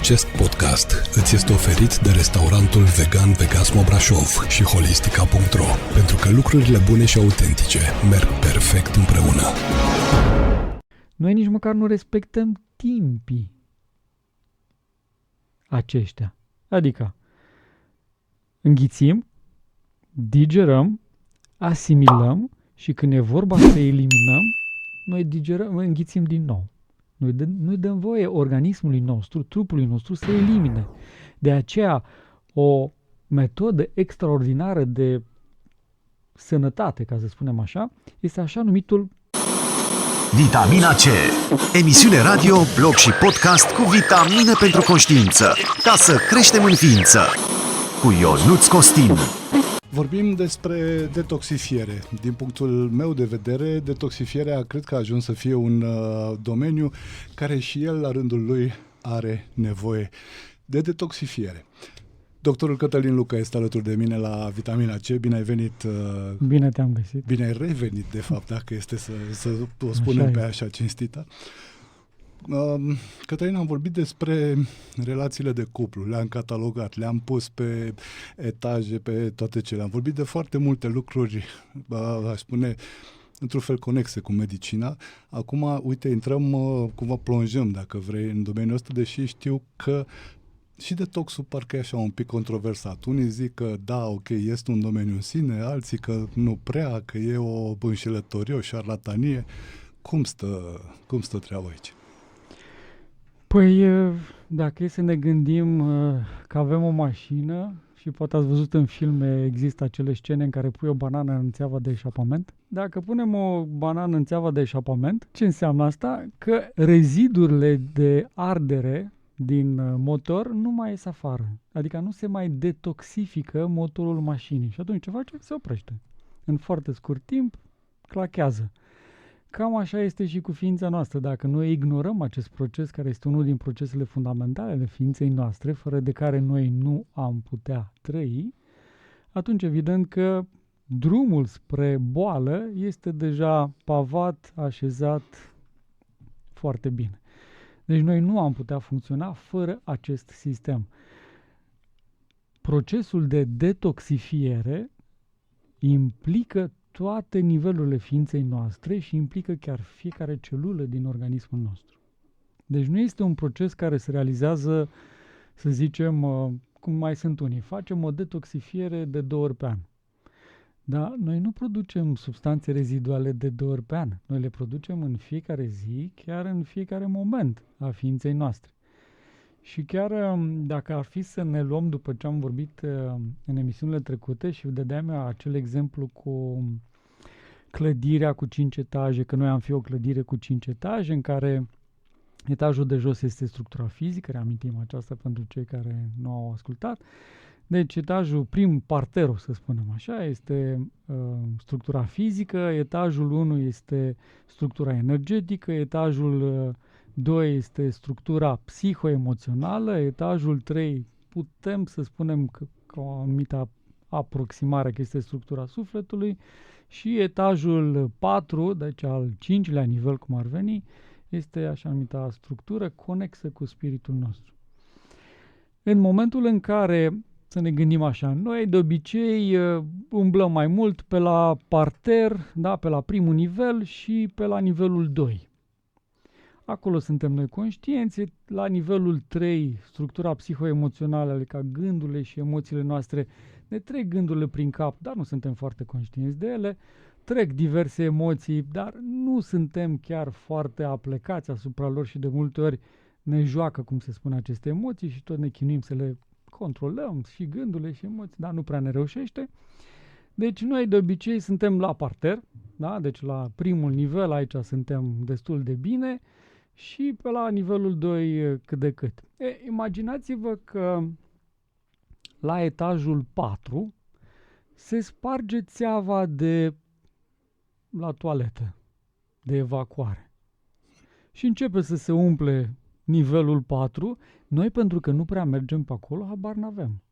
Acest podcast îți este oferit de restaurantul vegan Vegasmo Brașov și holistica.ro, pentru că lucrurile bune și autentice merg perfect împreună. Noi nici măcar nu respectăm timpii aceștia. Adică înghițim, digerăm, asimilăm și când e vorba să eliminăm, noi digerăm, înghițim din nou. Noi dăm voie organismului nostru, trupului nostru să elimine. De aceea, o metodă extraordinară de sănătate, ca să spunem așa, este așa numitul Vitamina C. Emisiune radio, blog și podcast cu vitamine pentru conștiință. Ca să creștem în ființă. Cu Ionuț Costin. Vorbim despre detoxifiere. Din punctul meu de vedere, detoxifierea cred că a ajuns să fie un domeniu care și el, la rândul lui, are nevoie de detoxifiere. Doctorul Cătălin Lucă este alături de mine la Vitamina C. Bine ai venit! Bine te-am găsit! Bine ai revenit, de fapt, dacă este să o spunem așa pe așa cinstită. Cătălin, am vorbit despre relațiile de cuplu, le-am catalogat, le-am pus pe etaje, pe toate cele. Am vorbit de foarte multe lucruri, aș spune, într-un fel conexe cu medicina. Acum, uite, intrăm, cumva plonjăm, dacă vrei, în domeniul ăsta, deși știu că și detoxul parcă e așa un pic controversat. Unii zic că da, ok, este un domeniu în sine, alții că nu prea, că e o înșelătorie, o șarlatanie. Cum stă treaba aici? Păi, dacă e să ne gândim că avem o mașină și poate ați văzut în filme, există acele scene în care pui o banană în țeava de eșapament. Dacă punem o banană în țeava de eșapament, ce înseamnă asta? Că rezidurile de ardere din motor nu mai ies afară. Adică nu se mai detoxifică motorul mașinii. Și atunci ce face? Se oprește. În foarte scurt timp, clachează. Cam așa este și cu ființa noastră. Dacă noi ignorăm acest proces, care este unul din procesele fundamentale ale ființei noastre, fără de care noi nu am putea trăi, atunci evident că drumul spre boală este deja pavat, așezat foarte bine. Deci noi nu am putea funcționa fără acest sistem. Procesul de detoxifiere implică toate nivelurile ființei noastre și implică chiar fiecare celulă din organismul nostru. Deci nu este un proces care se realizează, să zicem, cum mai sunt unii. Facem o detoxifiere de 2 ori pe an. Dar noi nu producem substanțe reziduale de 2 ori pe an. Noi le producem în fiecare zi, chiar în fiecare moment a ființei noastre. Și chiar dacă ar fi să ne luăm, după ce am vorbit în emisiunile trecute și dădeam acel exemplu cu clădirea cu 5 etaje, că noi am fi o clădire cu 5 etaje în care etajul de jos este structura fizică, reamintim aceasta pentru cei care nu au ascultat. Deci etajul prim, parterul, să spunem așa, este structura fizică, etajul 1 este structura energetică, etajul 2 este structura psihoemoțională, etajul 3 putem să spunem că o anumită aproximare că este structura sufletului și etajul 4, deci al 5-lea nivel cum ar veni, este așa numită structură conexă cu spiritul nostru. În momentul în care, să ne gândim așa, noi de obicei umblăm mai mult pe la parter, da, pe la primul nivel și pe la nivelul 2. Acolo suntem noi conștienți, la nivelul 3, structura psihoemoțională, adică gândurile și emoțiile noastre, ne trec gândurile prin cap, dar nu suntem foarte conștienți de ele, trec diverse emoții, dar nu suntem chiar foarte aplecați asupra lor și de multe ori ne joacă, cum se spune, aceste emoții și tot ne chinuim să le controlăm și gândurile și emoții, dar nu prea ne reușește. Deci noi de obicei suntem la parter, da? Deci la primul nivel aici suntem destul de bine și pe la nivelul 2 cât de cât. Imaginați-vă că la etajul 4 se sparge țeava de la toaletă, de evacuare. Și începe să se umple nivelul 4, noi pentru că nu prea mergem pe acolo, habar n-avem.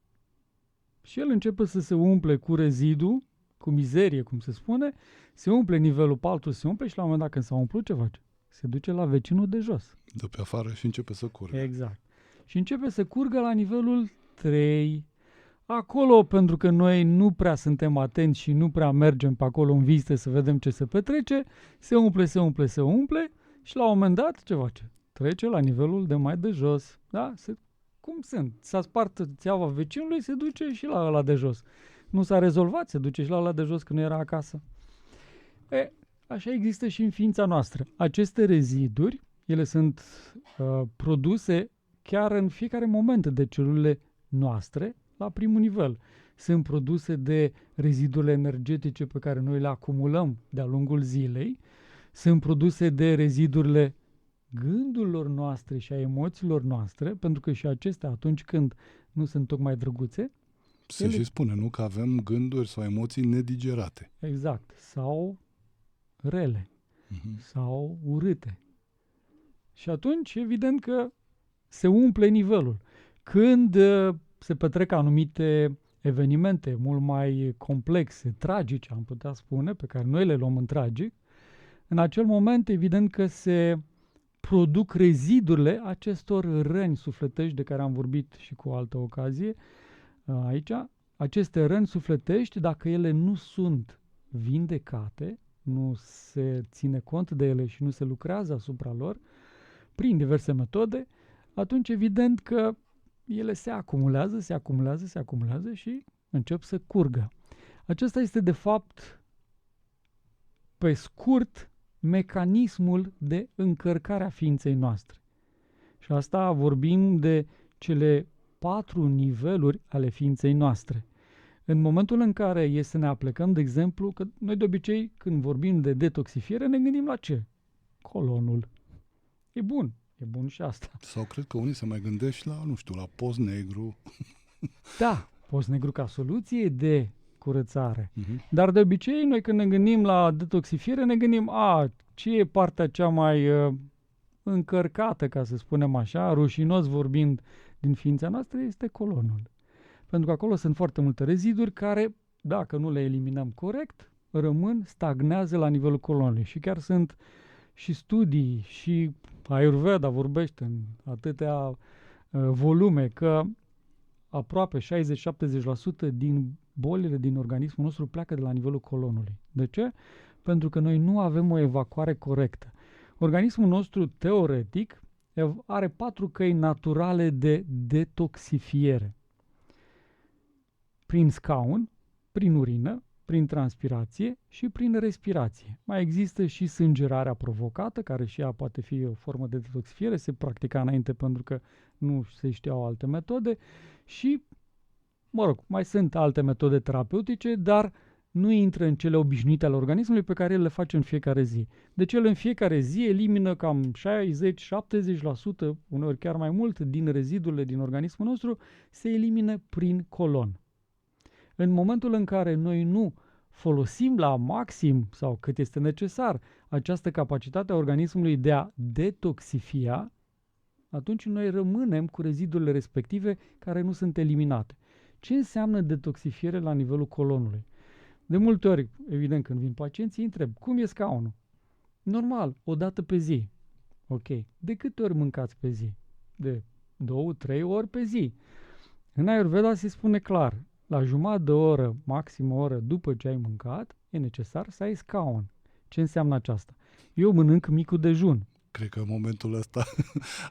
Și el începe să se umple cu rezidu, cu mizerie, cum se spune, se umple nivelul 4, se umple și la un moment dat când s-a umplut, ce face? Se duce la vecinul de jos. Dă pe afară și începe să curgă. Exact. și începe să curgă la nivelul 3. Acolo, pentru că noi nu prea suntem atenți și nu prea mergem pe acolo în vizită să vedem ce se petrece, se umple și la un moment dat ce face? Trece la nivelul de mai de jos. Da? Cum sunt? S-a spart țeava vecinului, se duce și la ăla de jos. Nu s-a rezolvat, se duce și la ăla de jos când era acasă. Așa există și în ființa noastră. Aceste reziduri, ele sunt produse chiar în fiecare moment de celulele noastre, la primul nivel. Sunt produse de rezidurile energetice pe care noi le acumulăm de-a lungul zilei, sunt produse de rezidurile gândurilor noastre și a emoțiilor noastre, pentru că și acestea, atunci când nu sunt tocmai drăguțe, Se și spune, nu? Că avem gânduri sau emoții nedigerate. exact, sau rele, sau urâte. Și atunci, evident că se umple nivelul. Când se petrec anumite evenimente mult mai complexe, tragice, am putea spune, pe care noi le luăm în tragic, în acel moment, evident că se produc rezidurile acestor răni sufletești de care am vorbit și cu o altă ocazie aici. Aceste răni sufletești, dacă ele nu sunt vindecate, nu se ține cont de ele și nu se lucrează asupra lor, prin diverse metode, atunci evident că ele se acumulează și încep să curgă. Acesta este, de fapt, pe scurt, mecanismul de încărcare a ființei noastre. Și asta vorbim de cele 4 niveluri ale ființei noastre. În momentul în care e să ne aplecăm, de exemplu, că noi de obicei, când vorbim de detoxifiere, ne gândim la ce? Colonul. E bun și asta. Sau cred că unii se mai gândesc la, nu știu, la post negru. Da, post negru ca soluție de curățare. Dar de obicei, noi când ne gândim la detoxifiere, ne gândim, ce e partea cea mai încărcată, ca să spunem așa, rușinos vorbind din ființa noastră, este colonul. Pentru că acolo sunt foarte multe reziduri care, dacă nu le eliminăm corect, rămân, stagnează la nivelul colonului. Și chiar sunt și studii și Ayurveda vorbește în atâtea volume că aproape 60-70% din bolile din organismul nostru pleacă de la nivelul colonului. De ce? Pentru că noi nu avem o evacuare corectă. Organismul nostru, teoretic, are 4 căi naturale de detoxifiere. Prin scaun, prin urină, prin transpirație și prin respirație. Mai există și sângerarea provocată, care și ea poate fi o formă de detoxifiere, se practica înainte pentru că nu se știau alte metode și, mai sunt alte metode terapeutice, dar nu intră în cele obișnuite ale organismului pe care el le face în fiecare zi. Deci el în fiecare zi elimină cam 60-70%, uneori chiar mai mult, din rezidurile din organismul nostru, se elimină prin colon. În momentul în care noi nu folosim la maxim sau cât este necesar această capacitate a organismului de a detoxifia, atunci noi rămânem cu rezidurile respective care nu sunt eliminate. Ce înseamnă detoxifiere la nivelul colonului? De multe ori, evident, când vin pacienții, îi întreb, cum e scaunul? Normal, o dată pe zi. Ok. De câte ori mâncați pe zi? De 2-3 ori pe zi. În Ayurveda se spune clar, la jumătate de oră, maxim o oră după ce ai mâncat, e necesar să ai scaun. Ce înseamnă aceasta? Eu mănânc micul dejun. Cred că în momentul ăsta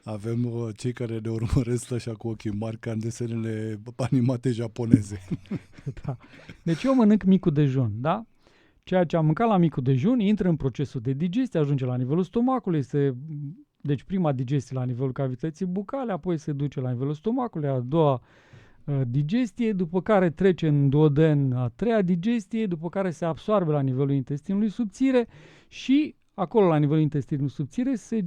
avem cei care ne urmăresc așa cu ochii mari ca în desenele animate japoneze. Da. Deci eu mănânc micul dejun, da? Ceea ce am mâncat la micul dejun intră în procesul de digestie, ajunge la nivelul stomacului, deci prima digestie la nivelul cavității bucale, apoi se duce la nivelul stomacului, a doua digestie, după care trece în duoden a treia digestie, după care se absorbe la nivelul intestinului subțire și acolo la nivelul intestinului subțire se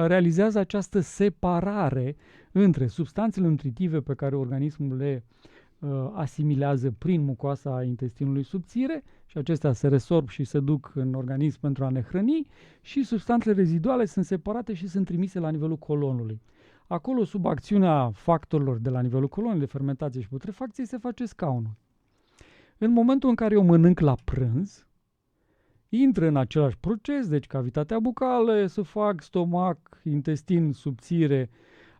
realizează această separare între substanțele nutritive pe care organismul le asimilează prin mucoasa intestinului subțire și acestea se resorb și se duc în organism pentru a ne hrăni și substanțele reziduale sunt separate și sunt trimise la nivelul colonului. Acolo, sub acțiunea factorilor de la nivelul colonului, de fermentație și putrefacție, se face scaunul. În momentul în care eu mănânc la prânz, intră în același proces, deci cavitatea bucală, esofag, stomac, intestin, subțire,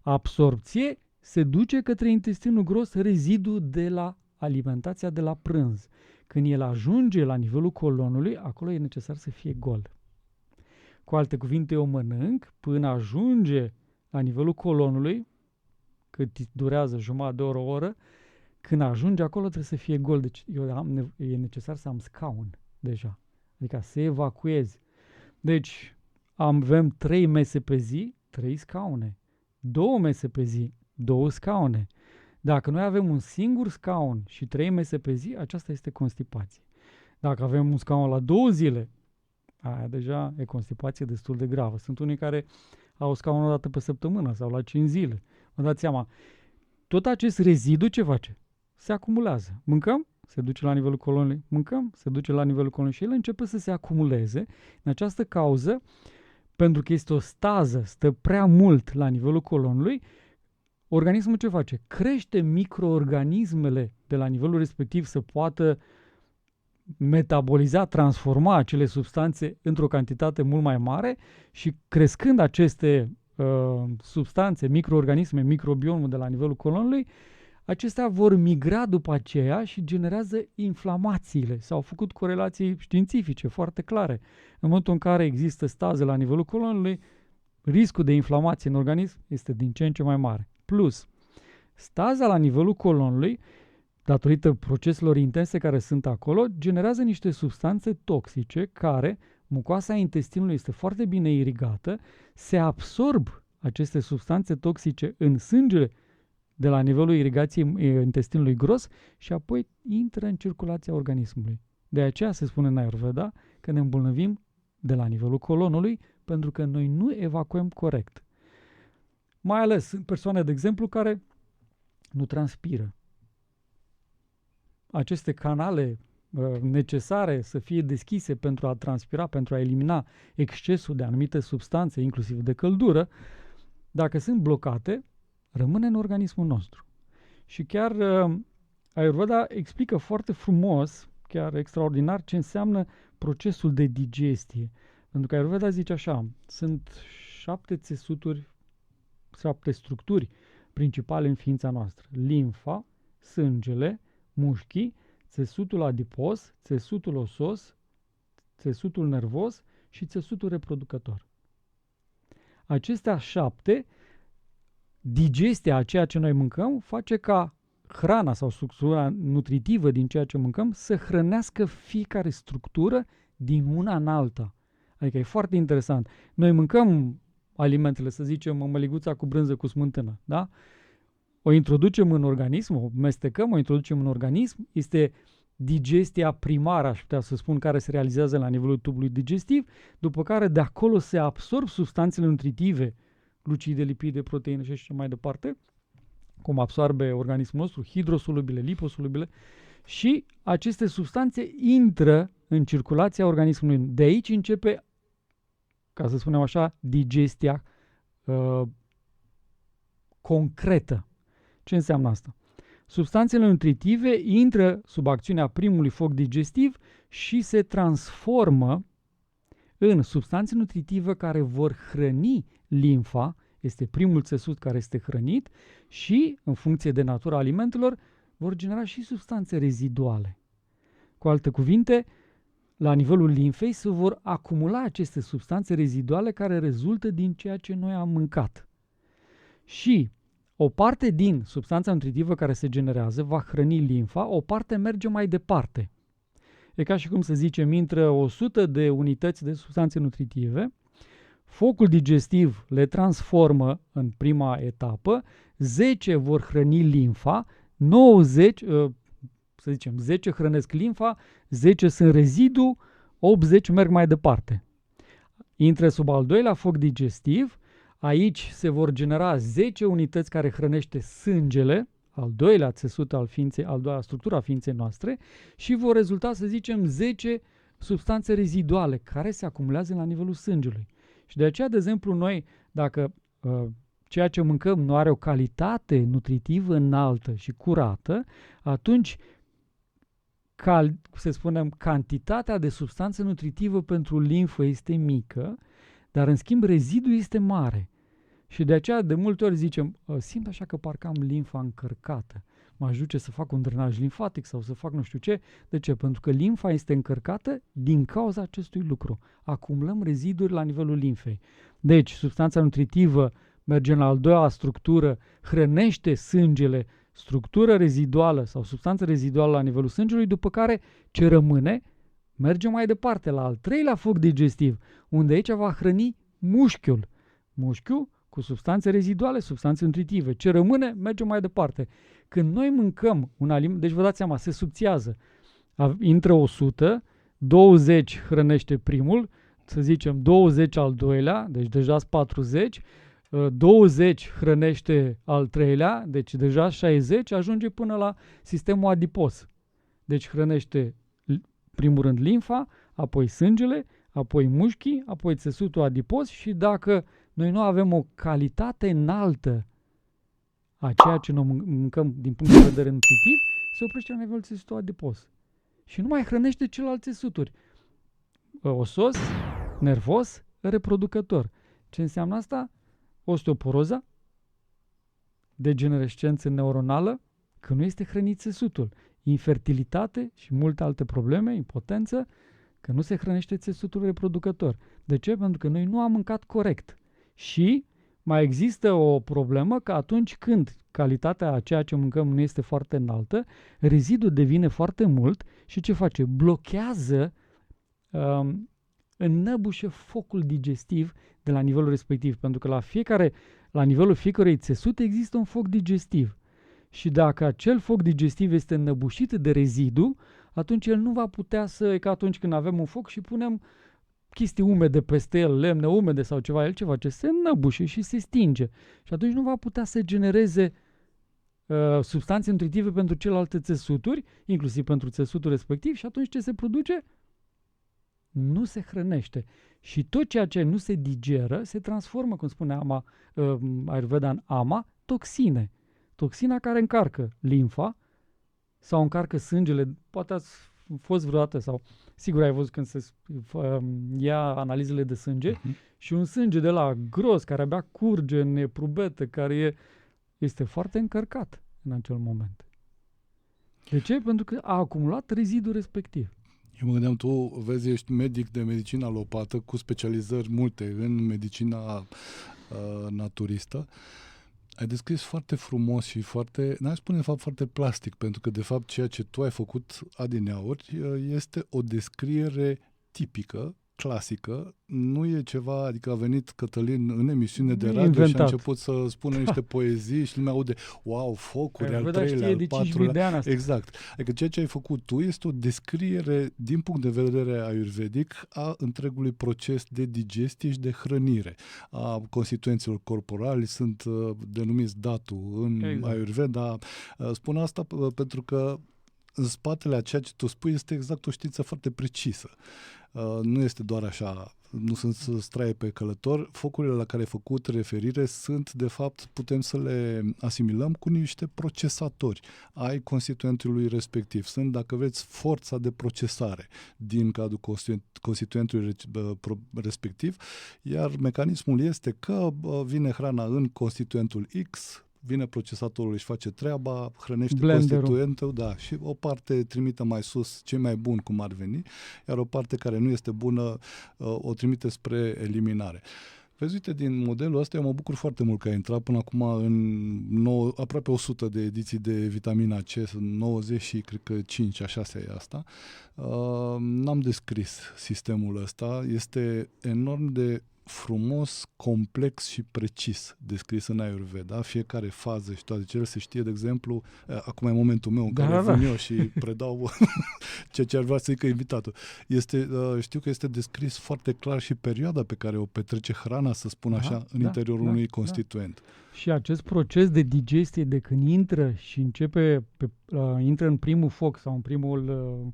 Absorpție se duce către intestinul gros rezidul de la alimentația de la prânz. Când el ajunge la nivelul colonului, acolo e necesar să fie gol. Cu alte cuvinte, eu mănânc până ajunge la nivelul colonului, cât durează jumătate de oră, o oră, când ajunge acolo trebuie să fie gol. Deci e necesar să am scaun deja. Adică să evacuez. Deci avem 3 mese pe zi, 3 scaune. 2 mese pe zi, 2 scaune. Dacă noi avem un singur scaun și 3 mese pe zi, aceasta este constipație. Dacă avem un scaun la 2 zile, aia deja e constipație destul de gravă. Sunt unii care au scaun o dată pe săptămână sau la 5 zile. Vă dați seama, tot acest rezidu ce face? Se acumulează. Mâncăm, se duce la nivelul colonului. Mâncăm, se duce la nivelul colonului și el începe să se acumuleze. În această cauză, pentru că este o stază, stă prea mult la nivelul colonului, organismul ce face? Crește microorganismele de la nivelul respectiv să poată metaboliza, transforma acele substanțe într-o cantitate mult mai mare și crescând aceste substanțe, microorganisme, microbiomul de la nivelul colonului, acestea vor migra după aceea și generează inflamațiile. S-au făcut corelații științifice foarte clare. În momentul în care există staze la nivelul colonului, riscul de inflamație în organism este din ce în ce mai mare. Plus, staza la nivelul colonului, datorită proceselor intense care sunt acolo, generează niște substanțe toxice care, mucoasa intestinului este foarte bine irigată, se absorb aceste substanțe toxice în sângele de la nivelul irigației intestinului gros și apoi intră în circulația organismului. De aceea se spune în Ayurveda că ne îmbolnăvim de la nivelul colonului pentru că noi nu evacuăm corect. Mai ales sunt persoane, de exemplu, care nu transpiră. Aceste canale necesare să fie deschise pentru a transpira, pentru a elimina excesul de anumite substanțe, inclusiv de căldură, dacă sunt blocate, rămâne în organismul nostru. Și chiar Ayurveda explică foarte frumos, chiar extraordinar, ce înseamnă procesul de digestie. Pentru că Ayurveda zice așa, sunt 7 țesuturi, 7 structuri principale în ființa noastră. Limfa, sângele, mușchii, țesutul adipos, țesutul osos, țesutul nervos și țesutul reproducător. Acestea 7, digestia a ceea ce noi mâncăm, face ca hrana sau structura nutritivă din ceea ce mâncăm să hrănească fiecare structură din una în alta. Adică e foarte interesant. Noi mâncăm alimentele, să zicem, mămăliguța cu brânză cu smântână, da? O introducem în organism, o mestecăm, o introducem în organism, este digestia primară, aș putea să spun, care se realizează la nivelul tubului digestiv, după care de acolo se absorb substanțele nutritive, glucide, lipide, proteine și așa mai departe, cum absorbe organismul nostru, hidrosolubile, liposolubile, și aceste substanțe intră în circulația organismului. De aici începe, ca să spunem așa, digestia concretă. Ce înseamnă asta? Substanțele nutritive intră sub acțiunea primului foc digestiv și se transformă în substanțe nutritive care vor hrăni limfa, este primul țesut care este hrănit și, în funcție de natura alimentelor, vor genera și substanțe reziduale. Cu alte cuvinte, la nivelul limfei se vor acumula aceste substanțe reziduale care rezultă din ceea ce noi am mâncat. Și o parte din substanța nutritivă care se generează va hrăni limfa, o parte merge mai departe. E ca și cum să zicem, intră 100 de unități de substanțe nutritive, focul digestiv le transformă în prima etapă, 10 vor hrăni limfa, 90, să zicem, 10 hrănesc limfa, 10 sunt rezidu, 80 merg mai departe. Intră sub al doilea foc digestiv, aici se vor genera 10 unități care hrănește sângele, al doilea țesut al ființei, al doilea structură a ființei noastre, și vor rezulta, să zicem, 10 substanțe reziduale care se acumulează la nivelul sângelui. Și de aceea, de exemplu, noi, dacă ceea ce mâncăm nu are o calitate nutritivă înaltă și curată, atunci, să spunem, cantitatea de substanță nutritivă pentru limfă este mică, dar în schimb rezidul este mare. Și de aceea, de multe ori zicem, simt așa că parcă am limfa încărcată. Mă ajuce să fac un drenaj limfatic sau să fac nu știu ce. De ce? Pentru că limfa este încărcată din cauza acestui lucru. Acumulăm reziduri la nivelul limfei. Deci, substanța nutritivă merge la al doua structură, hrănește sângele, structură reziduală sau substanță reziduală la nivelul sângelui, după care ce rămâne merge mai departe la al treilea foc digestiv, unde aici va hrăni mușchiul. Mușchiul cu substanțe reziduale, substanțe nutritive. Ce rămâne, merge mai departe. Când noi mâncăm un aliment, deci vă dați seama, se subțiază. Intră 100, 20 hrănește primul, să zicem 20 al doilea, deci deja 40, 20 hrănește al treilea, deci deja 60, ajunge până la sistemul adipos. Deci hrănește primul rând limfa, apoi sângele, apoi mușchii, apoi țesutul adipos și dacă noi nu avem o calitate înaltă a ceea ce noi mâncăm din punct de vedere nutritiv, se oprește la nivelul țesutului adipos. Și nu mai hrănește celelalte țesuturi. Osos, nervos, reproducător. Ce înseamnă asta? Osteoporoza, degenerescență neuronală, că nu este hrănit țesutul. Infertilitate și multe alte probleme, impotență, că nu se hrănește țesutul reproducător. De ce? Pentru că noi nu am mâncat corect. Și mai există o problemă că atunci când calitatea a ceea ce mâncăm nu este foarte înaltă, rezidul devine foarte mult și ce face? Blochează, înnăbușe focul digestiv de la nivelul respectiv. Pentru că la nivelul fiecărei țesute există un foc digestiv. Și dacă acel foc digestiv este înnăbușit de rezidu, atunci el nu va putea să, ca atunci când avem un foc și punem chestii umede peste el, lemne umede sau ceva, el ce face? Se înnăbușe și se stinge. Și atunci nu va putea să genereze substanțe nutritive pentru celelalte țesuturi, inclusiv pentru țesutul respectiv, și atunci ce se produce? Nu se hrănește. Și tot ceea ce nu se digeră se transformă, cum spune Ayurveda în ama, toxine. Toxina care încarcă limfa sau încarcă sângele, poate ați fost vreodată sau sigur ai văzut când se ia analizele de sânge și un sânge de la gros, care abia curge în eprobetă, care este foarte încărcat în acel moment. De ce? Pentru că a acumulat rezidul respectiv. Eu mă gândeam, tu vezi, ești medic de medicină alopată cu specializări multe în medicina naturistă. Ai descris foarte frumos și foarte, n-aș spune de fapt foarte plastic, pentru că de fapt ceea ce tu ai făcut adineauri este o descriere tipică, clasică, nu e ceva, adică a venit Cătălin în emisiune de radio inventat și a început să spună niște poezii și lumea aude, wow, focuri, al treilea, al patrulea. Exact. Adică ceea ce ai făcut tu este o descriere din punct de vedere ayurvedic a întregului proces de digestie și de hrănire a constituenților corporali, sunt denumiți dhatu în Ayurveda. Spun asta pentru că în spatele a ceea ce tu spui este exact o știință foarte precisă. Nu este doar așa, nu sunt să straie pe călător. Focurile la care ai făcut referire sunt, de fapt, putem să le asimilăm cu niște procesatori ai constituentului respectiv. Sunt, dacă vreți, forța de procesare din cadrul constituentului respectiv, iar mecanismul este că vine hrana în constituentul X, vine procesatorul, își face treaba, hrănește constituentul, da, și o parte trimită mai sus, cei mai buni cum ar veni, iar o parte care nu este bună o trimite spre eliminare. Vezi, uite, din modelul ăsta eu mă bucur foarte mult că ai intrat până acum în aproape 100 de ediții de vitamina C, sunt 90 și cred că 5, a 6 e asta. N-am descris sistemul ăsta, este enorm de frumos, complex și precis descris în Ayurveda, fiecare fază și toate cele se știe, de exemplu, acum e momentul meu în care vin eu și predau ceea ce ar vrea să zică invitatul. Știu că este descris foarte clar și perioada pe care o petrece hrana, să spun așa, în interiorul unui constituent. Și acest proces de digestie, de când intră și intră în primul foc sau în primul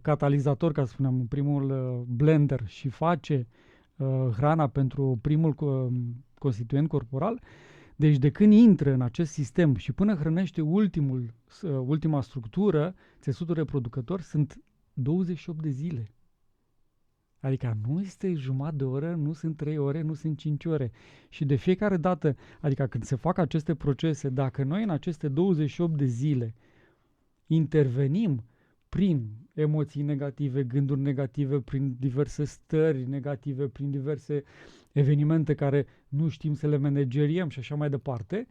catalizator, ca să spunem, în primul blender și face hrana pentru primul constituent corporal, deci de când intră în acest sistem și până hrănește ultima structură, țesutul reproducător, sunt 28 de zile. Adică nu este jumătate de oră, nu sunt 3 ore, nu sunt 5 ore. Și de fiecare dată, adică când se fac aceste procese, dacă noi în aceste 28 de zile intervenim prin emoții negative, gânduri negative, prin diverse stări negative, prin diverse evenimente care nu știm să le manageriem și așa mai departe,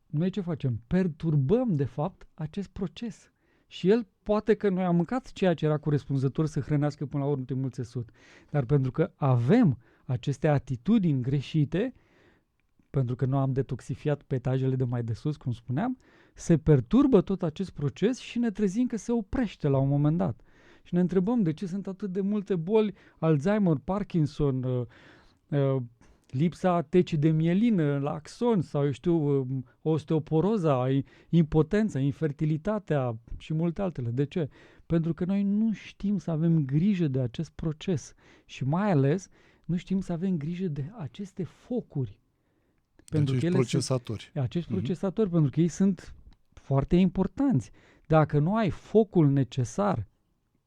noi ce facem? Perturbăm, de fapt, acest proces. Și el poate că noi am mâncat ceea ce era corespunzător să hrănească până la urmă mult țesut. Dar pentru că avem aceste atitudini greșite, pentru că nu am detoxifiat pe etajele de mai de sus, cum spuneam, se perturbă tot acest proces și ne trezim că se oprește la un moment dat. Și ne întrebăm de ce sunt atât de multe boli, Alzheimer, Parkinson, lipsa tecii de mielină la axon sau, eu știu, osteoporoza, impotența, infertilitatea și multe altele. De ce? Pentru că noi nu știm să avem grijă de acest proces și mai ales nu știm să avem grijă de aceste focuri. Pentru acești procesatori. Acești procesatori, pentru că ei sunt foarte importanți. Dacă nu ai focul necesar,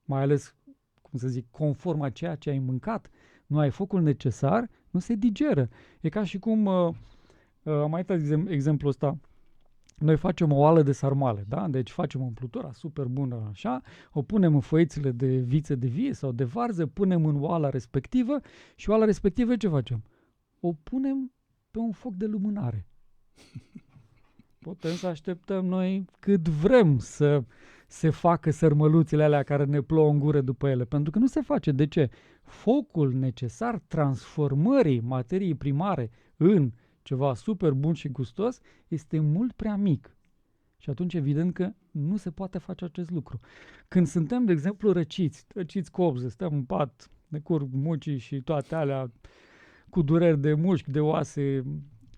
mai ales, cum să zic, conform a ceea ce ai mâncat, nu ai focul necesar, nu se digeră. E ca și cum, am mai dat exemplul ăsta, noi facem o oală de sarmale, da? Deci facem umplutura super bună așa, o punem în foiețile de viță de vie sau de varză, punem în oala respectivă și oala respectivă ce facem? O punem pe un foc de lumânare. Putem să așteptăm noi cât vrem să se facă sărmăluțile alea care ne plouă în gură după ele, pentru că nu se face. De ce? Focul necesar transformării materiei primare în ceva super bun și gustos este mult prea mic. Și atunci evident că nu se poate face acest lucru. Când suntem, de exemplu, răciți copză, stăm în pat, ne curg mucii și toate alea cu dureri de mușchi, de oase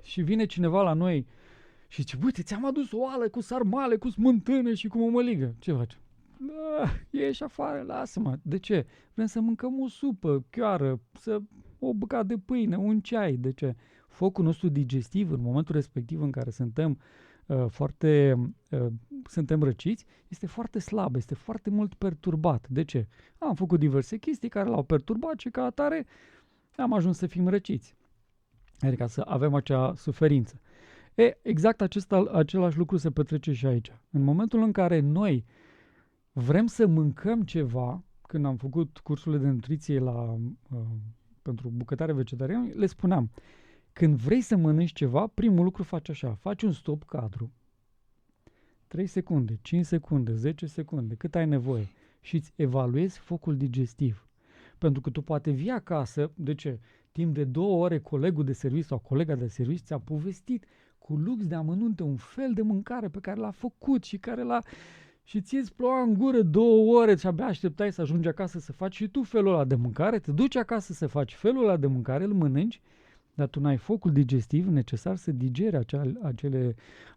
și vine cineva la noi și zice, uite, ți-am adus o oală cu sarmale, cu smântână și cu mămăligă. Ce faci? Ieși afară, lasă-mă. De ce? Vrem să mâncăm o supă, chioară, o bucată de pâine, un ceai. De ce? Focul nostru digestiv, în momentul respectiv în care suntem suntem răciți, este foarte slab, este foarte mult perturbat. De ce? Am făcut diverse chestii care l-au perturbat și ca atare am ajuns să fim răciți. Adică să avem acea suferință. Exact același lucru se petrece și aici. În momentul în care noi vrem să mâncăm ceva, când am făcut cursurile de nutriție pentru bucătare vegetariană, le spuneam, când vrei să mănânci ceva, primul lucru faci așa, faci un stop cadru, 3 secunde, 5 secunde, 10 secunde, cât ai nevoie și îți evaluezi focul digestiv. Pentru că tu poate vii acasă, de ce? Timp de 2 ore colegul de serviciu sau colega de serviciu ți-a povestit cu lux de amănunte un fel de mâncare pe care l-a făcut și și ție îți ploua în gură 2 ore și abia așteptai să ajungi acasă să faci și tu felul ăla de mâncare, te duci acasă să faci felul ăla de mâncare, îl mănânci, dar tu n-ai focul digestiv necesar să digeri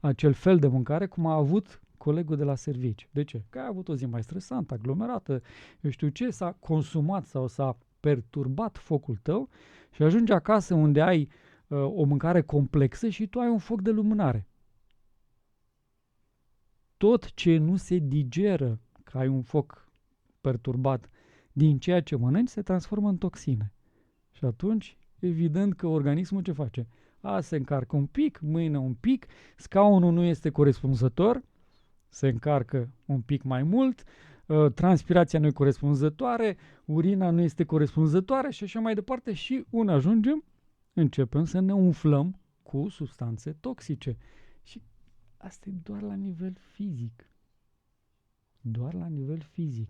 acel fel de mâncare cum a avut colegul de la serviciu. De ce? Că ai avut o zi mai stresantă, aglomerată, eu știu ce, s-a consumat sau s-a perturbat focul tău și ajungi acasă unde ai o mâncare complexă și tu ai un foc de lumânare. Tot ce nu se digeră, că ai un foc perturbat din ceea ce mănânci, se transformă în toxine. Și atunci, evident că organismul ce face? Se încarcă un pic, mâine un pic, scaunul nu este corespunzător, se încarcă un pic mai mult, transpirația nu e corespunzătoare, urina nu este corespunzătoare și așa mai departe și începem să ne umflăm cu substanțe toxice. Și asta e doar la nivel fizic. Doar la nivel fizic.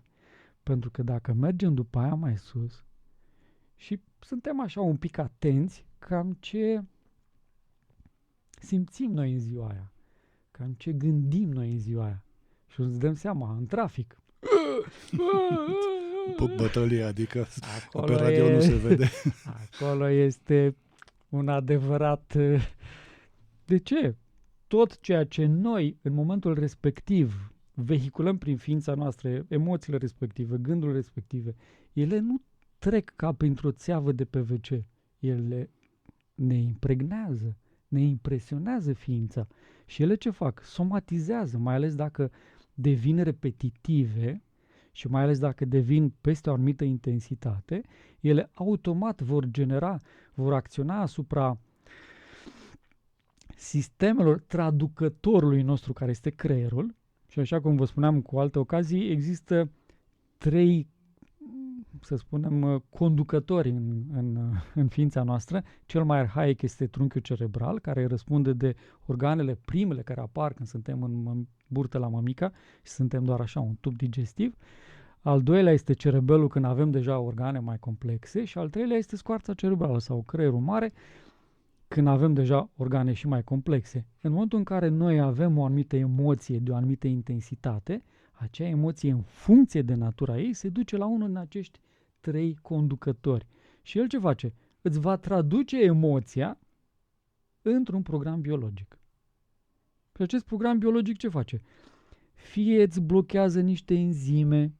Pentru că dacă mergem după aia mai sus și suntem așa un pic atenți cam ce simțim noi în ziua aia, cam ce gândim noi în ziua aia și îți dăm seama, în trafic. Bătălie, adică acolo pe radio nu se vede. Acolo este un adevărat... De ce? Tot ceea ce noi, în momentul respectiv, vehiculăm prin ființa noastră, emoțiile respective, gândurile respective, ele nu trec ca printr-o țeavă de pe WC. Ele ne impregnează, ne impresionează ființa. Și ele ce fac? Somatizează, mai ales dacă devin repetitive și mai ales dacă devin peste o anumită intensitate, ele automat vor acționa asupra sistemelor traducătorului nostru, care este creierul. Și așa cum vă spuneam cu alte ocazii, există 3, să spunem, conducători în ființa noastră. Cel mai arhaic este trunchiul cerebral, care răspunde de organele primele care apar când suntem în burtă la mămica și suntem doar așa un tub digestiv. Al doilea este cerebelul, când avem deja organe mai complexe, și al treilea este scoarța cerebrală sau creierul mare, când avem deja organe și mai complexe. În momentul în care noi avem o anumită emoție de o anumită intensitate, acea emoție, în funcție de natura ei, se duce la unul din acești 3 conducători. Și el ce face? Îți va traduce emoția într-un program biologic. Și acest program biologic ce face? Fie îți blochează niște enzime,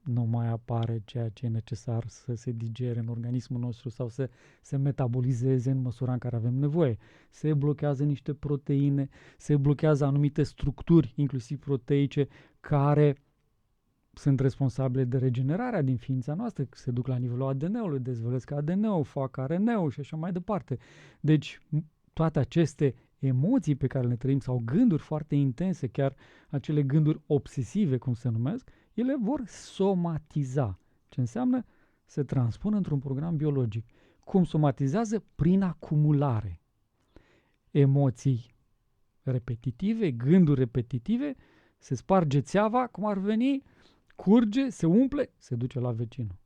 nu mai apare ceea ce e necesar să se digere în organismul nostru sau să se metabolizeze în măsura în care avem nevoie. Se blochează niște proteine, se blochează anumite structuri, inclusiv proteice, care sunt responsabile de regenerarea din ființa noastră, se duc la nivelul ADN-ului, dezvălesc ADN-ul, fac RNA-ul și așa mai departe. Deci, toate aceste emoții pe care le trăim sau gânduri foarte intense, chiar acele gânduri obsesive, cum se numesc, ele vor somatiza. Ce înseamnă? Se transpun într-un program biologic. Cum somatizează? Prin acumulare. Emoții repetitive, gânduri repetitive, se sparge țeava, cum ar veni, curge, se umple, se duce la vecinul.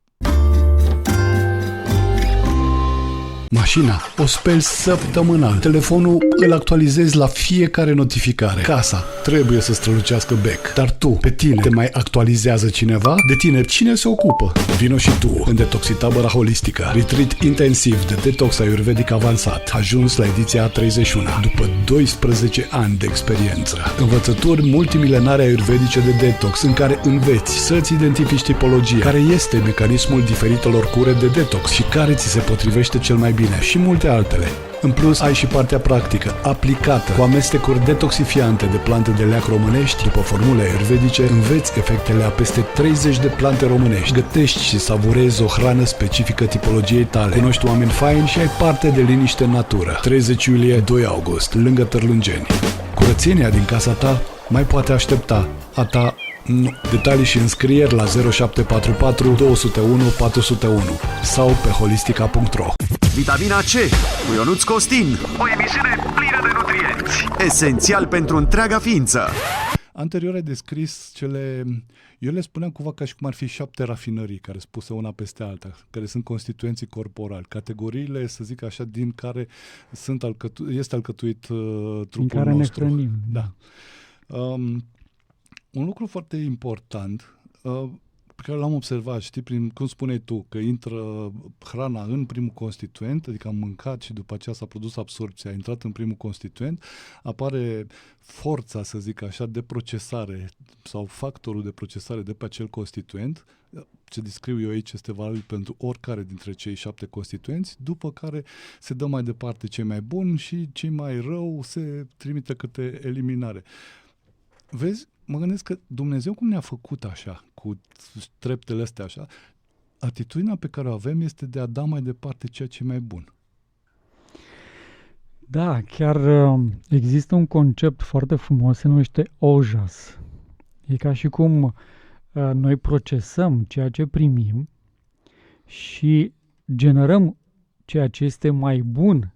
Mașina o speli săptămânal. Telefonul îl actualizezi la fiecare notificare. Casa trebuie să strălucească bec. Dar tu, pe tine, te mai actualizează cineva? De tine, cine se ocupă? Vino și tu în Detoxitabăra Holistică. Retreat intensiv de detox ayurvedic avansat. Ajuns la ediția 31. După 12 ani de experiență. Învățături multimilenare ayurvedice de detox, în care înveți să-ți identifici tipologia, care este mecanismul diferitelor cure de detox și care ți se potrivește cel mai bine, și multe altele. În plus, ai și partea practică, aplicată, cu amestecuri detoxifiante de plante de leac românești, după formule ayurvedice, înveți efectele a peste 30 de plante românești, gătești și savurezi o hrană specifică tipologiei tale, cunoști oameni faini și ai parte de liniște în natură. 30 iulie, 2 august, lângă Târlângeni. Curățenia din casa ta mai poate aștepta, a ta nu. Detalii și înscrieri la 0744 201 401 sau pe holistica.ro. Vitamina C cu Ionuț Costin. O emisiune plină de nutrienți, esențial pentru întreaga ființă. Anterior ai descris cele, eu le spuneam cumva ca și cum ar fi 7 rafinării care sunt puse una peste alta, care sunt constituenții corporali, categoriile, să zic așa, din care este alcătuit trupul din care nostru. ne hrănim. Da. Un lucru foarte important pe care l-am observat, știi, cum spuneai tu, că intră hrana în primul constituent, adică am mâncat și după aceea s-a produs absorpția, a intrat în primul constituent, apare forța, să zic așa, de procesare sau factorul de procesare de pe acel constituent, ce descriu eu aici este valabil pentru oricare dintre cei 7 constituenți, după care se dă mai departe cei mai buni și cei mai rău se trimite către eliminare. Vezi, mă gândesc că Dumnezeu cum ne-a făcut așa, cu treptele astea așa, atitudinea pe care o avem este de a da mai departe ceea ce e mai bun. Da, chiar există un concept foarte frumos, se numește ojas. E ca și cum noi procesăm ceea ce primim și generăm ceea ce este mai bun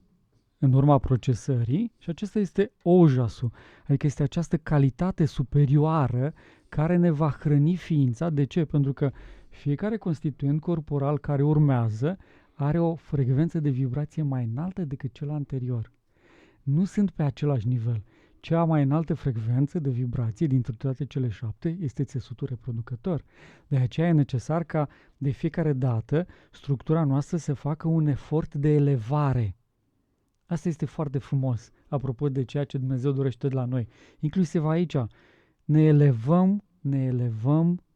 în urma procesării și acesta este ojasul, adică este această calitate superioară care ne va hrăni ființa. De ce? Pentru că fiecare constituent corporal care urmează are o frecvență de vibrație mai înaltă decât cel anterior. Nu sunt pe același nivel. Cea mai înaltă frecvență de vibrație dintre toate cele 7 este țesutul reproducător. De aceea e necesar ca de fiecare dată structura noastră să facă un efort de elevare. Asta este foarte frumos, apropo de ceea ce Dumnezeu dorește de la noi. Inclusiv aici, ne elevăm,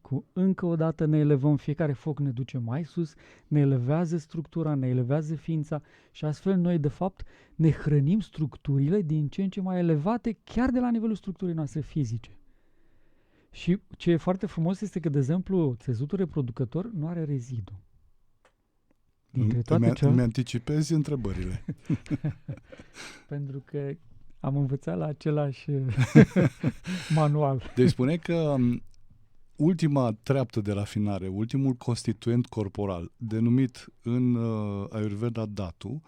cu încă o dată ne elevăm, fiecare foc ne duce mai sus, ne elevează structura, ne elevează ființa și astfel noi, de fapt, ne hrănim structurile din ce în ce mai elevate, chiar de la nivelul structurii noastre fizice. Și ce e foarte frumos este că, de exemplu, țesutul reproducător nu are rezidu. Îmi anticipezi întrebările. Pentru că am învățat la același manual. Deci spune că ultima treaptă de rafinare, ultimul constituent corporal, denumit în Ayurveda Dhatu,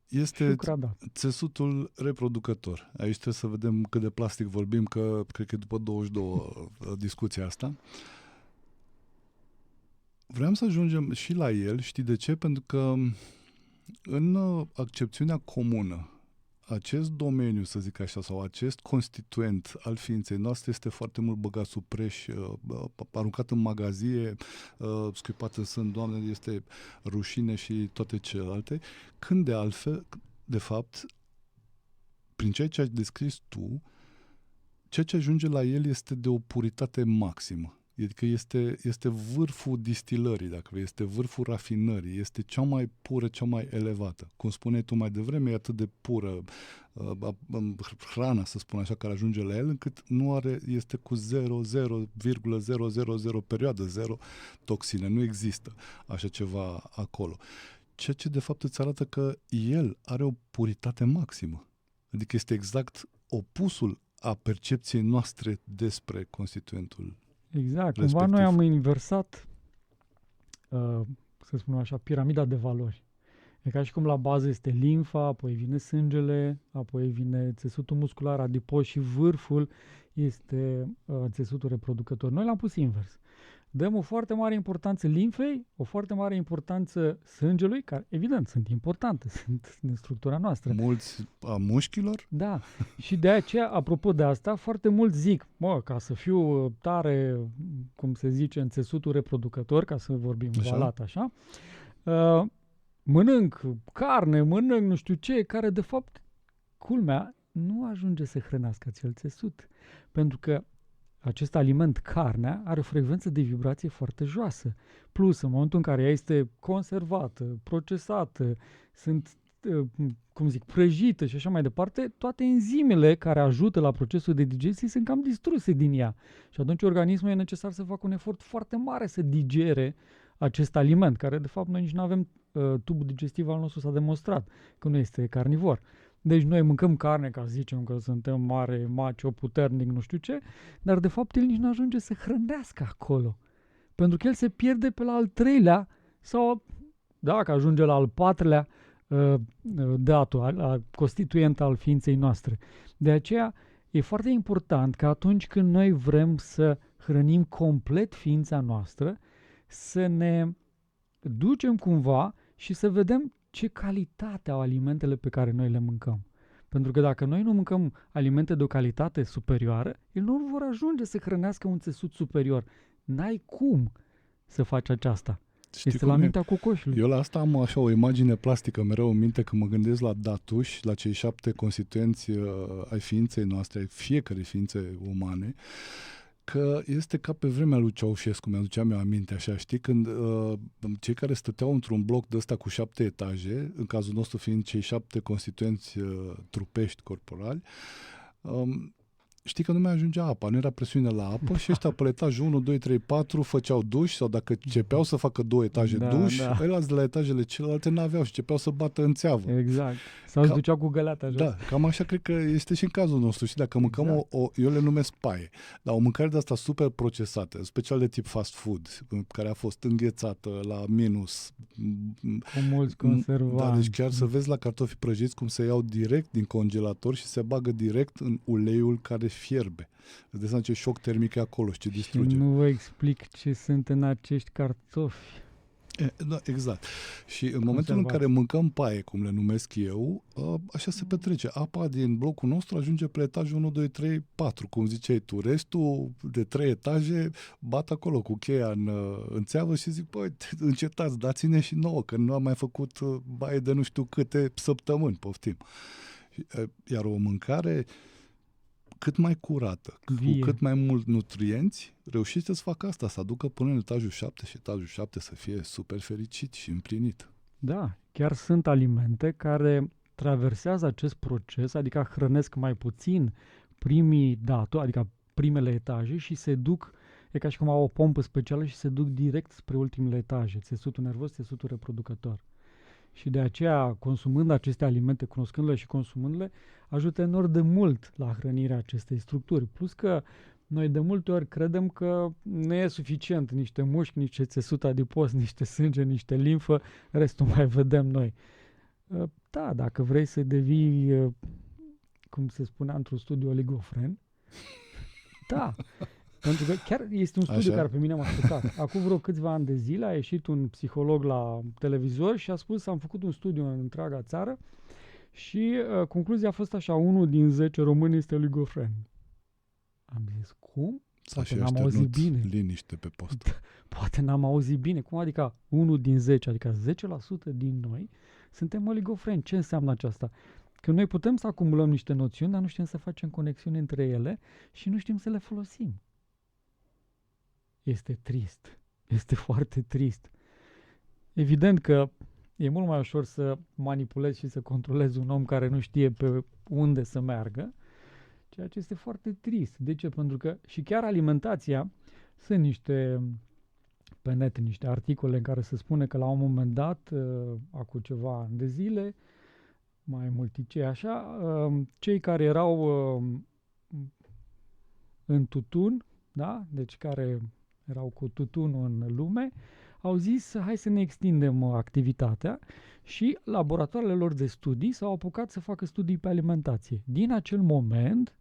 este țesutul reproducător. Aici trebuie să vedem cât de plastic vorbim, că cred că după 22 discuția asta. Vreau să ajungem și la el, știi de ce? Pentru că în accepțiunea comună, acest domeniu, să zic așa, sau acest constituent al ființei noastre este foarte mult băgat sub preș, aruncat în magazie, scuipat în sân, Doamne, este rușine și toate celelalte, când de altfel, de fapt, prin ceea ce ai descris tu, ceea ce ajunge la el este de o puritate maximă. Adică este vârful distilării, dacă vrei, este vârful rafinării, este cea mai pură, cea mai elevată. Cum spuneai tu mai devreme, e atât de pură hrana, să spun așa, care ajunge la el, încât nu are, este cu 0,000 perioadă, 0 toxine. Nu există așa ceva acolo. Ceea ce de fapt îți arată că el are o puritate maximă. Adică este exact opusul a percepției noastre despre constituentul. Exact. Respectiv. Cumva noi am inversat, să spunem așa, piramida de valori. E ca și cum la bază este limfa, apoi vine sângele, apoi vine țesutul muscular adipos și vârful este țesutul reproducător. Noi l-am pus invers. Dăm o foarte mare importanță limfei, o foarte mare importanță sângelui, care evident sunt importante, sunt în structura noastră. Mulți a mușchilor? Da. Și de aceea, apropo de asta, foarte mulți zic, ca să fiu tare, cum se zice, în țesutul reproducător, ca să vorbim valat așa, mănânc carne, mănânc nu știu ce, care de fapt, culmea, nu ajunge să hrănească acel țesut. Pentru că acest aliment, carnea, are o frecvență de vibrație foarte joasă. Plus, în momentul în care ea este conservată, procesată, sunt, prăjită și așa mai departe, toate enzimele care ajută la procesul de digestie sunt cam distruse din ea. Și atunci organismul e necesar să facă un efort foarte mare să digere acest aliment, care de fapt noi nici nu avem, tubul digestiv al nostru s-a demonstrat că nu este carnivor. Deci noi mâncăm carne ca să zicem că suntem mare, macho, puternic, nu știu ce, dar de fapt el nici nu ajunge să hrănească acolo. Pentru că el se pierde pe la al 3-lea sau, dacă ajunge la al 4-lea datul, constituent al ființei noastre. De aceea e foarte important că atunci când noi vrem să hrănim complet ființa noastră, să ne ducem cumva și să vedem ce calitate au alimentele pe care noi le mâncăm. Pentru că dacă noi nu mâncăm alimente de o calitate superioară, ele nu vor ajunge să hrănească un țesut superior. N-ai cum să faci aceasta. Știi este la mintea cocoșului. Eu la asta am așa o imagine plastică mereu în minte când mă gândesc la Dhatuși, la cei 7 constituenți ai ființei noastre, ai fiecărei ființe umane, că este ca pe vremea lui Ceaușescu, mi-aduceam eu aminte, așa, știi, când cei care stăteau într-un bloc de ăsta cu 7 etaje, în cazul nostru fiind cei 7 constituenți trupești corporali, știi că nu mai ajungea apa, nu era presiune la apă și ăștia pe etajul 1, 2, 3, 4 făceau duș sau dacă începeau să facă 2 etaje duș, ăiași de la etajele celelalte n-aveau și începeau să bată în țeavă. Exact. Sau îți duceau cu găleata jos. Da, cam așa cred că este și în cazul nostru. Și dacă mâncăm eu le numesc paie, dar o mâncare de asta super procesată, special de tip fast food, care a fost înghețată la minus. Cu mulți conservanți. Da, deci chiar să vezi la cartofi prăjiți cum se iau direct din congelator și se bagă direct în uleiul care fierbe. Îți dai seama ce șoc termic e acolo și ce distruge. Și nu vă explic ce sunt în acești cartofi. Da, exact. Și în momentul în care mâncăm paie, cum le numesc eu, așa se petrece. Apa din blocul nostru ajunge pe etajul 1, 2, 3, 4, cum ziceai tu. Restul de 3 etaje bat acolo cu cheia în țeavă și zic, băi, încetați, dați-ne și nouă, că nu am mai făcut baie de nu știu câte săptămâni, poftim. Iar o mâncare cât mai curată, cu cât mai mult nutrienți, reușește să facă asta, să aducă până în etajul 7 și etajul 7 să fie super fericit și împlinit. Da, chiar sunt alimente care traversează acest proces, adică hrănesc mai puțin primii datu, adică primele etaje și se duc, e ca și cum au o pompă specială și se duc direct spre ultimele etaje, țesutul nervos, țesutul reproducător. Și de aceea, consumând aceste alimente, cunoscându-le și consumându-le, ajută enorm de mult la hrănirea acestei structuri. Plus că noi de multe ori credem că nu e suficient niște mușchi, niște țesut adipos, niște sânge, niște limfă, restul mai vedem noi. Da, dacă vrei să devii, cum se spunea într-un studiu, oligofren, da, pentru că chiar este un studiu care pe mine m-a șocat. Acum vreo câțiva ani de zile a ieșit un psiholog la televizor și a spus, am făcut un studiu în întreaga țară și concluzia a fost așa, 1 din 10 români este oligofren. Am zis, cum? Poate n-am auzit bine. Liniște pe post. Poate n-am auzit bine. Cum adică 1 din 10, adică 10% din noi suntem oligofreni. Ce înseamnă aceasta? Că noi putem să acumulăm niște noțiuni, dar nu știm să facem conexiuni între ele și nu știm să le folosim. Este trist. Este foarte trist. Evident că e mult mai ușor să manipulezi și să controlezi un om care nu știe pe unde să meargă, ceea ce este foarte trist. De ce? Pentru că și chiar alimentația, sunt pe net niște articole în care se spune că la un moment dat, acum ceva ani de zile, mai multicei așa, cei care erau în tutun, da? Deci care erau cu tutunul în lume, au zis hai să ne extindem activitatea și laboratoarele lor de studii s-au apucat să facă studii pe alimentație. Din acel moment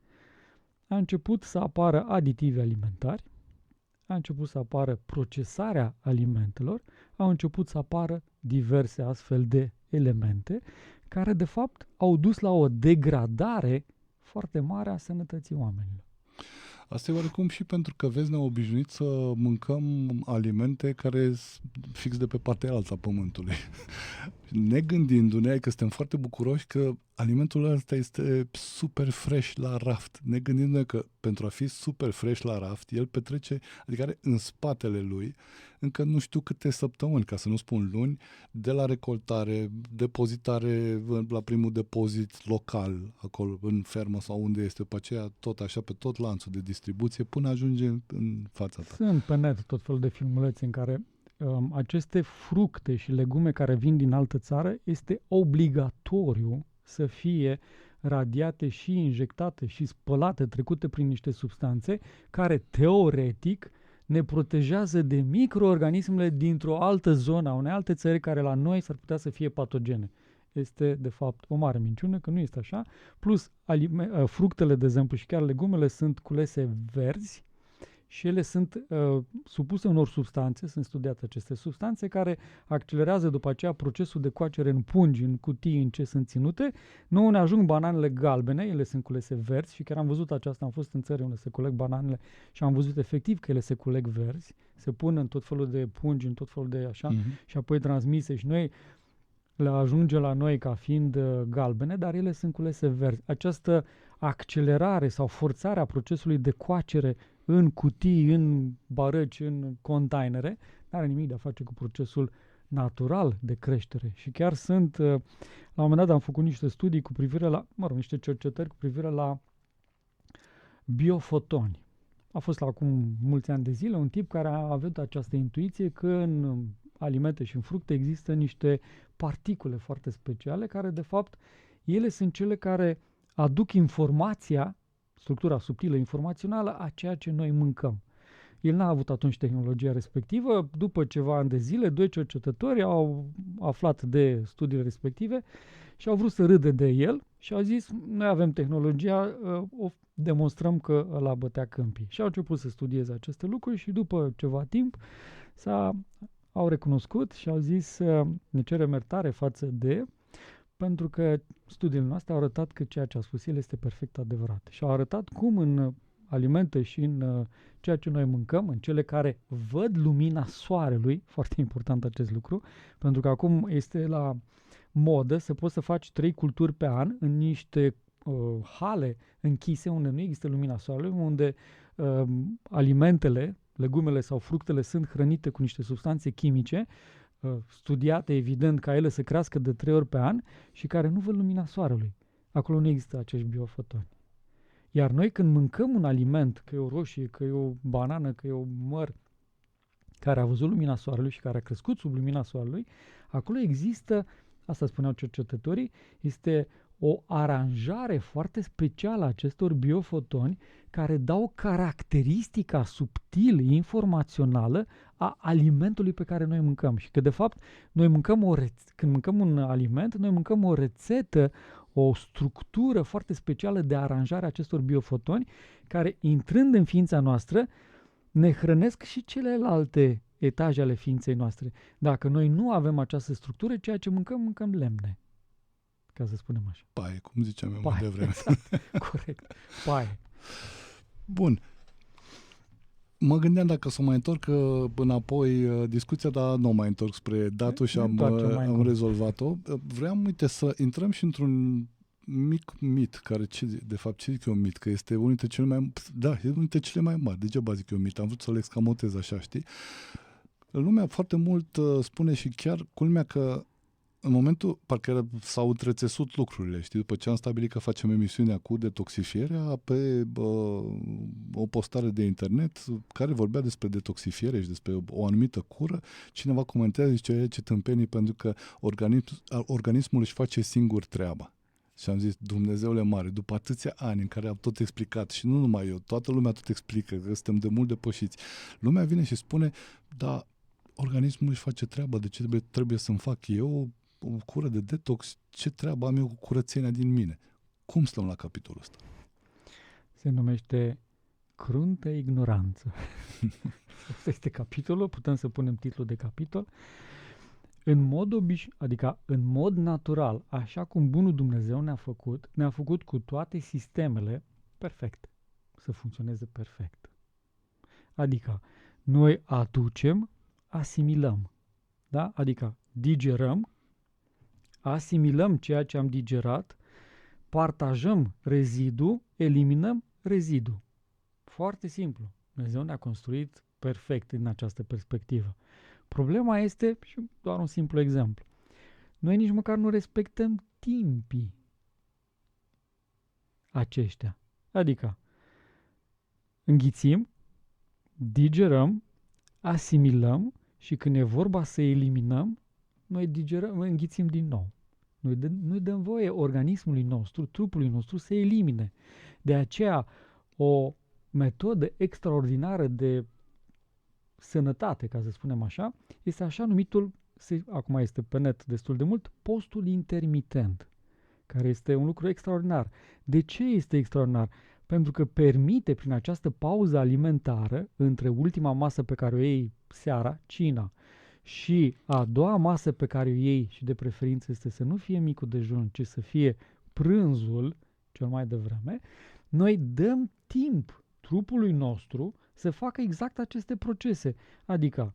a început să apară aditivi alimentari, a început să apară procesarea alimentelor, au început să apară diverse astfel de elemente care de fapt au dus la o degradare foarte mare a sănătății oamenilor. Asta e oarecum și pentru că, vezi, ne-am obișnuit să mâncăm alimente care sunt fix de pe partea alta a pământului. Negândindu-ne, că suntem foarte bucuroși că alimentul ăsta este super fresh la raft. Negândindu-ne că pentru a fi super fresh la raft, el petrece, adică are în spatele lui încă nu știu câte săptămâni, ca să nu spun luni, de la recoltare, depozitare la primul depozit local, acolo în fermă sau unde este, pe aceea tot așa, pe tot lanțul de distribuție, până ajunge în fața ta. Sunt pe net tot felul de filmulețe în care aceste fructe și legume care vin din altă țară este obligatoriu să fie radiate și injectate și spălate, trecute prin niște substanțe care teoretic ne protejează de microorganismele dintr-o altă zonă, a unei alte țări care la noi s-ar putea să fie patogene. Este, de fapt, o mare minciună, că nu este așa. Plus, fructele, de exemplu, și chiar legumele sunt culese verzi și ele sunt supuse unor substanțe, sunt studiate aceste substanțe, care accelerează după aceea procesul de coacere în pungi, în cutii, în ce sunt ținute. Nouă ne ajung bananele galbene, ele sunt culese verzi și chiar am văzut aceasta, am fost în țări unde se culeg bananele și am văzut efectiv că ele se culeg verzi, se pun în tot felul de pungi, în tot felul de așa, și apoi transmise și noi le ajunge la noi ca fiind galbene, dar ele sunt culese verzi. Această accelerare sau forțare a procesului de coacere în cutii, în barăci, în containere, nu are nimic de a face cu procesul natural de creștere. Și chiar sunt, la un moment dat am făcut niște studii cu privire la, niște cercetări cu privire la biofotoni. A fost la acum mulți ani de zile un tip care a avut această intuiție că în alimente și în fructe există niște particule foarte speciale care, de fapt, ele sunt cele care aduc informația, structura subtilă informațională a ceea ce noi mâncăm. El n-a avut atunci tehnologia respectivă. După ceva ani de zile, 2 cercetători au aflat de studiile respective și au vrut să râde de el și au zis, noi avem tehnologia, o demonstrăm că ăla bătea câmpii. Și au început să studieze aceste lucruri și după ceva timp au recunoscut și au zis, ne cerem iertare față de, pentru că studiile noastre au arătat că ceea ce a spus el este perfect adevărat. Și au arătat cum în alimente și în ceea ce noi mâncăm, în cele care văd lumina soarelui, foarte important acest lucru, pentru că acum este la modă să poți să faci 3 culturi pe an în niște hale închise unde nu există lumina soarelui, unde alimentele, legumele sau fructele sunt hrănite cu niște substanțe chimice, studiate evident ca ele să crească de 3 ori pe an și care nu văd lumina soarelui. Acolo nu există acești biofotoni. Iar noi când mâncăm un aliment, că e o roșie, că e o banană, că e o măr, care a văzut lumina soarelui și care a crescut sub lumina soarelui, acolo există, asta spuneau cercetătorii, este o aranjare foarte specială a acestor biofotoni care dau caracteristica subtil, informațională a alimentului pe care noi mâncăm. Și că, de fapt, noi mâncăm când mâncăm un aliment, noi mâncăm o rețetă, o structură foarte specială de aranjare a acestor biofotoni care, intrând în ființa noastră, ne hrănesc și celelalte etaje ale ființei noastre. Dacă noi nu avem această structură, ceea ce mâncăm, mâncăm lemne. Ca să spunem așa. Paie, cum ziceam eu mai devreme. Exact. Corect. Paie. Bun. Mă gândeam dacă să mai întorc înapoi discuția, dar nu mai întorc spre datul și am rezolvat-o. Vreau, uite, să intrăm și într-un mic mit, care, de fapt, ce zic eu mit? Că este unul dintre cele mai... Da, e unul dintre cele mai mari. Degeaba zic eu mit. Am vrut să-l escamotez așa, știi? Lumea foarte mult spune și chiar culmea că în momentul, parcă s-au întrețesut lucrurile, știi? După ce am stabilit că facem emisiunea cu detoxifierea, pe o postare de internet care vorbea despre detoxifiere și despre o anumită cură, cineva comentează și zice, ce tâmpenii, pentru că organismul își face singur treaba. Și am zis, Dumnezeule mare, după atâția ani în care am tot explicat, și nu numai eu, toată lumea tot explică, că suntem de mult depășiți, lumea vine și spune, da, organismul își face treaba, de ce trebuie să-mi fac eu o cură de detox? Ce treabă am eu cu curățenia din mine? Cum stăm la capitolul ăsta? Se numește cruntă ignoranță. Asta este capitolul, putem să punem titlul de capitol. În mod adică în mod natural, așa cum bunul Dumnezeu ne-a făcut cu toate sistemele perfecte, să funcționeze perfect. Adică noi aducem, asimilăm, da? Adică digerăm, asimilăm ceea ce am digerat, partajăm rezidu, eliminăm rezidu. Foarte simplu. Dumnezeu ne-a construit perfect din această perspectivă. Problema este, și doar un simplu exemplu, noi nici măcar nu respectăm timpii aceștia. Adică înghițim, digerăm, asimilăm și când e vorba să eliminăm, noi înghițim din nou. Noi dăm voie organismului nostru, trupului nostru să elimine. De aceea o metodă extraordinară de sănătate, ca să spunem așa, este așa numitul, acum este pe net destul de mult, postul intermitent, care este un lucru extraordinar. De ce este extraordinar? Pentru că permite prin această pauză alimentară între ultima masă pe care o iei seara, cina, și a doua masă pe care o iei și de preferință este să nu fie micul dejun, ci să fie prânzul, cel mai devreme, noi dăm timp trupului nostru să facă exact aceste procese. Adică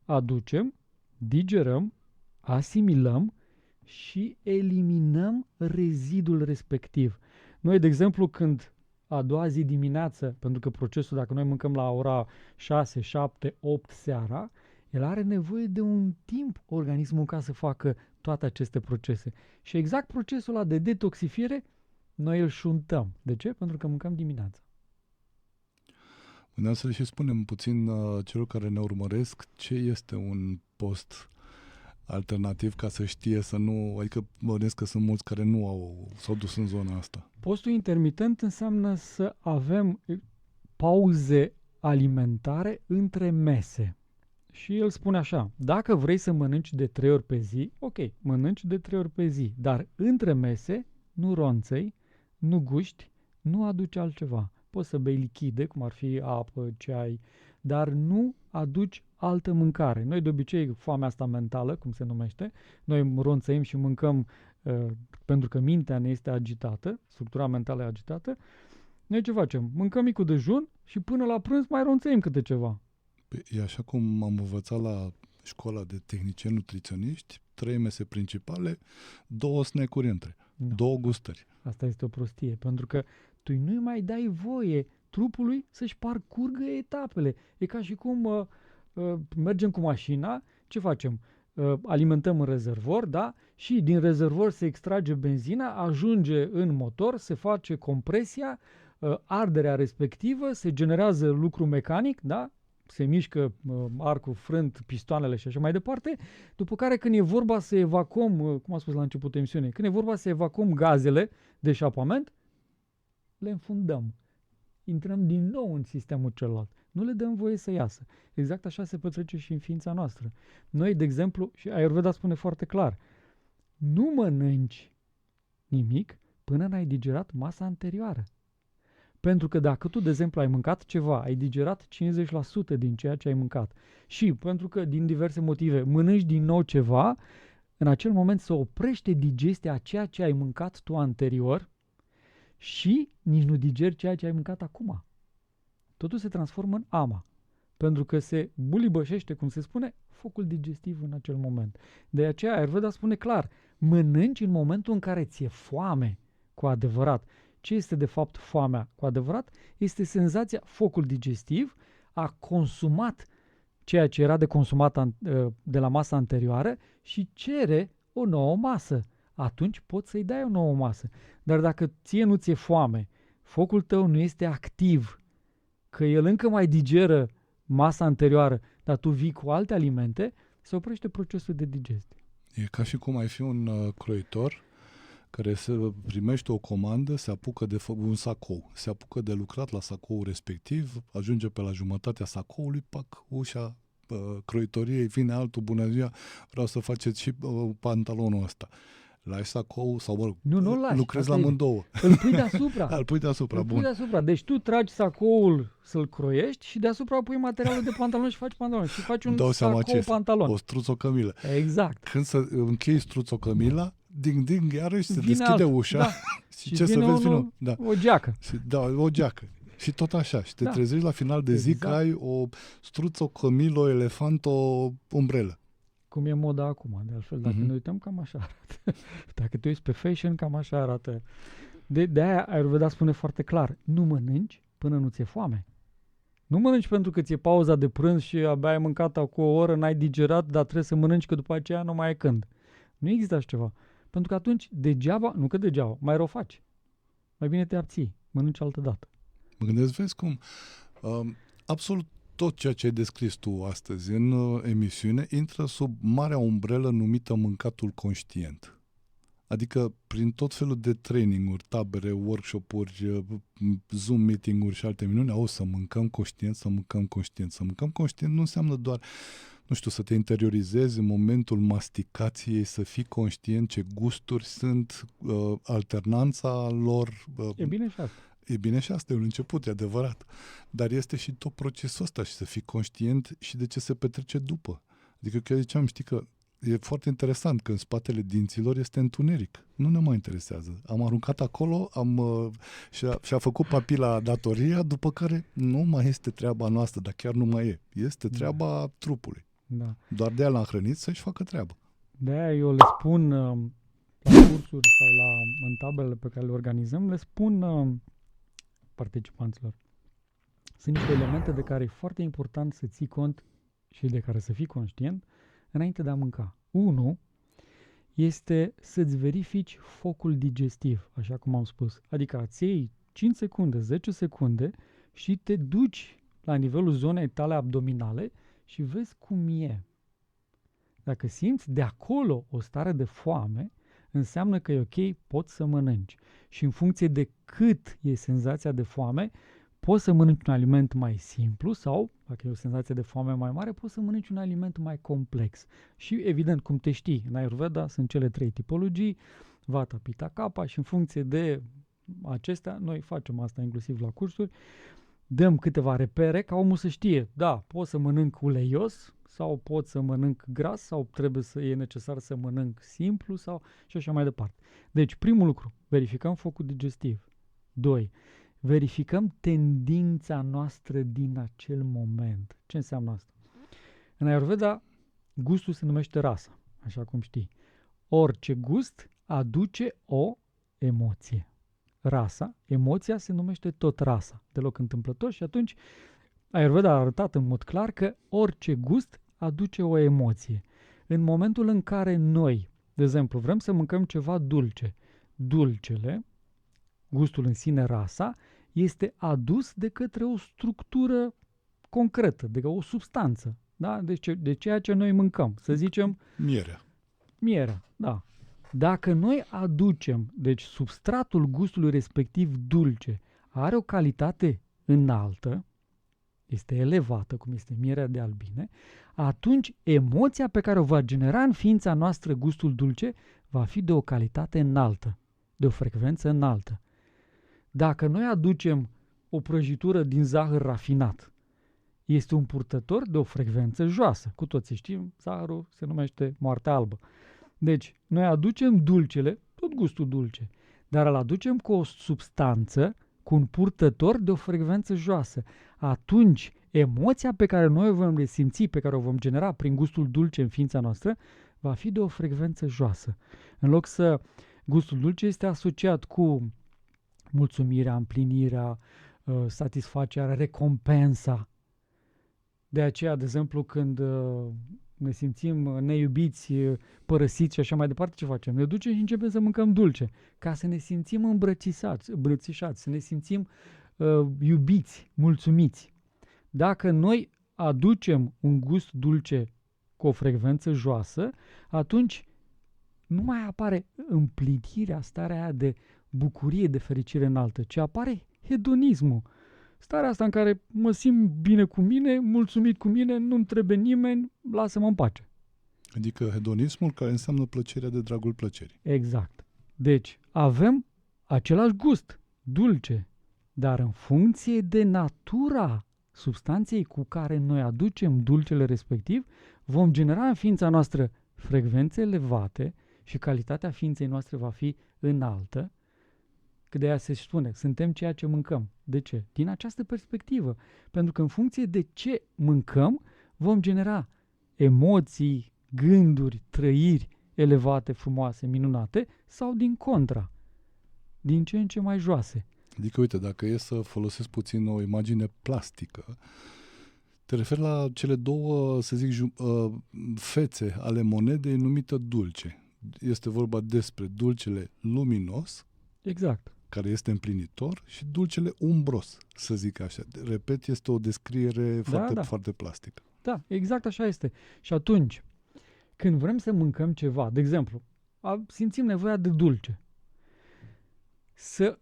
aducem, digerăm, asimilăm și eliminăm rezidul respectiv. Noi, de exemplu, când a doua zi dimineață, pentru că procesul, dacă noi mâncăm la ora 6, 7, 8 seara, el are nevoie de un timp, organismul, ca să facă toate aceste procese. Și exact procesul ăla de detoxifiere, noi îl șuntăm. De ce? Pentru că mâncăm dimineața. Vreau să le și spunem puțin celor care ne urmăresc ce este un post alternativ, ca să știe să nu, adică mă gândesc că sunt mulți care nu s-au dus în zona asta. Postul intermitent înseamnă să avem pauze alimentare între mese. Și el spune așa, dacă vrei să mănânci de 3 ori pe zi, ok, mănânci de 3 ori pe zi, dar între mese nu ronțăi, nu guști, nu aduci altceva. Poți să bei lichide, cum ar fi apă, ceai, dar nu aduci altă mâncare. Noi de obicei, foamea asta mentală, cum se numește, noi ronțăim și mâncăm pentru că mintea ne este agitată, structura mentală e agitată. Noi ce facem? Mâncăm micul dejun și până la prânz mai ronțăim câte ceva. E așa cum am învățat la școala de tehnicieni nutriționiști, 3 mese principale, 2 snack-uri între, 2 gustări. Asta este o prostie, pentru că tu nu-i mai dai voie trupului să-și parcurgă etapele. E ca și cum mergem cu mașina, ce facem? alimentăm în rezervor, da? Și din rezervor se extrage benzina, ajunge în motor, se face compresia, arderea respectivă, se generează lucru mecanic, da? Se mișcă arcul, frânt, pistoanele și așa mai departe, după care când e vorba să evacuăm, cum am spus la începutul emisiunii, când e vorba să evacuăm gazele de eșapament, le înfundăm. Intrăm din nou în sistemul celălalt. Nu le dăm voie să iasă. Exact așa se petrece și în ființa noastră. Noi, de exemplu, și Ayurveda spune foarte clar, nu mănânci nimic până n-ai digerat masa anterioară. Pentru că dacă tu, de exemplu, ai mâncat ceva, ai digerat 50% din ceea ce ai mâncat și pentru că, din diverse motive, mănânci din nou ceva, în acel moment se oprește digestia a ceea ce ai mâncat tu anterior și nici nu digeri ceea ce ai mâncat acum. Totul se transformă în ama, pentru că se bulibășește, cum se spune, focul digestiv în acel moment. De aceea Ayurveda spune clar, mănânci în momentul în care ți-e foame cu adevărat. Ce este de fapt foamea cu adevărat? Este senzația, focul digestiv a consumat ceea ce era de consumat de la masa anterioară și cere o nouă masă. Atunci poți să-i dai o nouă masă. Dar dacă ție nu ți-e foame, focul tău nu este activ, că el încă mai digeră masa anterioară, dar tu vii cu alte alimente, se oprește procesul de digestie. E ca și cum ai fi un croitor care se primește o comandă, se apucă de un sacou, se apucă de lucrat la sacoul respectiv, ajunge pe la jumătatea sacoului, pac, ușa croitoriei, vine altul, bună ziua, vreau să faceți și pantalonul ăsta. Lași sacou sau, mă rog, nu lași, lucrezi la amândouă. Îl pui deasupra. Îl pui deasupra, bun. Deasupra. Deci tu tragi sacoul să-l croiești și deasupra pui materialul de pantalon și faci pantalon. Și faci un sacou-pantalon. O struțocămilă. Exact. Când să închei struțocămila, ding, iarăși se deschide altul, ușa da. și ce să vezi? Da. O geacă. O geacă. Și tot așa. Și te trezești la final de zi că ai o struțocămilă, o elefant, o umbrelă. Cum e moda acum, de altfel. Dacă ne uităm, cam așa arată. Dacă te uiți pe fashion, cam așa arată. De aia Ayurveda spune foarte clar, nu mănânci până nu ți-e foame. Nu mănânci pentru că ți-e pauza de prânz și abia ai mâncat cu o oră, n-ai digerat, dar trebuie să mănânci că după aceea nu mai e când. Nu există așa ceva. Pentru că atunci, degeaba, mai rău faci. Mai bine te abții, mănânci altă dată. Mă gândesc, vezi cum absolut tot ceea ce ai descris tu astăzi în emisiune intră sub marea umbrelă numită mâncatul conștient. Adică prin tot felul de traininguri, tabere, workshop-uri, Zoom meeting-uri și alte minuni, să mâncăm conștient, să mâncăm conștient. Să mâncăm conștient nu înseamnă doar, nu știu, să te interiorizezi în momentul masticației, să fii conștient ce gusturi sunt, alternanța lor. E bine și asta. E bine și asta, e un început, e adevărat. Dar este și tot procesul ăsta și să fii conștient și de ce se petrece după. Adică chiar ziceam, știi că e foarte interesant că în spatele dinților este întuneric. Nu ne mai interesează. Am aruncat acolo, și-a făcut papila datoria, după care nu mai este treaba noastră, dar chiar nu mai e. Este treaba trupului. Da. Doar de aia l-am hrănit să-și facă treaba. De aia eu le spun la cursuri sau în tabelele pe care le organizăm, le spun participanților. Sunt niște elemente de care e foarte important să ții cont și de care să fii conștient înainte de a mânca. 1 este să-ți verifici focul digestiv, așa cum am spus. Adică îți iei 5 secunde, 10 secunde și te duci la nivelul zonei tale abdominale și vezi cum e. Dacă simți de acolo o stare de foame, înseamnă că e ok, poți să mănânci. Și în funcție de cât e senzația de foame, poți să mănânci un aliment mai simplu sau, dacă e o senzație de foame mai mare, poți să mănânci un aliment mai complex. Și evident, cum te știi, în Ayurveda sunt cele 3 tipologii, Vata, Pitta, Kapha, și în funcție de acestea, noi facem asta inclusiv la cursuri, dăm câteva repere ca omul să știe, da, pot să mănânc uleios sau pot să mănânc gras sau e necesar să mănânc simplu sau și așa mai departe. Deci, primul lucru, verificăm focul digestiv. 2. Verificăm tendința noastră din acel moment. Ce înseamnă asta? În Ayurveda, gustul se numește rasa, așa cum știi. Orice gust aduce o emoție. Rasa, emoția se numește tot rasa, deloc întâmplător, și atunci Ayurveda a arătat în mod clar că orice gust aduce o emoție. în momentul în care noi, de exemplu, vrem să mâncăm ceva dulce, dulcele, gustul în sine, rasa, este adus de către o structură concretă, de o substanță, da? De ceea ce noi mâncăm. Să zicem mierea, da. Dacă noi aducem, deci substratul gustului respectiv dulce are o calitate înaltă, este elevată, cum este mierea de albine, atunci emoția pe care o va genera în ființa noastră gustul dulce va fi de o calitate înaltă, de o frecvență înaltă. Dacă noi aducem o prăjitură din zahăr rafinat, este un purtător de o frecvență joasă. Cu toții știm, zahărul se numește moartea albă. Deci, noi aducem dulcele, tot gustul dulce, dar îl aducem cu o substanță, cu un purtător de o frecvență joasă. Atunci, emoția pe care noi o vom resimți, pe care o vom genera prin gustul dulce în ființa noastră, va fi de o frecvență joasă. În loc să gustul dulce este asociat cu mulțumirea, împlinirea, satisfacerea, recompensa. De aceea, de exemplu, când ne simțim neiubiți, părăsiți și așa mai departe, ce facem? Ne ducem și începem să mâncăm dulce, ca să ne simțim îmbrățișați, să ne simțim iubiți, mulțumiți. Dacă noi aducem un gust dulce cu o frecvență joasă, atunci nu mai apare împlinirea, starea aia de bucurie, de fericire înaltă, ci apare hedonismul. Starea asta în care mă simt bine cu mine, mulțumit cu mine, nu-mi trebuie nimeni, lasă-mă în pace. Adică hedonismul care înseamnă plăcerea de dragul plăcerii. Exact. Deci avem același gust, dulce, dar în funcție de natura substanței cu care noi aducem dulcele respectiv, vom genera în ființa noastră frecvențe elevate și calitatea ființei noastre va fi înaltă, că de aia se spune, suntem ceea ce mâncăm. De ce? Din această perspectivă. Pentru că în funcție de ce mâncăm, vom genera emoții, gânduri, trăiri elevate, frumoase, minunate, sau din contra, din ce în ce mai joase. Adică, uite, dacă e să folosesc puțin o imagine plastică, te referi la cele două, să zic, fețe ale monedei numită dulce. Este vorba despre dulcele luminos, exact, care este împlinitor, și dulcele umbros, să zic așa. Repet, este o descriere foarte plastică. Da, exact așa este. Și atunci, când vrem să mâncăm ceva, de exemplu, simțim nevoia de dulce, să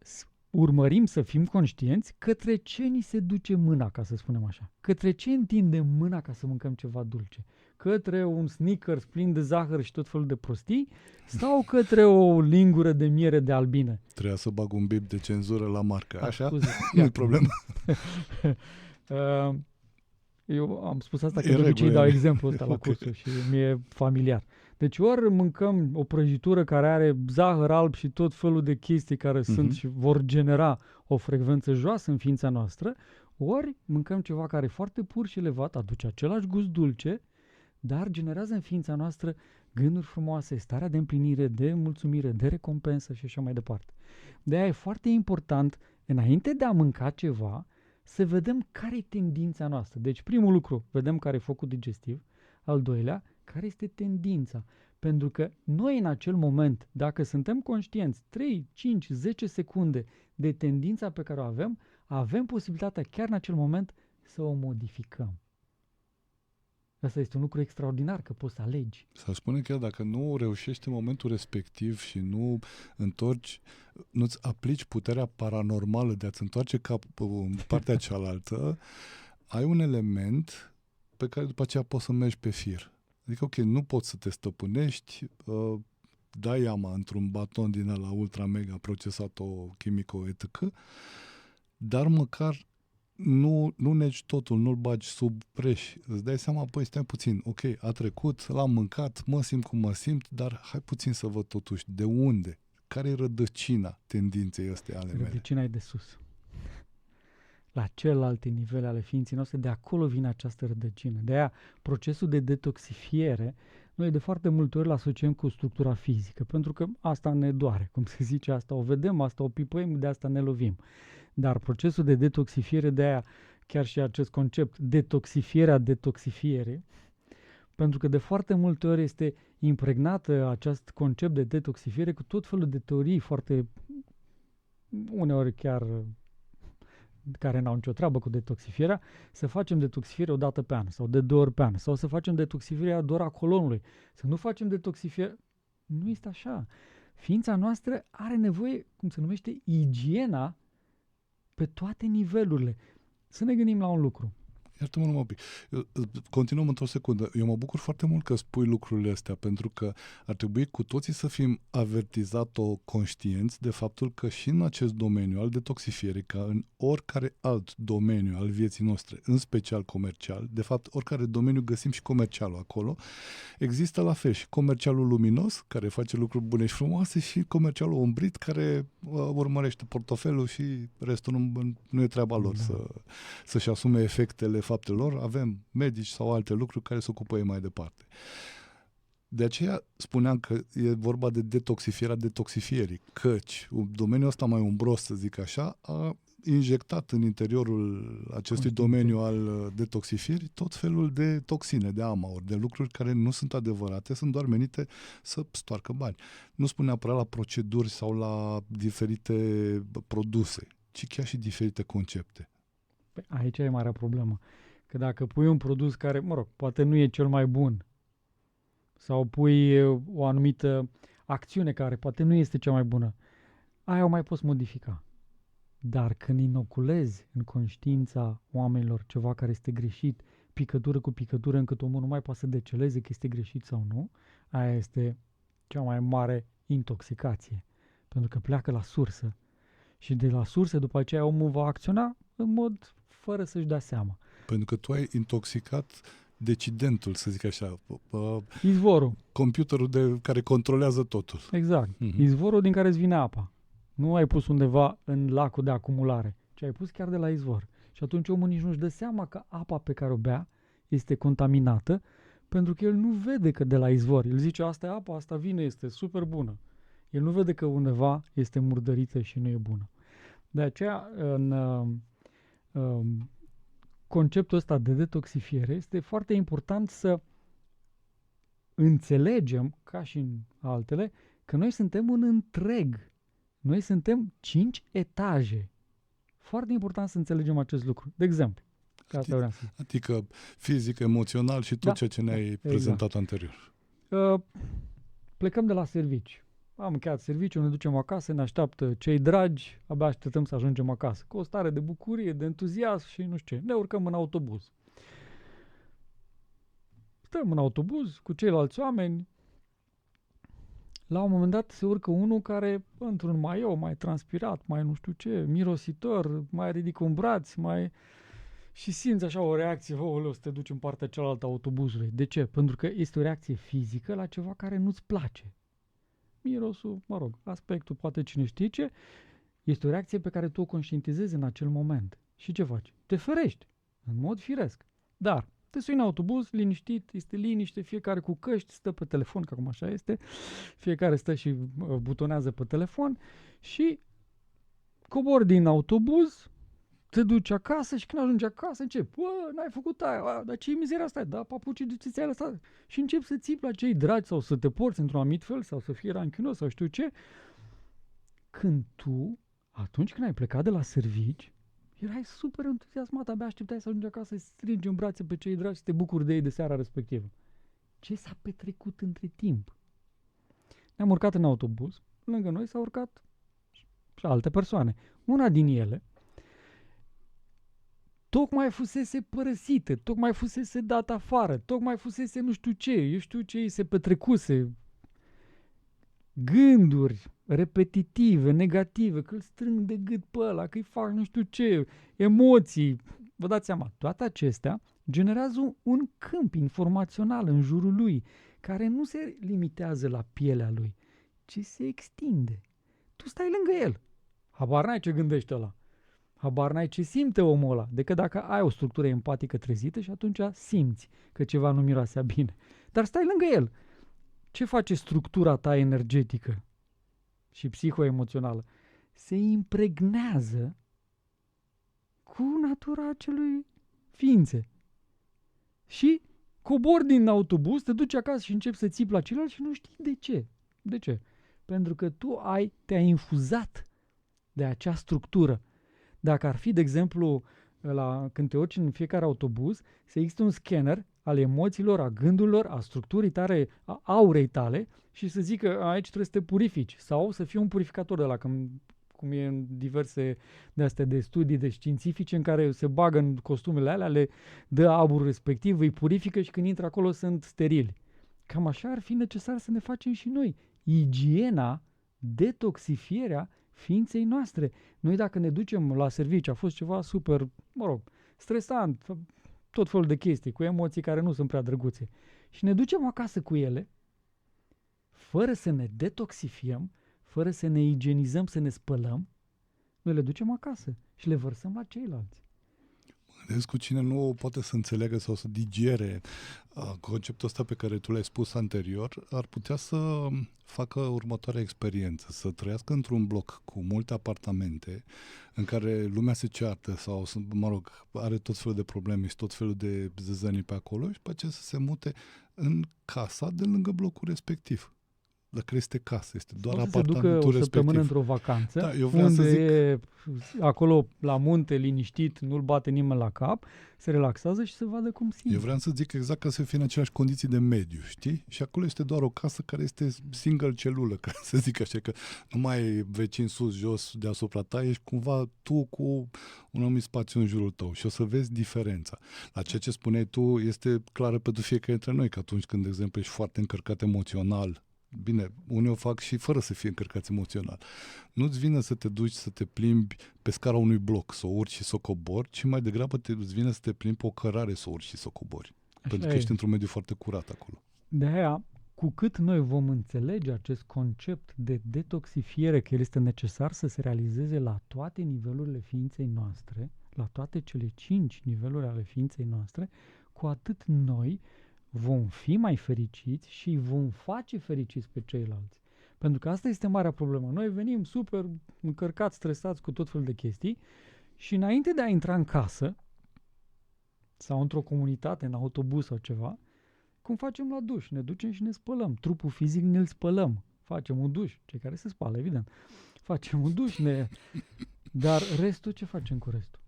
urmărim, să fim conștienți către ce ni se duce mâna, ca să spunem așa. Către ce întindem mâna ca să mâncăm ceva dulce? Către un Snickers plin de zahăr și tot felul de prostii sau către o lingură de miere de albine? Trebuia să bag un bip de cenzură la marcă, așa? Nu-i problemă. Eu am spus asta că de obicei dau exemplul ăsta la cursuri și mi-e familiar. Deci ori mâncăm o prăjitură care are zahăr alb și tot felul de chestii care sunt și vor genera o frecvență joasă în ființa noastră, ori mâncăm ceva care e foarte pur și elevat, aduce același gust dulce, dar generează în ființa noastră gânduri frumoase, starea de împlinire, de mulțumire, de recompensă și așa mai departe. De-aia e foarte important, înainte de a mânca ceva, să vedem care e tendința noastră. Deci primul lucru, vedem care e focul digestiv. Al doilea, care este tendința. Pentru că noi în acel moment, dacă suntem conștienți 3, 5, 10 secunde de tendința pe care o avem, avem posibilitatea chiar în acel moment să o modificăm. Asta este un lucru extraordinar, că poți să alegi. S-ar spune chiar dacă nu reușești în momentul respectiv și nu întorci, nu-ți aplici puterea paranormală de a-ți întoarce capul în partea cealaltă, ai un element pe care după aceea poți să mergi pe fir. Adică, ok, nu poți să te stăpânești, dai iama într-un baton din ăla ultra-mega procesat-o-chimico etc., dar măcar nu negi totul, nu-l bagi sub preș. Îți dai seama, păi stai puțin, ok, a trecut, l-am mâncat, mă simt cum mă simt, dar hai puțin să văd totuși de unde, care e rădăcina tendinței astea ale mele. Rădăcina e de sus. La celelalte nivele ale ființei noastre, de acolo vine această rădăcină. De aia, procesul de detoxifiere, noi de foarte multe ori îl asociem cu structura fizică, pentru că asta ne doare, cum se zice, asta o vedem, asta o pipăim, de asta ne lovim. Dar procesul de detoxifiere, de aia chiar și acest concept, detoxifierea detoxifiere, Pentru că de foarte multe ori este impregnată acest concept de detoxifiere cu tot felul de teorii foarte, uneori chiar care n-au nicio treabă cu detoxifierea, să facem detoxifiere o dată pe an sau de 2 ori pe an sau să facem detoxifierea doar a colonului. Să nu facem detoxifiere. Nu este așa. Ființa noastră are nevoie, cum se numește, igiena pe toate nivelurile. Să ne gândim la un lucru. Iartă-mă numai un pic. Continuăm într-o secundă. Eu mă bucur foarte mult că spui lucrurile astea, pentru că ar trebui cu toții să fim avertizat-o conștienți de faptul că și în acest domeniu al detoxifierii, ca în oricare alt domeniu al vieții noastre, în special comercial, de fapt, oricare domeniu găsim și comercialul acolo, există la fel și comercialul luminos, care face lucruri bune și frumoase, și comercialul ombrit, care urmărește portofelul și restul nu e treaba lor să-și asume efectele faptelor. Avem medici sau alte lucruri care se ocupă ei mai departe. De aceea spuneam că e vorba de detoxifierea detoxifierii, căci domeniul ăsta mai umbros, să zic așa, a injectat în interiorul acestui domeniu al detoxifierii tot felul de toxine, de amauri, de lucruri care nu sunt adevărate, sunt doar menite să stoarcă bani. Nu spun neapărat la proceduri sau la diferite produse, ci chiar și diferite concepte. Aici e marea problemă. Că dacă pui un produs care, poate nu e cel mai bun, sau pui o anumită acțiune care poate nu este cea mai bună, aia o mai poți modifica. Dar când inoculezi în conștiința oamenilor ceva care este greșit, picătură cu picătură, încât omul nu mai poate să deceleze că este greșit sau nu, aia este cea mai mare intoxicație. Pentru că pleacă la sursă. Și de la sursă, după aceea, omul va acționa în mod fără să-și dea seama. Pentru că tu ai intoxicat decidentul, să zic așa. Izvorul. Computerul care controlează totul. Exact. Izvorul din care îți vine apa. Nu ai pus undeva în lacul de acumulare, ci ai pus chiar de la izvor. Și atunci omul nici nu-și dă seama că apa pe care o bea este contaminată, pentru că el nu vede că de la izvor. El zice, asta e apa, asta vine, este super bună. El nu vede că undeva este murdărită și nu e bună. De aceea, în conceptul ăsta de detoxifiere, este foarte important să înțelegem, ca și în altele, că noi suntem un întreg. Noi suntem 5 etaje. Foarte important să înțelegem acest lucru. De exemplu, adică fizic, emoțional și tot ceea ce ne-ai prezentat anterior. Plecăm de la serviciu. Am încheiat serviciul, ne ducem acasă, ne așteaptă cei dragi, abia așteptăm să ajungem acasă. Cu o stare de bucurie, de entuziasm și nu știu ce. Ne urcăm în autobuz. Stăm în autobuz cu ceilalți oameni. La un moment dat se urcă unul care, într-un maiou mai transpirat, mai nu știu ce, mirositor, mai ridică un braț, și simți așa o reacție, o să te duci în partea cealaltă a autobuzului. De ce? Pentru că este o reacție fizică la ceva care nu-ți place. Mirosul, aspectul, poate cine știe ce, este o reacție pe care tu o conștientizezi în acel moment. Și ce faci? Te ferești, în mod firesc. Dar te sui în autobuz, liniștit, este liniște, fiecare cu căști, stă pe telefon, că acum așa este, fiecare stă și butonează pe telefon și cobori din autobuz, te duci acasă și când ajungi acasă începi, n-ai făcut aia, dar ce-i mizeria asta? Da, papucii de ce ți-ai lăsat? Și începi să țipi la cei dragi sau să te porți într-un anumit fel sau să fii ranchinos sau știu ce. Când tu, atunci când ai plecat de la servici, erai super entuziasmat, abia așteptai să ajungi acasă, să strângi în brațe pe cei dragi, să te bucuri de ei de seara respectivă. Ce s-a petrecut între timp? Ne-am urcat în autobuz, lângă noi s-au urcat și alte persoane. Una din ele tocmai fusese părăsită, tocmai fusese dat afară, tocmai fusese nu știu ce, eu știu ce îi se petrecuse, gânduri repetitive, negative, că îl strâng de gât pe ăla, că îi fac nu știu ce, emoții. Vă dați seama, toate acestea generează un câmp informațional în jurul lui, care nu se limitează la pielea lui, ci se extinde. Tu stai lângă el. Habar n-ai ce gândește ăla. Habar n-ai ce simte omul ăla, decât dacă ai o structură empatică trezită și atunci simți că ceva nu miroasea bine. Dar stai lângă el. Ce face structura ta energetică și psihoemoțională? Se impregnează cu natura acelui ființe. Și Cobori din autobuz, te duci acasă și începi să țipi la ceilalți și nu știi de ce. De ce? Pentru că tu te-ai infuzat de acea structură. Dacă ar fi, de exemplu, când te urci în fiecare autobuz, să există un scanner al emoțiilor, a gândurilor, a structurii tale, a aurei tale și să zică aici trebuie să te purifici sau să fii un purificator de la cum e în diverse de-astea de studii de științifice în care se bagă în costumele alea, le dă aurul respectiv, îi purifică și când intră acolo sunt sterili. Cam așa ar fi necesar să ne facem și noi. Igiena, detoxifierea ființei noastre. Noi dacă ne ducem la serviciu, a fost ceva super, stresant, tot felul de chestii, cu emoții care nu sunt prea drăguțe. Și ne ducem acasă cu ele, fără să ne detoxifiem, fără să ne igienizăm, să ne spălăm, noi le ducem acasă și le vărsăm la ceilalți. Gândesc cu cine nu poate să înțeleagă sau să digere conceptul ăsta pe care tu l-ai spus anterior, ar putea să facă următoarea experiență, să trăiască într-un bloc cu multe apartamente în care lumea se ceartă sau, are tot felul de probleme și tot felul de zăzănii pe acolo și pe aceea să se mute în casa de lângă blocul respectiv. Dacă este casă, este doar apartamentul respectiv. O săptămână într-o vacanță, da, eu vreau unde să zic... e acolo la munte, liniștit, nu-l bate nimeni la cap, se relaxează și se vadă cum simte. Eu vreau să zic exact ca să fie în aceleași condiții de mediu, știi? Și acolo este doar o casă care este single celulă, ca să zic așa, că nu mai ai vecin sus, jos, deasupra ta, ești cumva tu cu un anumit spațiu în jurul tău și o să vezi diferența. La ceea ce spuneai tu este clară pentru fiecare dintre noi, că atunci când, de exemplu, ești foarte încărcat emoțional, bine, unii o fac și fără să fie încărcați emoțional. Nu-ți vine să te duci să te plimbi pe scara unui bloc, să o urci și să o cobori, ci mai degrabă îți vine să te plimbi pe o cărare să o urci și să o cobori. Așa pentru că ești într-un mediu foarte curat acolo. De aia, cu cât noi vom înțelege acest concept de detoxifiere, că el este necesar să se realizeze la toate nivelurile ființei noastre, la toate cele 5 niveluri ale ființei noastre, cu atât noi vom fi mai fericiți și vom face fericiți pe ceilalți. Pentru că asta este marea problemă. Noi venim super încărcați, stresați cu tot felul de chestii și înainte de a intra în casă sau într-o comunitate, în autobuz sau ceva, cum facem la duș? Ne ducem și ne spălăm. Trupul fizic ne-l spălăm. Facem un duș. Cei care se spală, evident. Facem un duș. Dar restul, ce facem cu restul?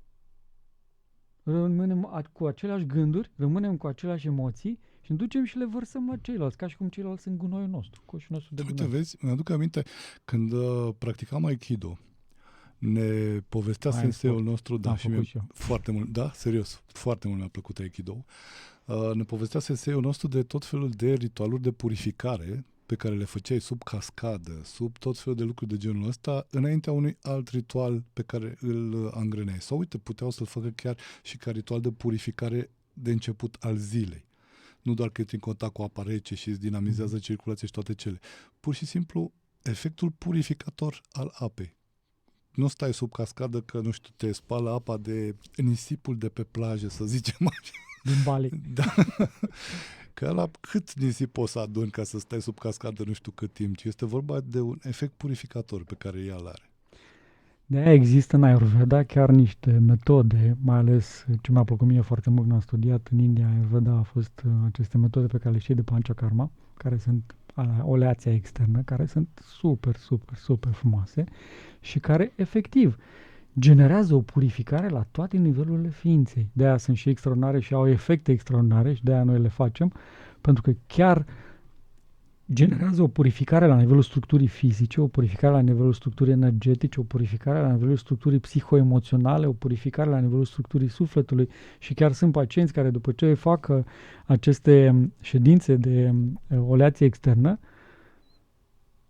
Rămânem cu aceleași gânduri, rămânem cu aceleași emoții și ne ducem și le vărsăm la ceilalți, ca și cum ceilalți sunt gunoiul nostru, coșul nostru de gunoi. Uite, vezi, mi-aduc aminte, când practicam Aikido, ne povestea senseiul nostru, da, și mie foarte mult, da, serios, foarte mult mi-a plăcut Aikido, ne povestea senseiul nostru de tot felul de ritualuri de purificare pe care le făceai sub cascadă, sub tot felul de lucruri de genul ăsta, înaintea unui alt ritual pe care îl angreneai. Sau uite, puteau să-l facă chiar și ca ritual de purificare de început al zilei. Nu doar că ești în contact cu apa rece și îți dinamizează circulația și toate cele. Pur și simplu, efectul purificator al apei. Nu stai sub cascadă că, nu știu, te spală apa de nisipul de pe plajă, să zicem așa. Din Bali. Da. Că la cât nisip poți să aduni ca să stai sub cascadă nu știu cât timp, ci este vorba de un efect purificator pe care el are. De-aia există în Ayurveda chiar niște metode, mai ales ce mi-a plăcut mie foarte mult când am studiat în India, Ayurveda a fost aceste metode pe care le știi de Panchakarma, care sunt oleația externă, care sunt super, super, super frumoase și care efectiv generează o purificare la toate nivelurile ființei. De-aia sunt și extraordinare și au efecte extraordinare și de-aia noi le facem, pentru că chiar generează o purificare la nivelul structurii fizice, o purificare la nivelul structurii energetice, o purificare la nivelul structurii psihoemoționale, o purificare la nivelul structurii sufletului și chiar sunt pacienți care după ce fac aceste ședințe de oleație externă,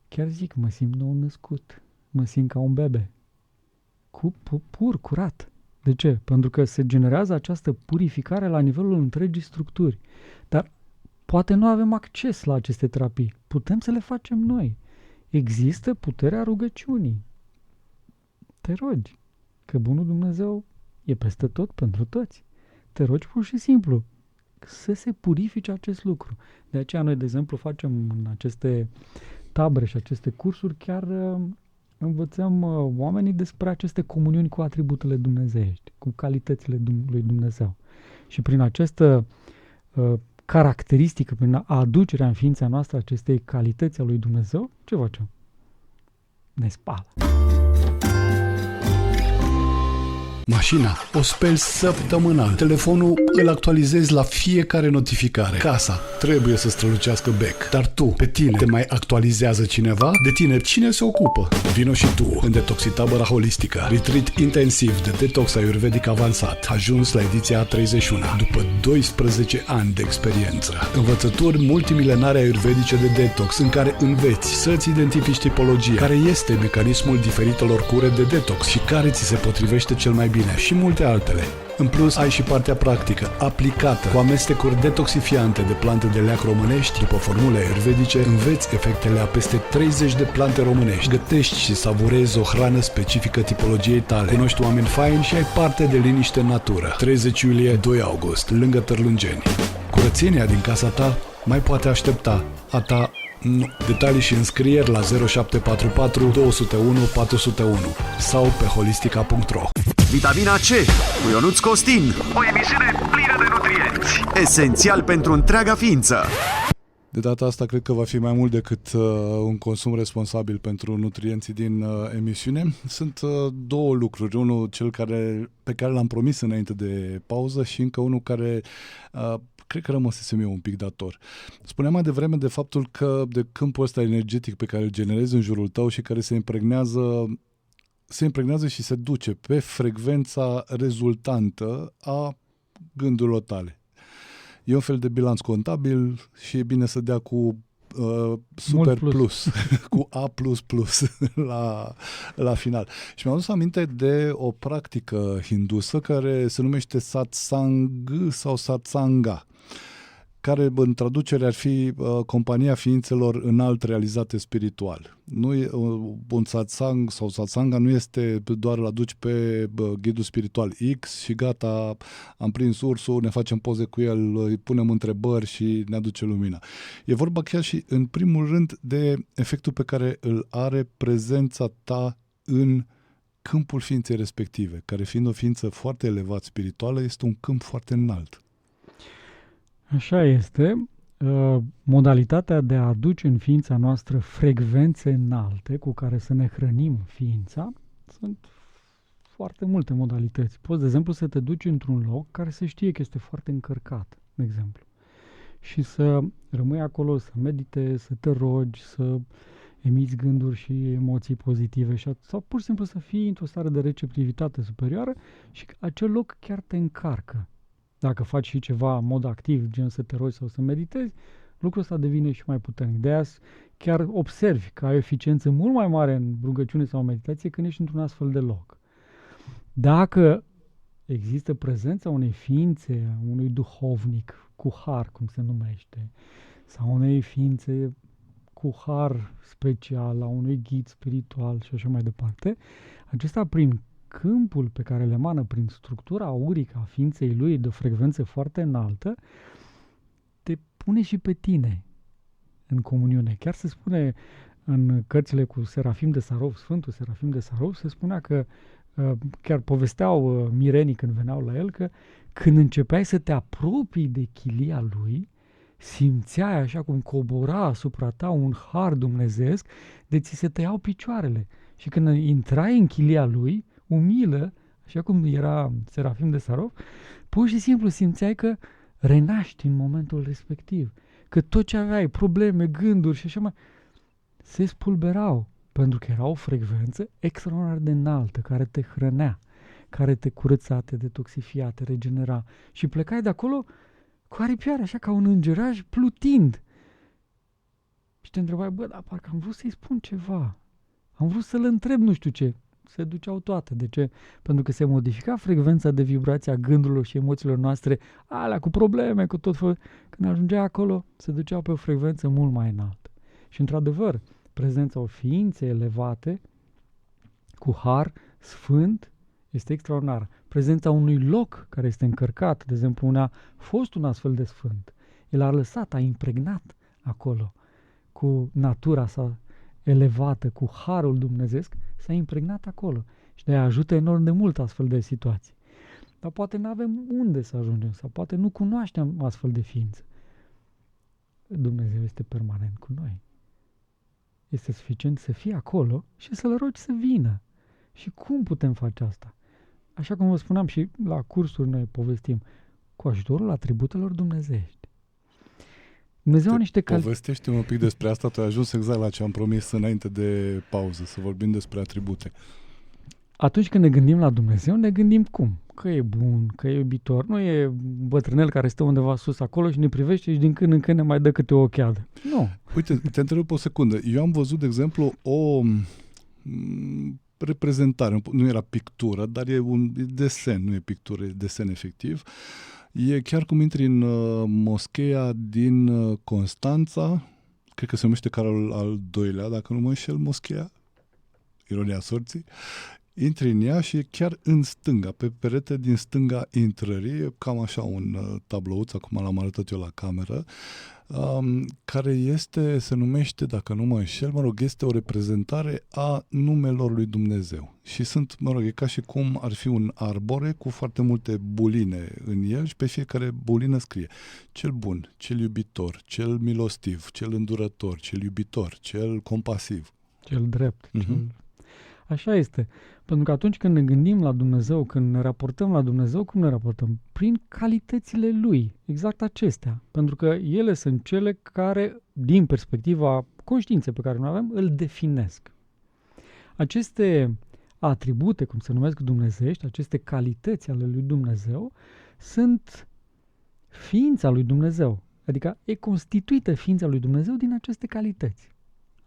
chiar zic, mă simt nou născut, mă simt ca un bebe. Pur, curat. De ce? Pentru că se generează această purificare la nivelul întregii structuri. Dar poate nu avem acces la aceste terapii. Putem să le facem noi. Există puterea rugăciunii. Te rogi, că bunul Dumnezeu e peste tot pentru toți. Te rogi pur și simplu să se purifice acest lucru. De aceea noi, de exemplu, facem în aceste tabere și aceste cursuri chiar învățăm oamenii despre aceste comuniuni cu atributele dumnezeiești, cu calitățile lui Dumnezeu. Și prin această caracteristică, prin aducerea în ființa noastră acestei calități a lui Dumnezeu, ce facem? Ne spală. Mașina o speli săptămânal. Telefonul îl actualizezi la fiecare notificare. Casa trebuie să strălucească bec. Dar tu, pe tine, te mai actualizează cineva? De tine, cine se ocupă? Vino și tu în Detoxitabăra Holistică. Retreat intensiv de detox ayurvedic avansat. Ajuns la ediția 31. După 12 ani de experiență. Învățături multimilenare ayurvedice de detox în care înveți să-ți identifici tipologia, care este mecanismul diferitelor cure de detox și care ți se potrivește cel mai bine și multe altele. În plus, ai și partea practică, aplicată, cu amestecuri detoxifiante de plante de leac românești, după formule ayurvedice, înveți efectele a peste 30 de plante românești, gătești și savurezi o hrană specifică tipologiei tale, cunoști oameni faini și ai parte de liniște în natură. 30 iulie, 2 august, lângă Târlungeni. Curățenia din casa ta mai poate aștepta, a ta nu. Detalii și înscrieri la 0744 201 401 sau pe holistica.ro. Vitamina C cu Ionuț Costin. O emisiune plină de nutrienți. Esențial pentru întreaga ființă. De data asta cred că va fi mai mult decât un consum responsabil pentru nutrienții din emisiune. Sunt două lucruri. Unul, cel pe care l-am promis înainte de pauză și încă unul care cred că rămăsesem eu un pic dator. Spuneam mai devreme de faptul că de câmpul ăsta energetic pe care îl generezi în jurul tău și care se impregnează și se duce pe frecvența rezultantă a gândurilor tale. E un fel de bilanț contabil și e bine să dea cu super plus, cu A++ la final. Și mi-am adus aminte de o practică hindusă care se numește satsang sau satsanga, care în traducere ar fi compania ființelor înalt realizate spiritual. Nu e, un satsang sau satsanga nu este doar îl aduci pe ghidul spiritual X și gata, am prins ursul, ne facem poze cu el, îi punem întrebări și ne aduce lumina. E vorba chiar și în primul rând de efectul pe care îl are prezența ta în câmpul ființei respective, care fiind o ființă foarte elevat spirituală, este un câmp foarte înalt. Așa este. Modalitatea de a aduce în ființa noastră frecvențe înalte cu care să ne hrănim ființa, sunt foarte multe modalități. Poți, de exemplu, să te duci într-un loc care se știe că este foarte încărcat, de exemplu, și să rămâi acolo, să meditezi, să te rogi, să emiți gânduri și emoții pozitive sau pur și simplu să fii într-o stare de receptivitate superioară și acel loc chiar te încarcă. Dacă faci și ceva în mod activ, gen să te rogi sau să meditezi, lucrul ăsta devine și mai puternic. De aia chiar observi că ai o eficiență mult mai mare în rugăciune sau meditație când ești într-un astfel de loc. Dacă există prezența unei ființe, unui duhovnic cu har, cum se numește, sau unei ființe cu har special, a unui ghid spiritual și așa mai departe, acesta prin câmpul pe care le emană, prin structura aurică a ființei lui de o frecvență foarte înaltă, te pune și pe tine în comuniune. Chiar se spune în cărțile cu Serafim de Sarov, Sfântul Serafim de Sarov, se spunea că, chiar povesteau mirenii când veneau la el, că când începeai să te apropii de chilia lui, simțeai așa cum cobora asupra ta un har dumnezeesc de ți se tăiau picioarele. Și când intrai în chilia lui, umilă, așa cum era Serafim de Sarov, pur și simplu simțeai că renaști în momentul respectiv. Că tot ce aveai, probleme, gânduri și așa mai, se spulberau, pentru că era o frecvență extraordinar de înaltă, care te hrănea, care te curăța, te detoxifia, te regenera. Și plecai de acolo cu aripioare, așa ca un îngeraj plutind. Și te întrebai, dar parcă am vrut să-i spun ceva. Am vrut să-l întreb nu știu ce. Se duceau toate. De ce? Pentru că se modifica frecvența de vibrație a gândurilor și emoțiilor noastre, alea cu probleme, cu tot felul. Când ajungea acolo, se duceau pe o frecvență mult mai înaltă. Și într-adevăr, prezența o ființe elevate, cu har sfânt, este extraordinară. Prezența unui loc care este încărcat, de exemplu, a fost un astfel de sfânt. El a lăsat, a impregnat acolo cu natura sa elevată, cu harul dumnezeesc, s-a impregnat acolo. Și de-aia ajută enorm de mult astfel de situații. Dar poate nu avem unde să ajungem, sau poate nu cunoaștem astfel de ființe. Dumnezeu este permanent cu noi. Este suficient să fii acolo și să-L rogi să vină. Și cum putem face asta? Așa cum vă spuneam și la cursuri noi povestim, cu ajutorul atributelor dumnezeiești. Dumnezeu are niște povestește-mi un pic despre asta, tu ai ajuns exact la ce am promis înainte de pauză, să vorbim despre atribute. Atunci când ne gândim la Dumnezeu, ne gândim cum? Că e bun, că e iubitor. Nu e bătrânel care stă undeva sus acolo și ne privește și din când în când ne mai dă câte o ocheadă. Nu. Uite, te întrerup o secundă. Eu am văzut, de exemplu, o reprezentare, nu era pictură, dar e un desen, nu e pictură, e desen efectiv. E chiar cum intri în moscheea din Constanța, cred că se numește Carol al II-lea, dacă nu mă înșel, moscheea, ironia sorții, intri în ea și e chiar în stânga, pe perete din stânga intrării, e cam așa un tablouț, acum l-am arătat eu la cameră, care se numește, dacă nu mă înșel, este o reprezentare a numelor lui Dumnezeu. Și sunt, e ca și cum ar fi un arbore cu foarte multe buline în el și pe fiecare bulină scrie cel bun, cel iubitor, cel milostiv, cel îndurător, cel iubitor, cel compasiv. Cel drept. Așa este. Pentru că atunci când ne gândim la Dumnezeu, când ne raportăm la Dumnezeu, cum ne raportăm? Prin calitățile Lui, exact acestea. Pentru că ele sunt cele care, din perspectiva conștiinței pe care noi avem, îl definesc. Aceste atribute, cum se numesc dumnezeiești, aceste calități ale lui Dumnezeu, sunt ființa lui Dumnezeu. Adică e constituită ființa lui Dumnezeu din aceste calități.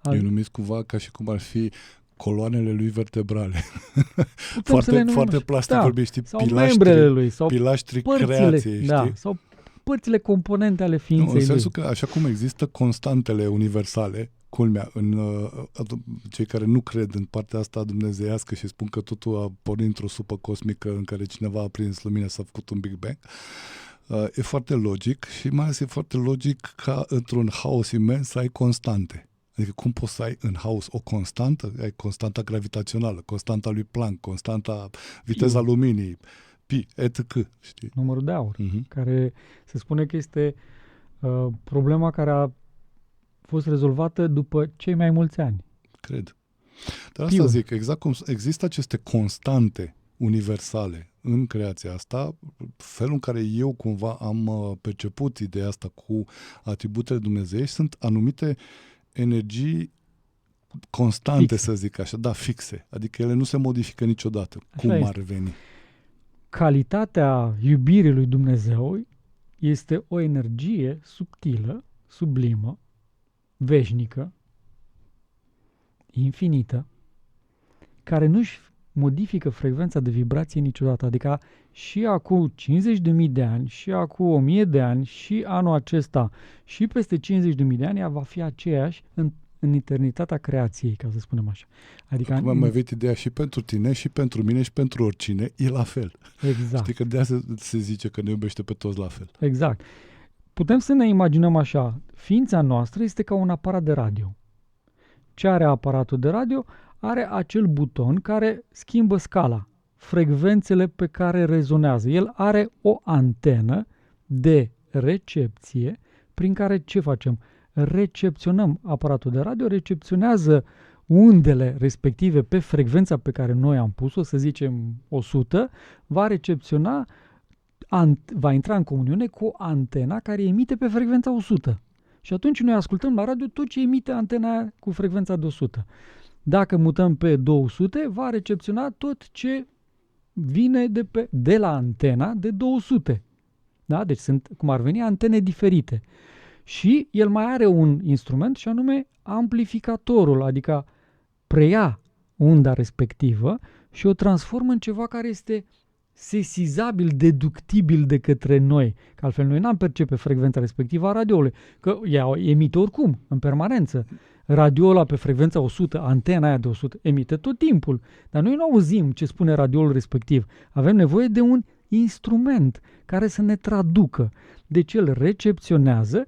Eu numesc cumva ca și cum ar fi coloanele lui vertebrale. foarte plastic vorbești, sau membrele lui, sau pilaștri creației, știi? Sau părțile componente ale ființei lui. În sensul că, așa cum există constantele universale, culmea, în cei care nu cred în partea asta dumnezeiască și spun că totul a pornit într-o supă cosmică în care cineva a prins lumină, s-a făcut un Big Bang, e foarte logic și mai ales e foarte logic ca într-un haos imens să ai constante. Adică cum poți să ai în haos o constantă? Ai constanta gravitațională, constanta lui Planck, constanta viteza luminii, pi, etc. Știi? Numărul de aur, care se spune că este problema care a fost rezolvată după cei mai mulți ani. Cred. Dar asta zic, exact cum există aceste constante universale în creația asta, felul în care eu cumva am perceput ideea asta cu atributele dumnezeiești sunt anumite energii constante, fixe. Să zic așa, fixe. Adică ele nu se modifică niciodată. Așa cum ar veni. Calitatea iubirii lui Dumnezeu este o energie subtilă, sublimă, veșnică, infinită, care nu-și modifică frecvența de vibrație niciodată. Adică și acum 50.000 de ani, și acum 1.000 de ani, și anul acesta, și peste 50.000 de ani, ea va fi aceeași în eternitatea creației, ca să spunem așa. Adică acum mai aveți ideea și pentru tine, și pentru mine, și pentru oricine, e la fel. Exact. Știi că de aia se zice că ne iubește pe toți la fel. Exact. Putem să ne imaginăm așa, ființa noastră este ca un aparat de radio. Ce are aparatul de radio? Are acel buton care schimbă scala, frecvențele pe care rezonează. El are o antenă de recepție prin care ce facem? Recepționăm aparatul de radio, recepționează undele respective pe frecvența pe care noi am pus-o, să zicem 100, va recepționa, va intra în comuniune cu antena care emite pe frecvența 100. Și atunci noi ascultăm la radio tot ce emite antena cu frecvența de 100. Dacă mutăm pe 200, va recepționa tot ce vine de la antena de 200. Da? Deci sunt, cum ar veni, antene diferite. Și el mai are un instrument și anume amplificatorul, adică preia unda respectivă și o transformă în ceva care este sesizabil, deductibil de către noi. Că altfel noi n-am percepe frecvența respectivă a radioului, că ea emite oricum, în permanență. Radioul ăla pe frecvența 100, antena aia de 100, emite tot timpul. Dar noi nu auzim ce spune radioul respectiv. Avem nevoie de un instrument care să ne traducă. Deci el recepționează,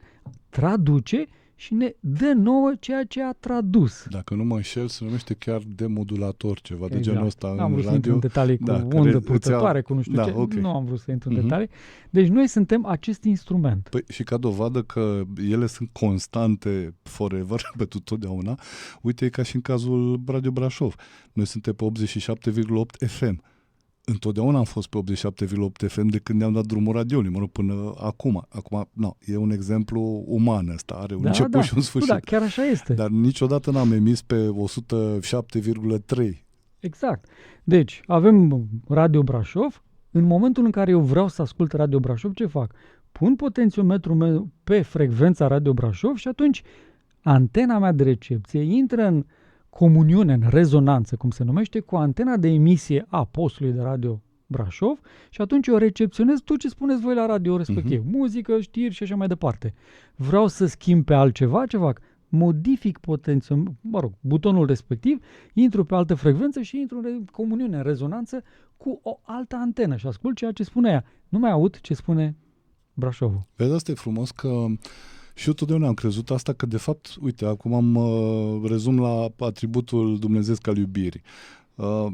traduce și ne dă nouă ceea ce a tradus. Dacă nu mă înșel, se numește chiar demodulator, ceva de genul ăsta N-am vrut în să intru în radio. detalii cu undă purtătoare, cu nu știu ce. Okay. Nu am vrut să intru în detalii. Deci noi suntem acest instrument. Păi, și ca dovadă că ele sunt constante forever, pe totdeauna, uite, e ca și în cazul Radio Brașov. Noi suntem pe 87,8 FM. Întotdeauna am fost pe 87,8 FM de când ne-am dat drumul radioului, mă rog, până acum. Acum, e un exemplu uman ăsta, are un început și un sfârșit. Da, chiar așa este. Dar niciodată n-am emis pe 107,3. Exact. Deci, avem Radio Brașov. În momentul în care eu vreau să ascult Radio Brașov, ce fac? Pun potențiometrul meu pe frecvența Radio Brașov și atunci antena mea de recepție intră în comuniune, în rezonanță, cum se numește, cu antena de emisie a postului de Radio Brașov și atunci eu recepționez tot ce spuneți voi la radio respectiv. Muzică, știri și așa mai departe. Vreau să schimb pe altceva, ce fac? Modific butonul respectiv, intru pe altă frecvență și intru în comuniune, în rezonanță cu o altă antenă și ascult ceea ce spune ea. Nu mai aud ce spune Brașovul. Vezi, asta e frumos că și eu totdeauna am crezut asta, că de fapt, uite, acum am rezum la atributul dumnezeiesc al iubirii.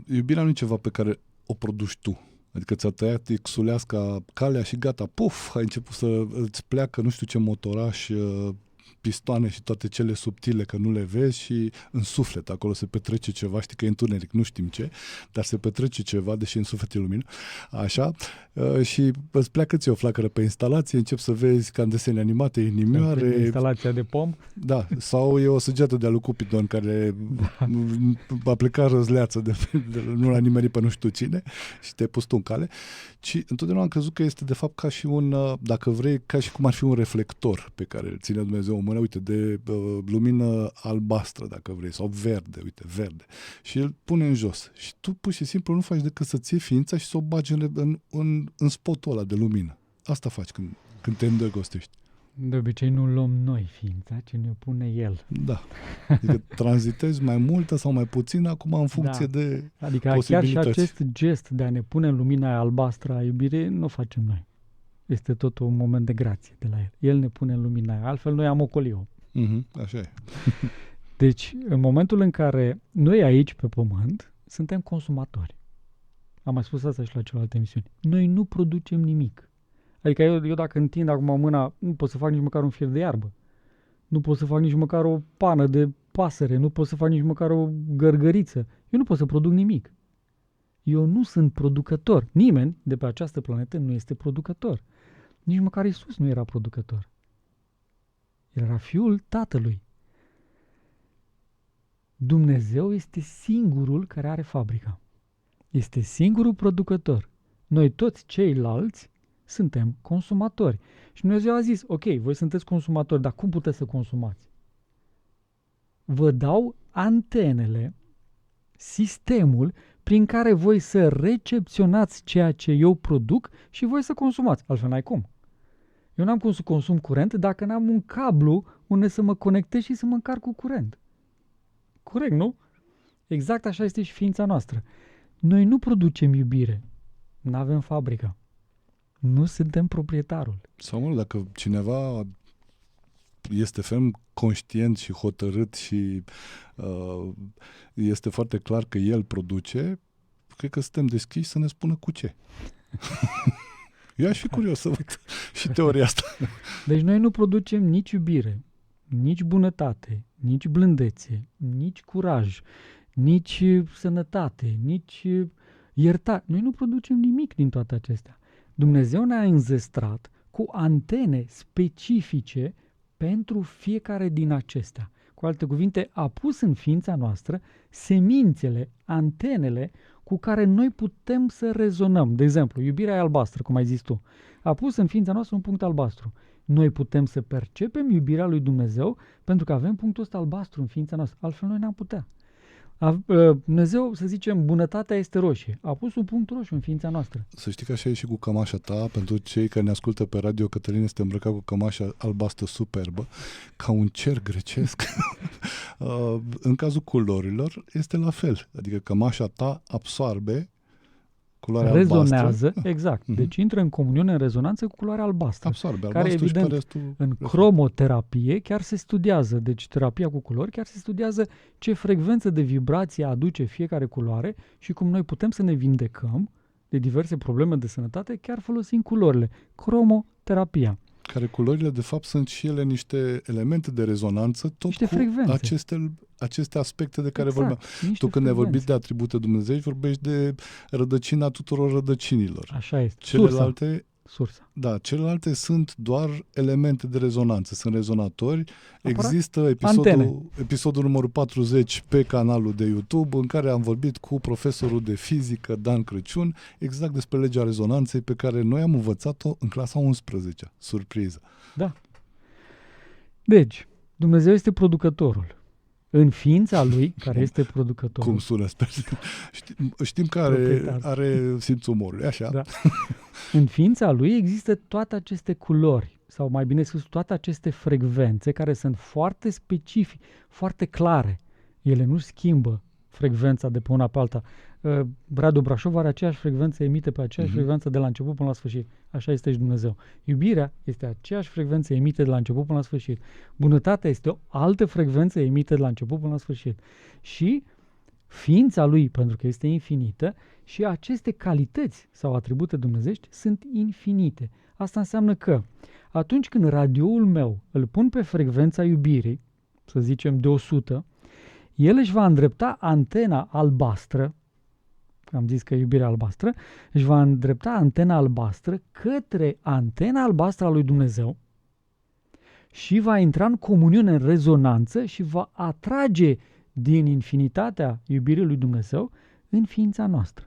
Iubirea nu e ceva pe care o produci tu. Adică ți-a tăiat Xuleasca calea și gata, puf, ai început să îți pleacă nu știu ce motoraș, pistoane și toate cele subtile că nu le vezi și în suflet acolo se petrece ceva, știi că e întuneric, nu știm ce, dar se petrece ceva, deși în suflet e lumină, așa, și îți pleacă ție o flacără pe instalație, începi să vezi ca în desene animate, inimioare. Instalația de pom. Da, sau e o săgeată de-a lui Cupidon care a plecat răzleață nu l-a nimerit pe nu știu cine și te-ai pus tu în cale. Și întotdeauna am crezut că este de fapt ca și un, dacă vrei, ca și cum ar fi un reflector pe care îl ține Dumnezeu în mână, uite, de lumină albastră, dacă vrei, sau verde, uite, verde. Și îl pune în jos. Și tu pur și simplu nu faci decât să-ți iei ființa și să o bagi în spotul ăla de lumină. Asta faci când te îndrăgostești. De obicei nu luăm noi ființa, ci ne pune el. Da. Adică tranzitezi mai multă sau mai puțin acum în funcție de adică chiar și acest gest de a ne pune în lumina albastră a iubirii nu facem noi. Este tot un moment de grație de la el. El ne pune în lumina aia, altfel noi am ocolit-o. Așa e. Deci, în momentul în care noi aici pe pământ suntem consumatori. Am mai spus asta și la celelalte emisiuni. Noi nu producem nimic. Adică eu dacă întind acum mâna, nu pot să fac nici măcar un fir de iarbă. Nu pot să fac nici măcar o pană de pasăre. Nu pot să fac nici măcar o gărgăriță. Eu nu pot să produc nimic. Eu nu sunt producător. Nimeni de pe această planetă nu este producător. Nici măcar Iisus nu era producător. El era Fiul Tatălui. Dumnezeu este singurul care are fabrica. Este singurul producător. Noi toți ceilalți suntem consumatori. Și Dumnezeu a zis, ok, voi sunteți consumatori, dar cum puteți să consumați? Vă dau antenele, sistemul prin care voi să recepționați ceea ce eu produc și voi să consumați. Altfel n-ai cum. Eu n-am cum să consum curent dacă n-am un cablu unde să mă conectez și să mă încarc cu curent. Corect, nu? Exact așa este și ființa noastră. Noi nu producem iubire. N-avem fabrica. Nu suntem proprietarul. Sau dacă cineva este ferm conștient și hotărât și este foarte clar că el produce, cred că suntem deschiși să ne spună cu ce. Eu aș fi curios să văd și teoria asta. Deci noi nu producem nici iubire, nici bunătate, nici blândețe, nici curaj, nici sănătate, nici iertare. Noi nu producem nimic din toate acestea. Dumnezeu ne-a înzestrat cu antene specifice pentru fiecare din acestea. Cu alte cuvinte, a pus în ființa noastră semințele, antenele cu care noi putem să rezonăm. De exemplu, iubirea e albastră, cum ai zis tu. A pus în ființa noastră un punct albastru. Noi putem să percepem iubirea lui Dumnezeu pentru că avem punctul ăsta albastru în ființa noastră. Altfel noi n-am putea. Dumnezeu, să zicem, bunătatea este roșie. A pus un punct roșu în ființa noastră. Să știi că așa e și cu cămașa ta. Pentru cei care ne ascultă pe radio, Cătălin este îmbrăcat cu cămașa albastră superbă, ca un cer grecesc. În cazul culorilor este la fel. Adică cămașa ta absorbe Culoarea rezonează, albastră. exact, deci intră în comuniune, în rezonanță cu culoarea albastră. Absorbe care albastru și evident pe restul... în cromoterapie chiar se studiază, deci terapia cu culori, chiar se studiază ce frecvență de vibrație aduce fiecare culoare și cum noi putem să ne vindecăm de diverse probleme de sănătate chiar folosind culorile. Cromoterapia. Care culorile, de fapt, sunt și ele niște elemente de rezonanță, tot Niște cu frecvențe. aceste aspecte de care Exact, vorbeam. niște Tu când ai vorbit frecvențe. de atribute dumnezeiești, vorbești de rădăcina tuturor rădăcinilor. Așa este. Celelalte, Sursa. da, celelalte sunt doar elemente de rezonanță, sunt rezonatori. Există Antene. episodul numărul 40 pe canalul de YouTube în care am vorbit cu profesorul de fizică Dan Crăciun exact despre legea rezonanței pe care noi am învățat-o în clasa 11. Surpriză. Da. Deci, Dumnezeu este producătorul. În ființa lui, care este producătorul. Cum sună? Știm că are simțul umorului, așa. Da. În ființa lui există toate aceste culori, sau mai bine spus, toate aceste frecvențe care sunt foarte specifice, foarte clare. Ele nu schimbă frecvența de pe una pe alta. Radio Brașov are aceeași frecvență, emite pe aceeași frecvență de la început până la sfârșit. Așa este și Dumnezeu. Iubirea este aceeași frecvență, emite de la început până la sfârșit. Bunătatea este o altă frecvență, emite de la început până la sfârșit. Și ființa lui, pentru că este infinită, și aceste calități sau atribute dumnezești sunt infinite. Asta înseamnă că atunci când radioul meu îl pun pe frecvența iubirii, să zicem de 100, el își va îndrepta antena albastră, am zis că iubirea albastră, își va îndrepta antena albastră către antena albastră a lui Dumnezeu și va intra în comuniune, în rezonanță și va atrage din infinitatea iubirii lui Dumnezeu în ființa noastră.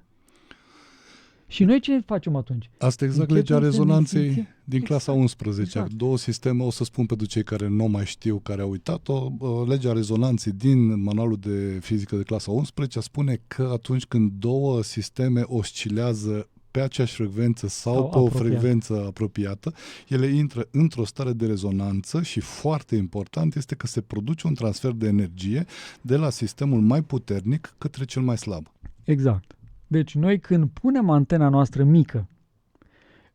Și noi ce facem atunci? Asta e exact Începem legea să ne rezonanței simțim. din clasa Exact, 11. exact. Două sisteme, o să spun pentru cei care nu mai știu, care au uitat-o. Legea rezonanței din manualul de fizică de clasa 11 spune că atunci când două sisteme oscilează pe aceeași frecvență sau pe o frecvență apropiată, ele intră într-o stare de rezonanță și foarte important este că se produce un transfer de energie de la sistemul mai puternic către cel mai slab. Exact. Deci noi când punem antena noastră mică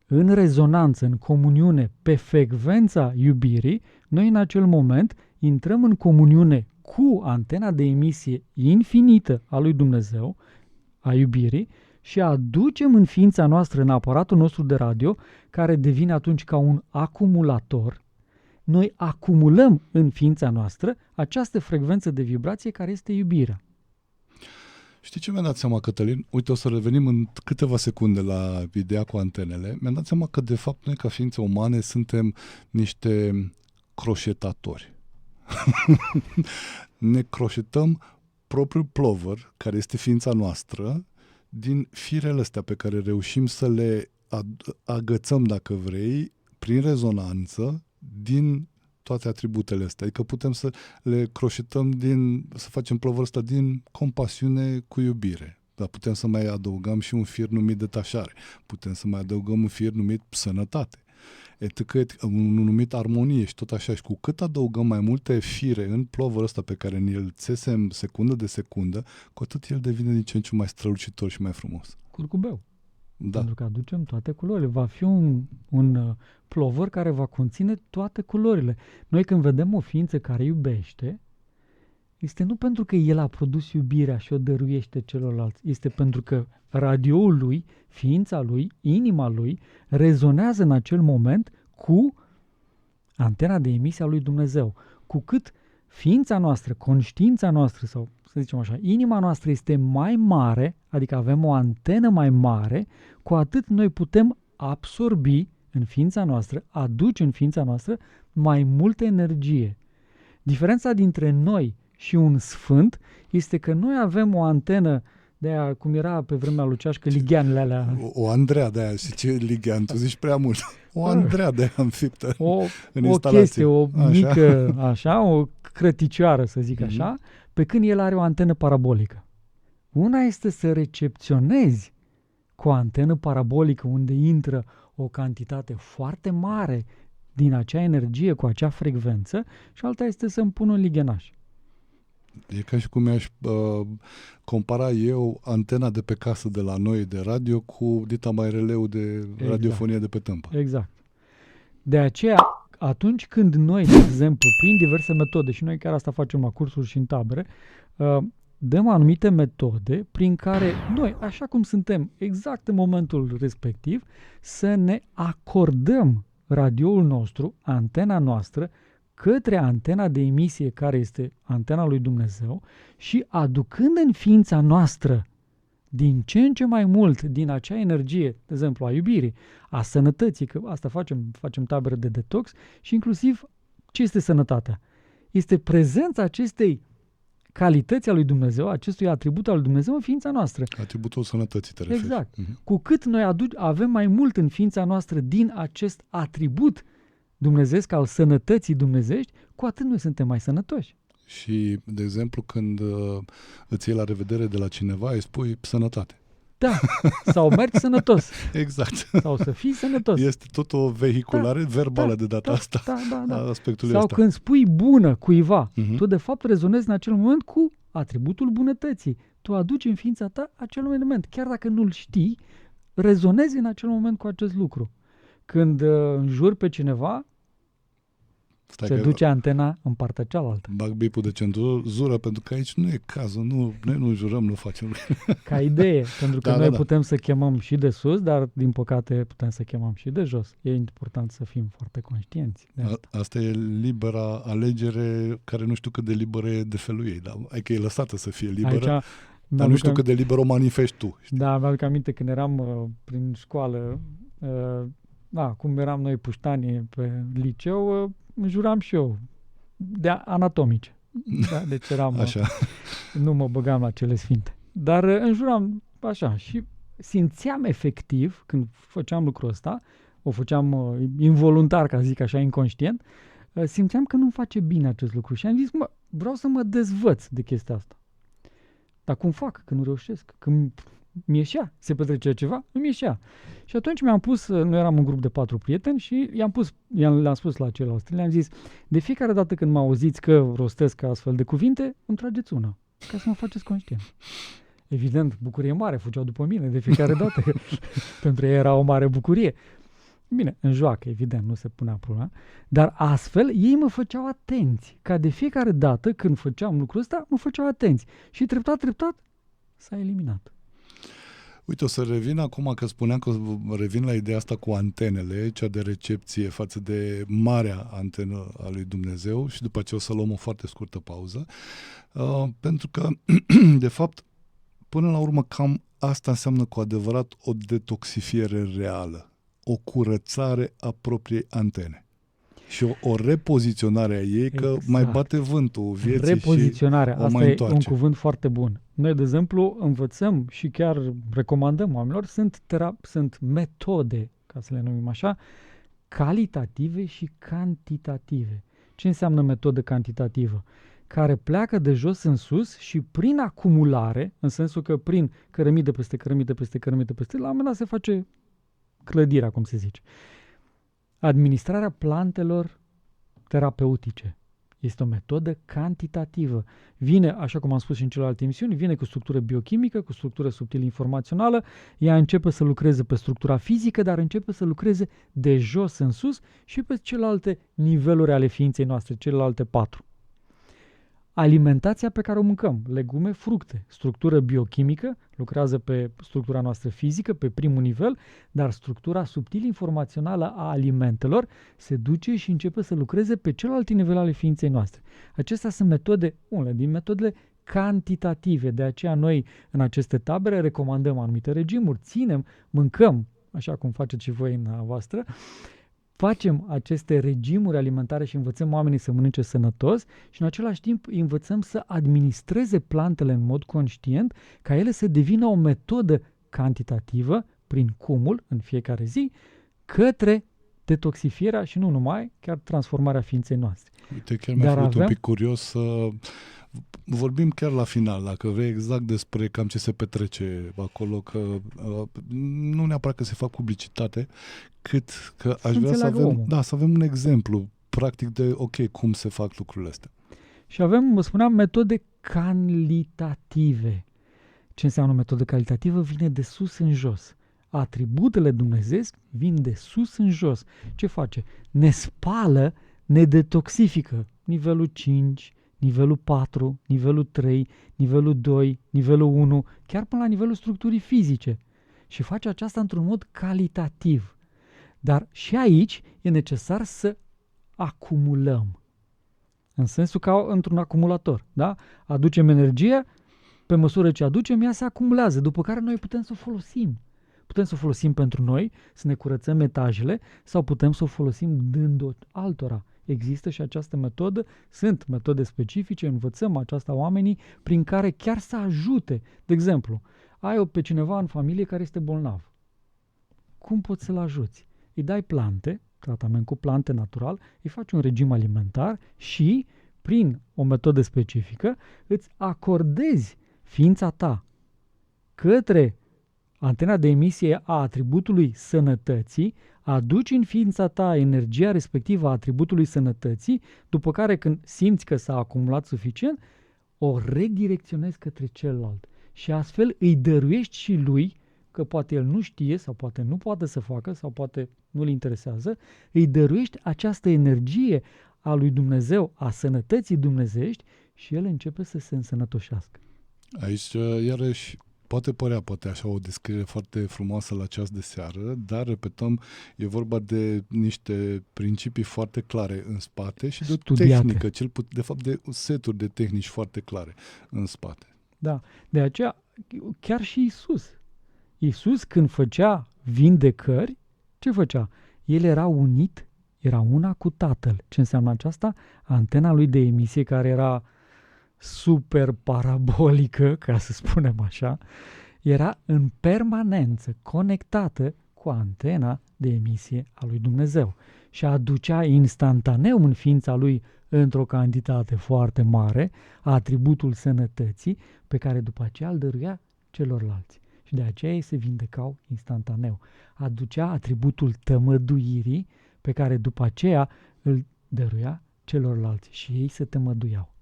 în rezonanță, în comuniune, pe frecvența iubirii, noi în acel moment intrăm în comuniune cu antena de emisie infinită a lui Dumnezeu, a iubirii, și aducem în ființa noastră, în aparatul nostru de radio, care devine atunci ca un acumulator, noi acumulăm în ființa noastră această frecvență de vibrație care este iubirea. Știi ce mi-am dat seama, Cătălin? Uite, o să revenim în câteva secunde la ideea cu antenele. Mi-am dat seama că, de fapt, noi, ca ființe umane, suntem niște croșetatori. Ne croșetăm propriul plover, care este ființa noastră, din firele astea pe care reușim să le agățăm, dacă vrei, prin rezonanță, din toate atributele astea. Adică putem să le croșetăm să facem ploverul ăsta din compasiune cu iubire. Dar putem să mai adăugăm și un fir numit detașare. Putem să mai adăugăm un fir numit sănătate. Un numit armonie și tot așa. Și cu cât adăugăm mai multe fire în ploverul ăsta pe care ne-l țesem secundă de secundă, cu atât el devine din ce în ce mai strălucitor și mai frumos. Curcubeu. Da. Pentru că aducem toate culorile. Va fi un plover care va conține toate culorile. Noi când vedem o ființă care iubește, este nu pentru că el a produs iubirea și o dăruiește celorlalți, este pentru că radioul lui, ființa lui, inima lui, rezonează în acel moment cu antena de emisie a lui Dumnezeu. Cu cât ființa noastră, conștiința noastră, sau să zicem așa, inima noastră este mai mare, adică avem o antenă mai mare, cu atât noi putem absorbi în ființa noastră, aduce în ființa noastră mai multă energie. Diferența dintre noi și un sfânt este că noi avem o antenă de aia, cum era pe vremea lui Ceașcă, ligheanele alea. O Andreea de aia, și ce lighean, tu zici prea mult. O Andreea de aia înfiptă în o instalație. Chestie, o mică, așa, o crăticioară, să zic așa, pe când el are o antenă parabolică. Una este să recepționezi cu o antenă parabolică unde intră o cantitate foarte mare din acea energie cu acea frecvență și alta este să îmi pun un lighenaș. E ca și cum mi-aș compara eu antena de pe casă de la noi de radio cu dita mai releu de radiofonie de pe Tâmpa. Exact. De aceea, atunci când noi, de exemplu, prin diverse metode, și noi chiar asta facem la cursuri și în tabere, dăm anumite metode prin care noi, așa cum suntem exact în momentul respectiv, să ne acordăm radioul nostru, antena noastră, către antena de emisie care este antena lui Dumnezeu și aducând în ființa noastră din ce în ce mai mult din acea energie, de exemplu a iubirii, a sănătății, că asta facem tabere de detox și inclusiv ce este sănătatea? Este prezența acestei calități a lui Dumnezeu, acestui atribut al lui Dumnezeu în ființa noastră. Atributul sănătății te referi. Exact. Cu cât noi avem mai mult în ființa noastră din acest atribut dumnezeesc al sănătății dumnezeiești, cu atât noi suntem mai sănătoși. Și, de exemplu, când îți iei la revedere de la cineva, îi spui sănătate. Da, sau mergi sănătos. Exact. Sau să fii sănătos. Este tot o vehiculare verbală de data asta a aspectului sau ăsta. când spui bună cuiva, tu de fapt rezonezi în acel moment cu atributul bunătății. Tu aduci în ființa ta acel element. Chiar dacă nu-l știi, rezonezi în acel moment cu acest lucru. Când înjuri pe cineva, se duce antena în partea cealaltă. Bag bipul de cenzură, pentru că aici nu e cazul. Noi nu jurăm, nu facem. Ca idee, pentru că noi putem să chemăm și de sus, dar din păcate putem să chemăm și de jos. E important să fim foarte conștienți de asta. Asta e libera alegere, care nu știu cât de liberă e de felul ei. Dar că e lăsată să fie liberă, aici, dar nu știu cât de liber o manifesti tu. Știi? Da, mi-aduc aminte când eram prin școală, cum eram noi puștani pe liceu, înjuram și eu de anatomice. Da, deci eram, așa. Nu mă băgam la cele sfinte. Dar înjuram așa și simțeam efectiv, când făceam lucrul ăsta, o făceam involuntar, ca zic așa, inconștient, simțeam că nu-mi face bine acest lucru și am zis, vreau să mă dezvăț de chestia asta. Dar cum fac? Că nu reușesc. Când mi ieșea, se petrece ceva, nu mi ieșea. Și atunci mi-am pus, noi eram un grup de 4 prieteni și le-am spus la ceilalți, le-am zis, de fiecare dată când mă auziți că rostesc astfel de cuvinte, îmi trageți una, ca să mă faceți conștient. Evident, bucurie mare, fugeau după mine de fiecare dată, că pentru ei era o mare bucurie. Bine, în joacă, evident, nu se punea problema, dar astfel ei mă făceau atenți, ca de fiecare dată când făceam lucrul ăsta, mă făceau atenți. Și treptat s-a eliminat. Uite, o să revin acum, că spuneam că revin la ideea asta cu antenele, cea de recepție față de marea antenă a lui Dumnezeu și după aceea o să luăm o foarte scurtă pauză, pentru că, de fapt, până la urmă, cam asta înseamnă cu adevărat o detoxifiere reală, o curățare a propriei antene. Și o repoziționare a ei, că mai bate vântul vieții. Repoziționarea, și o asta mai e întoarce. un cuvânt foarte bun. Noi, de exemplu, învățăm și chiar recomandăm oamenilor, sunt metode, ca să le numim așa, calitative și cantitative. Ce înseamnă metodă cantitativă? Care pleacă de jos în sus și prin acumulare, în sensul că prin cărămidă peste cărămidă peste cărămidă peste, la un moment dat se face clădirea, cum se zice. Administrarea plantelor terapeutice este o metodă cantitativă. Vine, așa cum am spus și în celelalte emisiuni, vine cu structură biochimică, cu structură subtil informațională, ea începe să lucreze pe structura fizică, dar începe să lucreze de jos în sus și pe celelalte niveluri ale ființei noastre, celelalte 4. Alimentația pe care o mâncăm, legume, fructe, structură biochimică, lucrează pe structura noastră fizică, pe primul nivel, dar structura subtil informațională a alimentelor se duce și începe să lucreze pe celelalte nivele ale ființei noastre. Acestea sunt metode, unele din metodele cantitative, de aceea noi în aceste tabere recomandăm anumite regimuri, mâncăm, așa cum faceți și voi în voastră, facem aceste regimuri alimentare și învățăm oamenii să mănânce sănătos și în același timp îi învățăm să administreze plantele în mod conștient ca ele să devină o metodă cantitativă prin cumul în fiecare zi către detoxifierea și nu numai, chiar transformarea ființei noastre. Uite, chiar mi-a făcut un pic curios să vorbim chiar la final, dacă vrei, exact despre cam ce se petrece acolo, că nu neapărat că se fac publicitate, cât că aș vrea să avem un exemplu practic de, cum se fac lucrurile astea. Și avem, vă spuneam, metode calitative. Ce înseamnă metodă calitativă? Vine de sus în jos. Atributele dumnezeiesc vin de sus în jos. Ce face? Ne spală, ne detoxifică. Nivelul 5, nivelul 4, nivelul 3, nivelul 2, nivelul 1, chiar până la nivelul structurii fizice. Și face aceasta într-un mod calitativ. Dar și aici e necesar să acumulăm. În sensul ca într-un acumulator. Da? Aducem energie, pe măsură ce aducem, ea se acumulează, după care noi putem să o folosim. Putem să o folosim pentru noi, să ne curățăm etajele, sau putem să o folosim dând-o altora. Există și această metodă, sunt metode specifice, învățăm aceasta oamenii, prin care chiar să ajute. De exemplu, ai pe cineva în familie care este bolnav. Cum poți să-l ajuți? Îi dai plante, tratament cu plante natural, îi faci un regim alimentar și, prin o metodă specifică, îți acordezi ființa ta către antena de emisie a atributului sănătății, aduci în ființa ta energia respectivă a atributului sănătății, după care când simți că s-a acumulat suficient, o redirecționezi către celălalt. Și astfel îi dăruiești și lui, că poate el nu știe sau poate nu poate să facă sau poate nu-l interesează, îi dăruiești această energie a lui Dumnezeu, a sănătății dumnezeiești și el începe să se însănătoșească. Aici, iarăși, poate părea așa o descriere foarte frumoasă la ceas de seară, dar, repetăm, e vorba de niște principii foarte clare în spate și de o tehnică, de fapt de seturi de tehnici foarte clare în spate. Da, de aceea, chiar și Iisus când făcea vindecări, ce făcea? El era unit, era una cu Tatăl. Ce înseamnă aceasta? Antena lui de emisie, care era super parabolică, ca să spunem așa, era în permanență conectată cu antena de emisie a lui Dumnezeu și aducea instantaneu în ființa lui, într-o cantitate foarte mare, atributul sănătății, pe care după aceea îl dăruia celorlalți. Și de aceea ei se vindecau instantaneu. Aducea atributul tămăduirii, pe care după aceea îl dăruia celorlalți și ei se tămăduiau.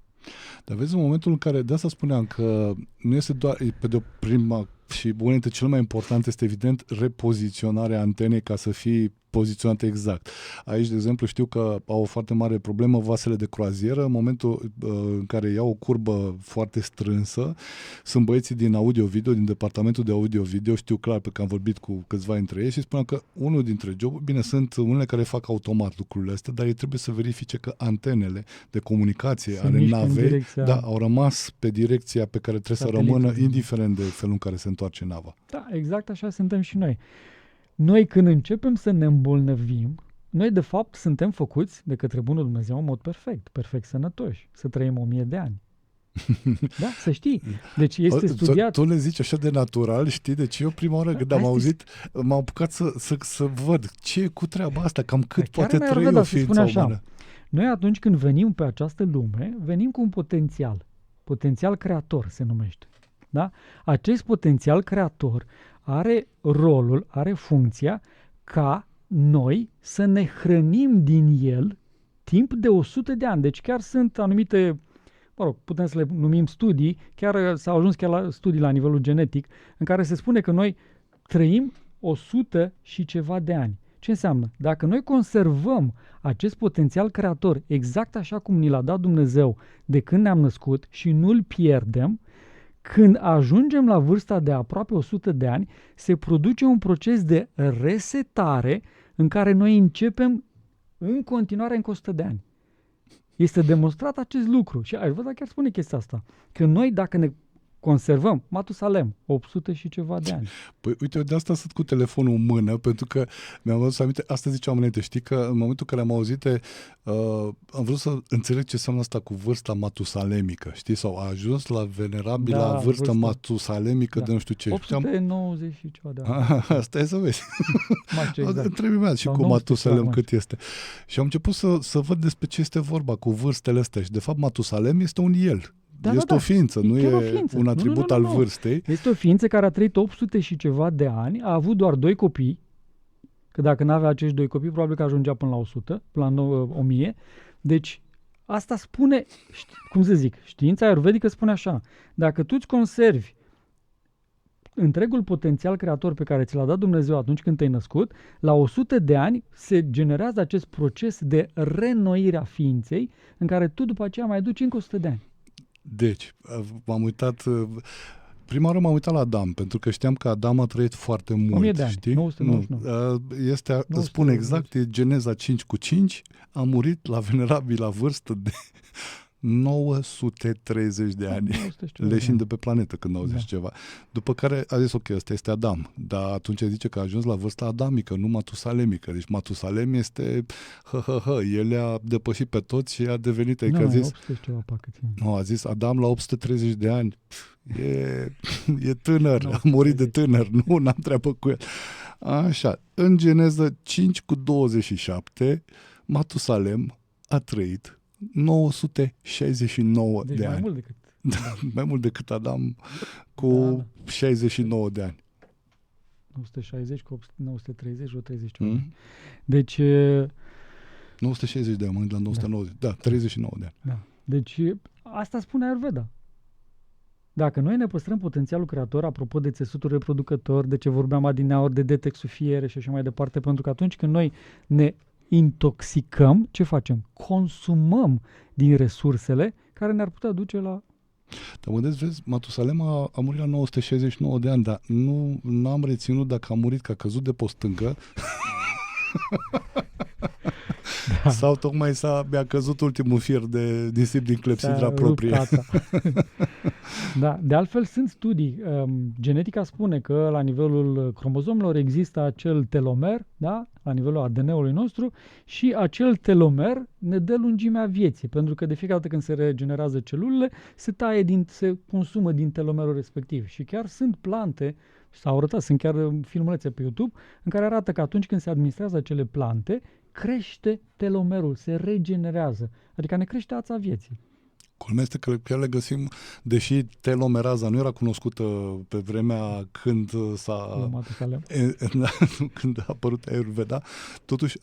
Dar vezi, în momentul în care, de asta spuneam că nu este doar, pe de o prima și una dintre cele mai importante este evident repoziționarea antenei ca să fie poziționate exact. Aici, de exemplu, știu că au o foarte mare problemă vasele de croazieră. În momentul în care iau o curbă foarte strânsă, sunt băieții din audio-video, din departamentul de audio-video, știu clar pe că am vorbit cu câțiva dintre ei și spuneam că unul dintre joburi, bine, sunt unele care fac automat lucrurile astea, dar ei trebuie să verifice că antenele de comunicație ale navei au rămas pe direcția pe care trebuie să rămână, indiferent de felul în care se întoarce nava. Da, exact așa suntem și noi. Noi când începem să ne îmbolnăvim, noi de fapt suntem făcuți de către Bunul Dumnezeu în mod perfect sănătoși, să trăim 1000 de ani. Da, să știi. Deci este studiat. Tu le zici așa de natural, știi? Deci eu prima oară când am auzit, m-am apucat să văd ce e cu treaba asta, cam cât poate trăi o ființă umană. Noi atunci când venim pe această lume, venim cu un potențial creator se numește. Da? Acest potențial creator are rolul, are funcția ca noi să ne hrănim din el timp de 100 de ani. Deci chiar sunt anumite, putem să le numim studii, chiar s-au ajuns chiar la studii la nivelul genetic, în care se spune că noi trăim 100 și ceva de ani. Ce înseamnă? Dacă noi conservăm acest potențial creator exact așa cum ni l-a dat Dumnezeu de când ne-am născut și nu-l pierdem, când ajungem la vârsta de aproape 100 de ani, se produce un proces de resetare în care noi începem în continuare încă 100 de ani. Este demonstrat acest lucru și Ayurveda chiar spune chestia asta, că noi dacă ne conservăm, Matusalem, 800 și ceva de ani. Păi uite, eu de asta sunt cu telefonul în mână, pentru că mi-am adus aminte, asta ziceam înainte, știi că în momentul în care am auzit, am vrut să înțeleg ce înseamnă asta cu vârsta matusalemică, știi? Sau a ajuns la venerabila vârstă matusalemică de nu știu ce. 890 și ceva de ani. Asta e să vezi. Exact. Întrebi-mi și cu Matusalem cât este. Și am început să văd despre ce este vorba cu vârstele astea și de fapt Matusalem este un el. Este o ființă, nu e un atribut al vârstei. Este o ființă care a trăit 800 și ceva de ani, a avut doar 2 copii, că dacă n-avea acești 2 copii, probabil că ajungea până la 100, până la 1000. Deci asta spune, cum să zic, știința ayurvedică spune așa, dacă tu îți conservi întregul potențial creator pe care ți l-a dat Dumnezeu atunci când te-ai născut, la 100 de ani se generează acest proces de reînnoire a ființei în care tu după aceea mai duci încă 100 de ani. Deci, m-am uitat... Prima oară m-am uitat la Adam, pentru că știam că Adam a trăit foarte mult. 1000 de ani, știi? 999. Îți spun exact, e Geneza 5:5, a murit la venerabilă vârstă de 930 de ani, leșind de pe planetă când au zis ceva. După care a zis, ok, ăsta este Adam, dar atunci zice că a ajuns la vârsta adamică, nu matusalemică. Deci Matusalem este el a depășit pe toți și a devenit, adică a zis, a zis Adam la 830 de ani, e tânăr, a murit de tânăr, n-am treabă cu el. Așa, în Geneza 5:27, Matusalem a trăit 969 deci de mai ani. Mult decât. Mai mult decât Adam cu 69 de ani. 960 cu 930, o 30 Deci... 960 de ani, mă la 990. Da, 39 de ani. Da. Deci asta spune Ayurveda. Dacă noi ne păstrăm potențialul creator, apropo de țesutul reproducător, de ce vorbeam adineauri, de detoxifiere și așa mai departe, pentru că atunci când noi ne intoxicăm, ce facem? Consumăm din resursele care ne-ar putea duce la... Dar mă vezi, Matusalem a murit la 969 de ani, dar nu am reținut dacă a murit, că a căzut de pe o stângă sau tocmai mi-a căzut ultimul fir de nisip din clepsidra proprie. Da, de altfel sunt studii. Genetica spune că la nivelul cromozomelor există acel telomer, da? La nivelul ADN-ului nostru, și acel telomer ne dă lungimea vieții, pentru că de fiecare dată când se regenerează celulele, se consumă din telomerul respectiv. Și chiar sunt plante, s-au arătat, sunt chiar filmulețe pe YouTube, în care arată că atunci când se administrează acele plante, crește telomerul, se regenerează. Adică ne crește ața vieții. Culmea este că chiar le găsim, deși telomeraza nu era cunoscută pe vremea când când a apărut Ayurveda, totuși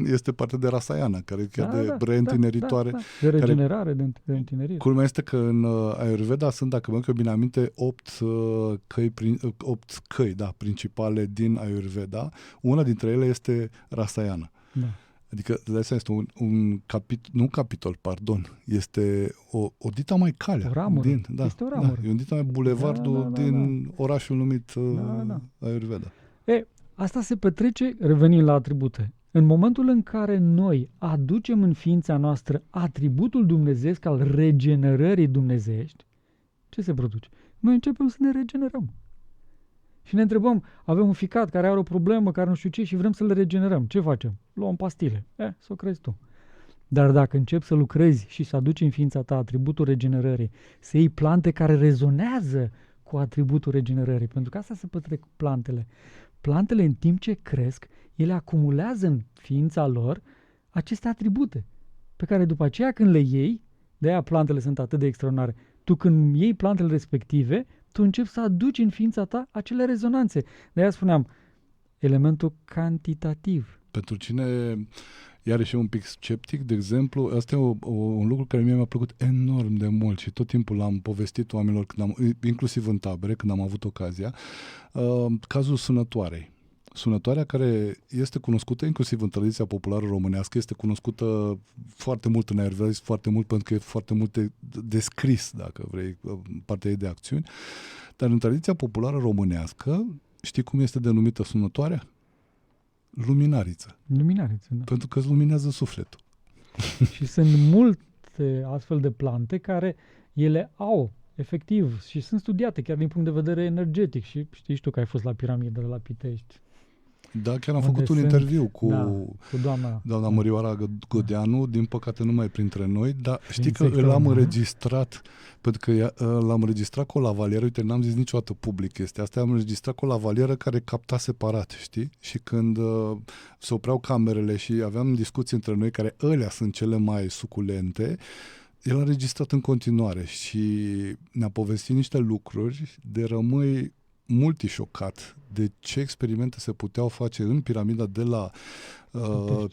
este parte de Rasayana, care e chiar de reîntineritoare. De regenerare, de întinerire. Culmea este că în Ayurveda sunt, dacă mă bine aminte, 8 căi principale din Ayurveda. Una dintre ele este Rasayana. Da. Adică, de asta este este o dita mai calea. O ramură. Este o ramură. E un dita mai bulevardul din orașul numit Ayurveda. Asta se petrece, revenind la atribute. În momentul în care noi aducem în ființa noastră atributul dumnezeiesc al regenerării dumnezeiești, ce se produce? Noi începem să ne regenerăm. Și ne întrebăm, avem un ficat care are o problemă, care nu știu ce, și vrem să le regenerăm. Ce facem? Luăm pastile. Să o crezi tu. Dar dacă începi să lucrezi și să aduci în ființa ta atributul regenerării, să iei plante care rezonează cu atributul regenerării, pentru că asta se petrec cu plantele. Plantele, în timp ce cresc, ele acumulează în ființa lor aceste atribute, pe care după aceea când le iei, de-aia plantele sunt atât de extraordinare, tu când iei plantele respective, tu începi să aduci în ființa ta acele rezonanțe. De-aia spuneam, elementul cantitativ. Pentru cine iarăși e un pic sceptic, de exemplu, asta e un lucru care mie mi-a plăcut enorm de mult și tot timpul l-am povestit oamenilor, inclusiv în tabere, când am avut ocazia, cazul sunătoarei. Sunătoarea, care este cunoscută inclusiv în tradiția populară românească, este cunoscută foarte mult în Ayurveda, foarte mult pentru că e foarte mult descris, dacă vrei, partea ei de acțiuni, dar în tradiția populară românească, știi cum este denumită sunătoarea? Luminariță. Luminariță, da. Pentru că îți luminează sufletul. Și sunt multe astfel de plante care ele au, efectiv, și sunt studiate chiar din punct de vedere energetic. Și știi tu că ai fost la piramidele la Pitești. Da, chiar am făcut un interviu cu doamna Mărioara Godeanu, din păcate nu mai printre noi, dar știi că l-am înregistrat, pentru că l-am înregistrat cu o lavalieră, uite, n-am zis niciodată public chestia asta, am înregistrat cu o lavalieră care capta separat, știi? Și când se opreau camerele și aveam discuții între noi, care ălea sunt cele mai suculente, el a înregistrat în continuare și ne-a povestit niște lucruri de rămâi multișocat de ce experimente se puteau face în piramida de la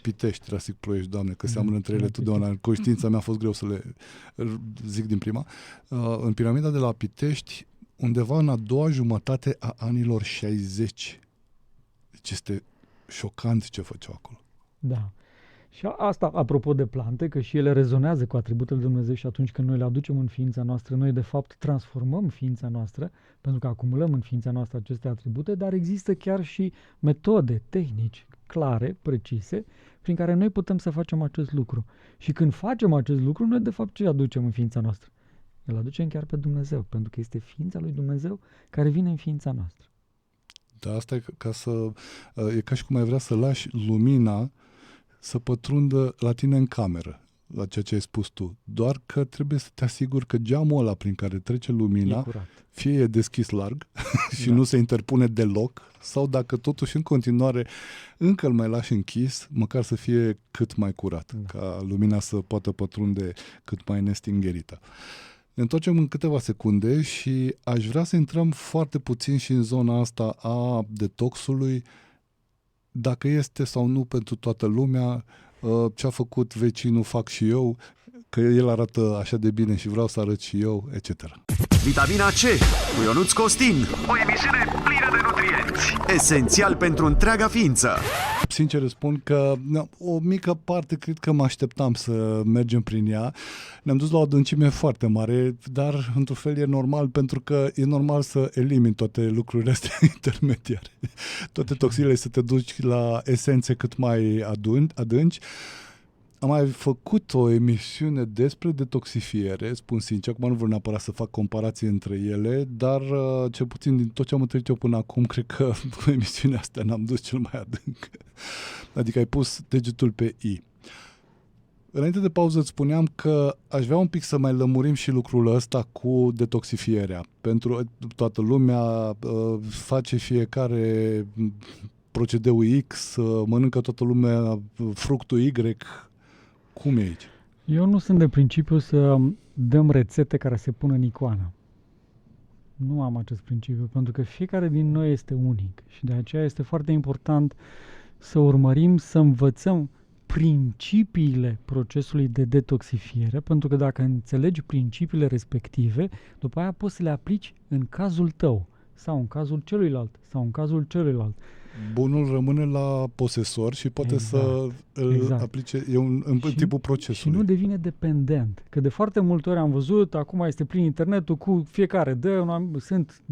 Pitești, Rasic Ploiești, Doamne, că seamănă între ele totdeauna. În conștiința mea a fost greu să le zic din prima. În piramida de la Pitești, undeva în a doua jumătate a anilor 60. Deci este șocant ce făceau acolo. Da. Și asta, apropo de plante, că și ele rezonează cu atributele lui Dumnezeu și atunci când noi le aducem în ființa noastră, noi de fapt transformăm ființa noastră, pentru că acumulăm în ființa noastră aceste atribute, dar există chiar și metode, tehnici clare, precise, prin care noi putem să facem acest lucru. Și când facem acest lucru, noi de fapt ce aducem în ființa noastră? Îl aducem chiar pe Dumnezeu, pentru că este ființa lui Dumnezeu care vine în ființa noastră. Da, asta e ca și cum ai vrea să lași lumina să pătrundă la tine în cameră, la ceea ce ai spus tu. Doar că trebuie să te asiguri că geamul ăla prin care trece lumina fie e deschis larg și nu se interpune deloc, sau dacă totuși în continuare încă îl mai lași închis, măcar să fie cât mai curat, ca lumina să poată pătrunde cât mai nestingherită. Ne întoarcem în câteva secunde și aș vrea să intrăm foarte puțin și în zona asta a detoxului, dacă este sau nu pentru toată lumea, ce a făcut vecinul fac și eu, că el arată așa de bine și vreau să arăt și eu, etc. Vitamina C cu Ionuț Costin. O emisiune plină de nutrienți. Esențial pentru întreaga ființă. Sincer răspund că o mică parte cred că mă așteptam să mergem prin ea. Ne-am dus la o adâncime foarte mare, dar într-un fel e normal, pentru că e normal să elimini toate lucrurile astea intermediare. Toate toxinele, să te duci la esențe cât mai adânci. Am mai făcut o emisiune despre detoxifiere, spun sincer, acum nu vreau neapărat să fac comparații între ele, dar cel puțin din tot ce am întâlnit eu până acum, cred că cu emisiunea asta n-am dus cel mai adânc. Adică ai pus degetul pe I. Înainte de pauză îți spuneam că aș vrea un pic să mai lămurim și lucrul ăsta cu detoxifierea. Pentru toată lumea face fiecare procedeul X, mănâncă toată lumea fructul Y. Cum e aici? Eu nu sunt de principiu să dăm rețete care se pun în icoană. Nu am acest principiu, pentru că fiecare din noi este unic și de aceea este foarte important să urmărim, să învățăm principiile procesului de detoxifiere, pentru că dacă înțelegi principiile respective, după aia poți să le aplici în cazul tău sau în cazul celuilalt sau în cazul celuilalt. Bunul rămâne la posesor și poate să îl aplice în tipul procesului. Și nu devine dependent. Că de foarte multe ori am văzut, acum este plin internetul cu fiecare sunt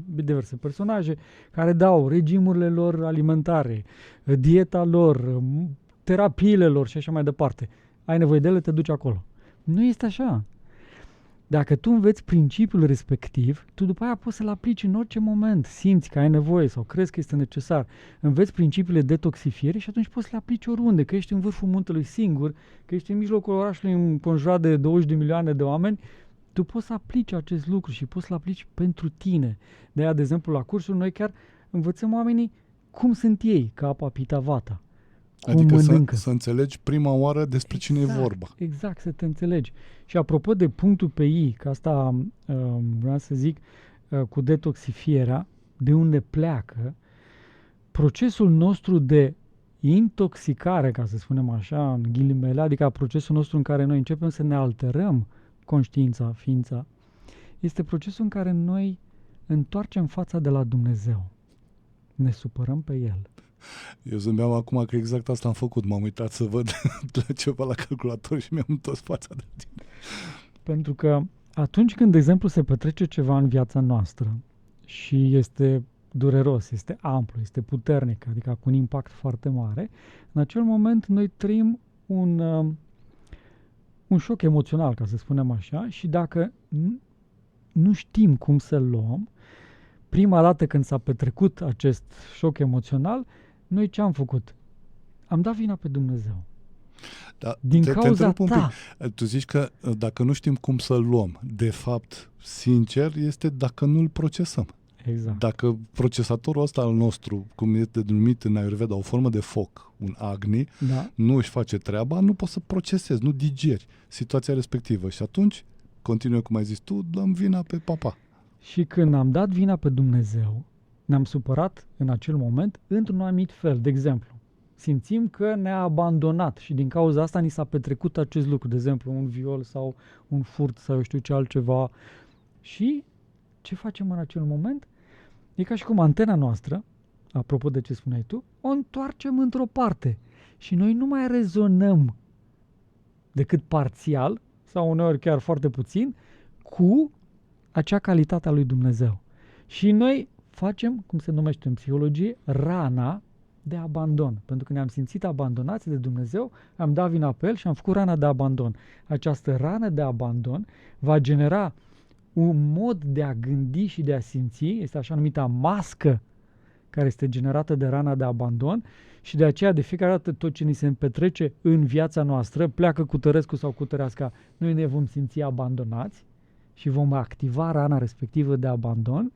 diverse personaje care dau regimurile lor alimentare, dieta lor, terapiile lor și așa mai departe. Ai nevoie de ele, te duci acolo. Nu este așa. Dacă tu înveți principiul respectiv, tu după aia poți să-l aplici în orice moment, simți că ai nevoie sau crezi că este necesar. Înveți principiile detoxifiere și atunci poți să le aplici oriunde, că ești în vârful muntelui singur, că ești în mijlocul orașului înconjurat de 20 de milioane de oameni, tu poți să aplici acest lucru și poți să-l aplici pentru tine. De aia, de exemplu, la cursuri noi chiar învățăm oamenii cum sunt ei, ca apa pita vata. Adică să înțelegi prima oară despre cine e vorba. Exact, să te înțelegi. Și apropo de punctul pe I, că asta vreau să zic, cu detoxifierea, de unde pleacă, procesul nostru de intoxicare, ca să spunem așa, în ghilimele, adică procesul nostru în care noi începem să ne alterăm conștiința, ființa, este procesul în care noi întoarcem fața de la Dumnezeu. Ne supărăm pe El. Eu zâmbeam acum că exact asta am făcut. M-am uitat să văd ceva la calculator și mi-am întors fața de tine. Pentru că atunci când, de exemplu, se petrece ceva în viața noastră și este dureros, este amplu, este puternic, adică cu un impact foarte mare, în acel moment noi trăim un șoc emoțional, ca să spunem așa, și dacă nu știm cum să-l luăm, prima dată când s-a petrecut acest șoc emoțional, noi ce am făcut? Am dat vina pe Dumnezeu. Da, din cauza ta. Tu zici că dacă nu știm cum să-l luăm, de fapt, sincer, este dacă nu-l procesăm. Exact. Dacă procesatorul ăsta al nostru, cum este denumit în Ayurveda, o formă de foc, un agni, nu își face treaba, nu poți să procesezi, nu digeri situația respectivă. Și atunci, continui cum ai zis tu, dăm vina pe papa. Și când am dat vina pe Dumnezeu, ne-am supărat în acel moment într-un anumit fel. De exemplu, simțim că ne-a abandonat și din cauza asta ni s-a petrecut acest lucru, de exemplu un viol sau un furt sau eu știu ce altceva. Și ce facem în acel moment? E ca și cum antena noastră, apropo de ce spuneai tu, o întoarcem într-o parte și noi nu mai rezonăm decât parțial sau uneori chiar foarte puțin cu acea calitate a lui Dumnezeu. Și noi facem, cum se numește în psihologie, rana de abandon. Pentru că ne-am simțit abandonați de Dumnezeu, am dat vina pe El și am făcut rana de abandon. Această rană de abandon va genera un mod de a gândi și de a simți, este așa numita mască care este generată de rana de abandon și de aceea de fiecare dată tot ce ni se petrece în viața noastră, pleacă Cutărescu sau Cutăreasca, noi ne vom simți abandonați și vom activa rana respectivă de abandon.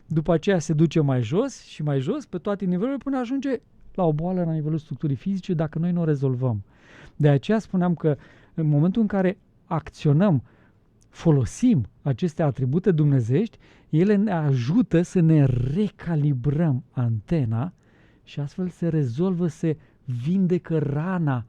După aceea se duce mai jos și mai jos pe toate nivelurile până ajunge la o boală la nivelul structurii fizice dacă noi nu o rezolvăm. De aceea spuneam că în momentul în care acționăm, folosim aceste atribute dumnezeiești, ele ne ajută să ne recalibrăm antena și astfel se rezolvă, se vindecă rana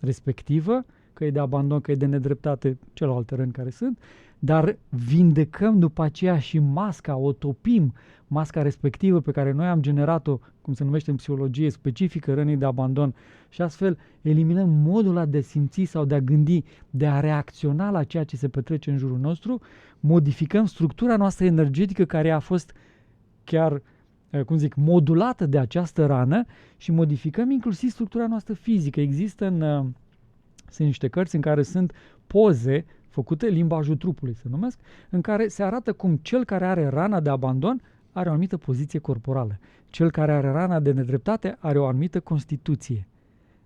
respectivă, că e de abandon, că e de nedreptate, celelalte răni care sunt, dar vindecăm după aceea și masca, o topim, masca respectivă pe care noi am generat-o, cum se numește în psihologie, specifică rănii de abandon și astfel eliminăm modul ăla de simți sau de a gândi, de a reacționa la ceea ce se petrece în jurul nostru, modificăm structura noastră energetică care a fost chiar, modulată de această rană și modificăm inclusiv structura noastră fizică. Sunt niște cărți în care sunt poze făcute, limbajul trupului se numesc, în care se arată cum cel care are rana de abandon are o anumită poziție corporală. Cel care are rana de nedreptate are o anumită constituție.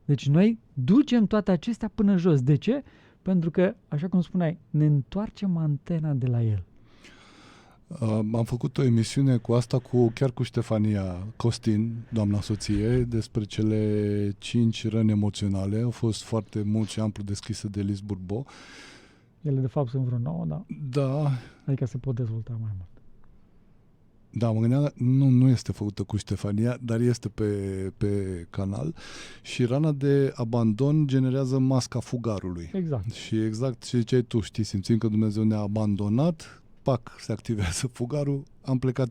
Deci noi ducem toate acestea până jos. De ce? Pentru că, așa cum spuneai, ne întoarcem antena de la el. Am făcut o emisiune chiar cu Ștefania Costin, doamna soție, despre cele 5 răni emoționale. Au fost foarte mult și amplu deschise de Liz Bourbeau. Ele de fapt sunt vreo 9, da? Da. Adică se pot dezvolta mai mult. Da, mă gândeam, nu este făcută cu Ștefania, dar este pe canal și rana de abandon generează masca fugarului. Exact. Și exact ce ziceai tu, simțim că Dumnezeu ne-a abandonat, pac, se activează fugarul,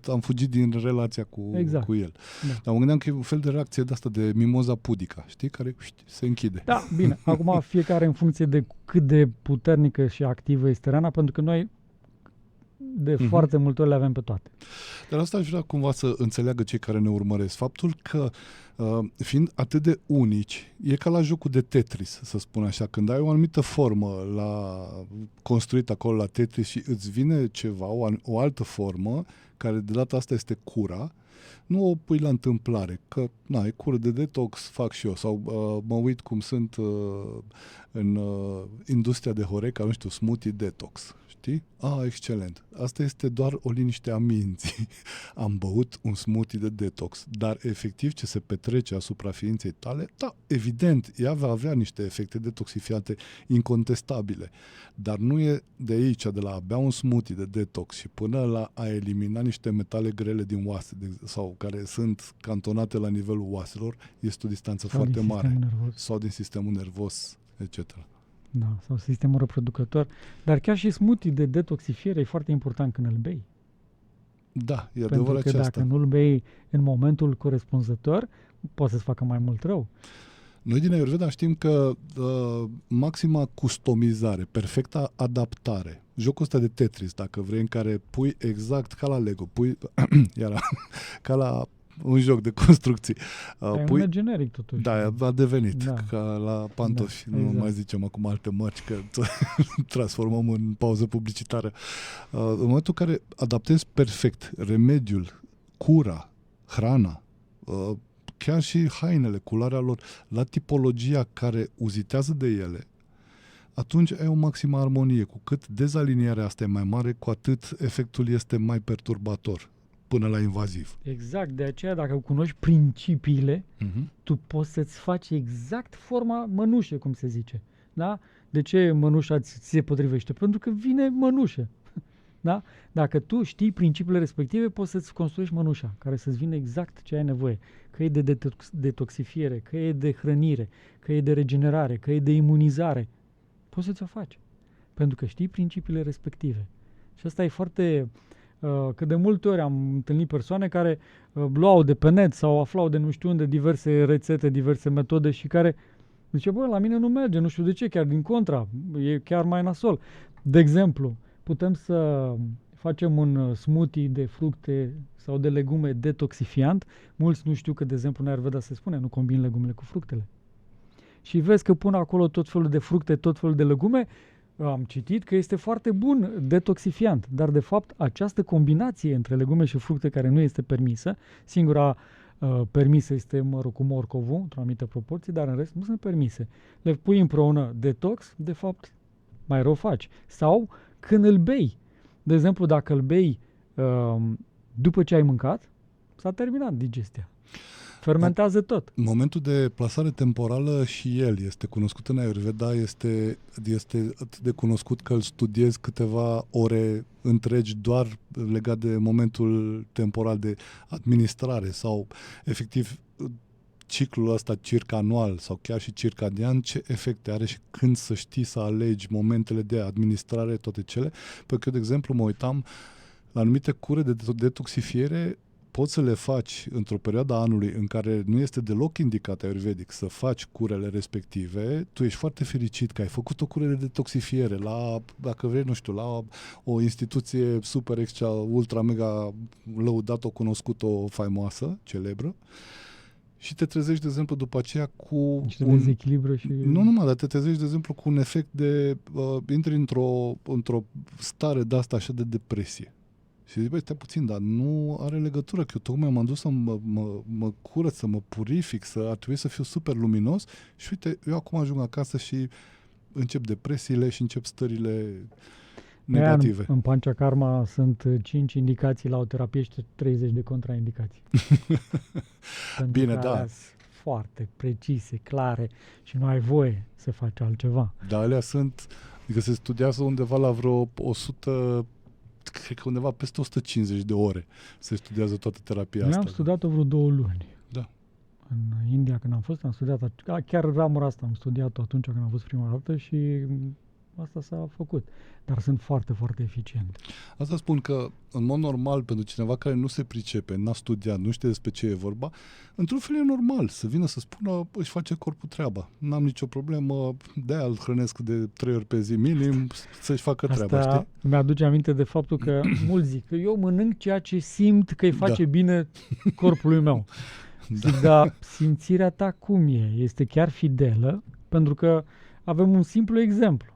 am fugit din relația cu el. Da. Dar mă gândeam că e un fel de reacție de asta de mimoza pudica, știi, care se închide. Da, bine, acum fiecare în funcție de cât de puternică și activă este rana, pentru că noi de foarte multe ori le avem pe toate. Dar asta aș vrea cumva să înțeleagă cei care ne urmăresc. Faptul că, fiind atât de unici, e ca la jocul de Tetris, să spun așa. Când ai o anumită formă construită acolo la Tetris și îți vine ceva, o altă formă, care de data asta este cura, nu o pui la întâmplare, că e cură de detox, fac și eu, sau mă uit cum sunt în industria de Horeca, nu știu, smoothie detox, știi? Excelent. Asta este doar o liniște a minții. Am băut un smoothie de detox, dar efectiv ce se petrece asupra ființei tale, da, evident, ea va avea niște efecte detoxifiante incontestabile, dar nu e de aici, de la a bea un smoothie de detox și până la a elimina niște metale grele din oase sau care sunt cantonate la nivelul oaselor, este o distanță foarte mare. Sau din sistemul nervos, etc. Da, sau sistemul reproducător. Dar chiar și smoothie de detoxifiere e foarte important când îl bei. Da, e adevărat Pentru că dacă nu îl bei în momentul corespunzător, poate să-ți facă mai mult rău. Noi din Ayurveda știm că maxima customizare, perfecta adaptare, jocul ăsta de Tetris, dacă vrei, în care pui exact ca la Lego, ca la un joc de construcții. Un generic totuși. Da, a devenit ca la pantofi. Nu mai zicem acum alte mărci, că transformăm în pauză publicitară. În momentul în care adaptezi perfect remediul, cura, hrana, chiar și hainele, culoarea lor, la tipologia care uzitează de ele, atunci ai o maximă armonie. Cu cât dezalinierea asta e mai mare, cu atât efectul este mai perturbator, până la invaziv. Exact, de aceea dacă cunoști principiile, tu poți să-ți faci exact forma mănușe, cum se zice. Da? De ce mănușa ți se potrivește? Pentru că vine mănușă. Da? Dacă tu știi principiile respective, poți să-ți construiești mănușa, care să-ți vină exact ce ai nevoie. Că e de detoxifiere, că e de hrănire, că e de regenerare, că e de imunizare. Poți să ți-o faci. Pentru că știi principiile respective. Și asta e foarte... că de multe ori am întâlnit persoane care luau de pe net sau aflau de nu știu unde diverse rețete, diverse metode și care zice, bă, la mine nu merge, nu știu de ce, chiar din contra, e chiar mai nasol. De exemplu, putem să facem un smoothie de fructe sau de legume detoxifiant. Mulți nu știu că, de exemplu, în Ayurveda se spune, nu combin legumele cu fructele. Și vezi că pun acolo tot felul de fructe, tot felul de legume. Am citit că este foarte bun detoxifiant, dar de fapt această combinație între legume și fructe care nu este permisă, singura permisă este mărul cu morcovul, într-o anumită proporție, dar în rest nu sunt permise. Le pui împreună detox, de fapt mai rău faci. Sau când îl bei. De exemplu, dacă îl bei după ce ai mâncat, s-a terminat digestia. Fermentează tot. În momentul de plasare temporală și el este cunoscut în Ayurveda, este atât de cunoscut că îl studiezi câteva ore întregi doar legat de momentul temporal de administrare sau efectiv ciclul ăsta circanual sau chiar și circadian, ce efecte are și când să știi să alegi momentele de administrare, toate cele. Pentru că, de exemplu, mă uitam la anumite cure de detoxifiere, poți să le faci într-o perioadă a anului în care nu este deloc indicat ayurvedic să faci curele respective, tu ești foarte fericit că ai făcut o cură de detoxifiere la, dacă vrei, nu știu, la o instituție super extra, ultra, mega lăudat-o, cunoscut-o, faimoasă, celebră, și te trezești, de exemplu, după aceea cu niște dezechilibru și... Nu numai, dar te trezești, de exemplu, cu un efect de... intri într-o stare de asta așa de depresie. Și zic, băi, stai puțin, dar nu are legătură, că eu tocmai m-am dus să mă curăț, să mă purific, ar trebui să fiu super luminos și uite, eu acum ajung acasă și încep depresiile și încep stările negative. În Panchakarma sunt 5 indicații la o terapie și 30 de contraindicații. Bine, da. Foarte precise, clare și nu ai voie să faci altceva. Da, alea sunt, adică se studiază undeva la vreo 100, cred că undeva peste 150 de ore se studiază toată terapia asta. Noi am studiat-o vreo 2 luni. Da. În India, când am fost, am studiat, chiar ramura asta am studiat-o atunci când am fost prima dată și asta s-a făcut. Dar sunt foarte, foarte eficiente. Asta spun că, în mod normal, pentru cineva care nu se pricepe, n-a studiat, nu știe despre ce e vorba, într-un fel e normal să vină să spună, își face corpul treaba. N-am nicio problemă, de-aia îl hrănesc de 3 ori pe zi minim, să-și facă treaba, asta știi? Mi-aduce aminte de faptul că mulți zic că eu mănânc ceea ce simt că îi face bine corpului meu. Zic, dar simțirea ta cum e? Este chiar fidelă? Pentru că avem un simplu exemplu.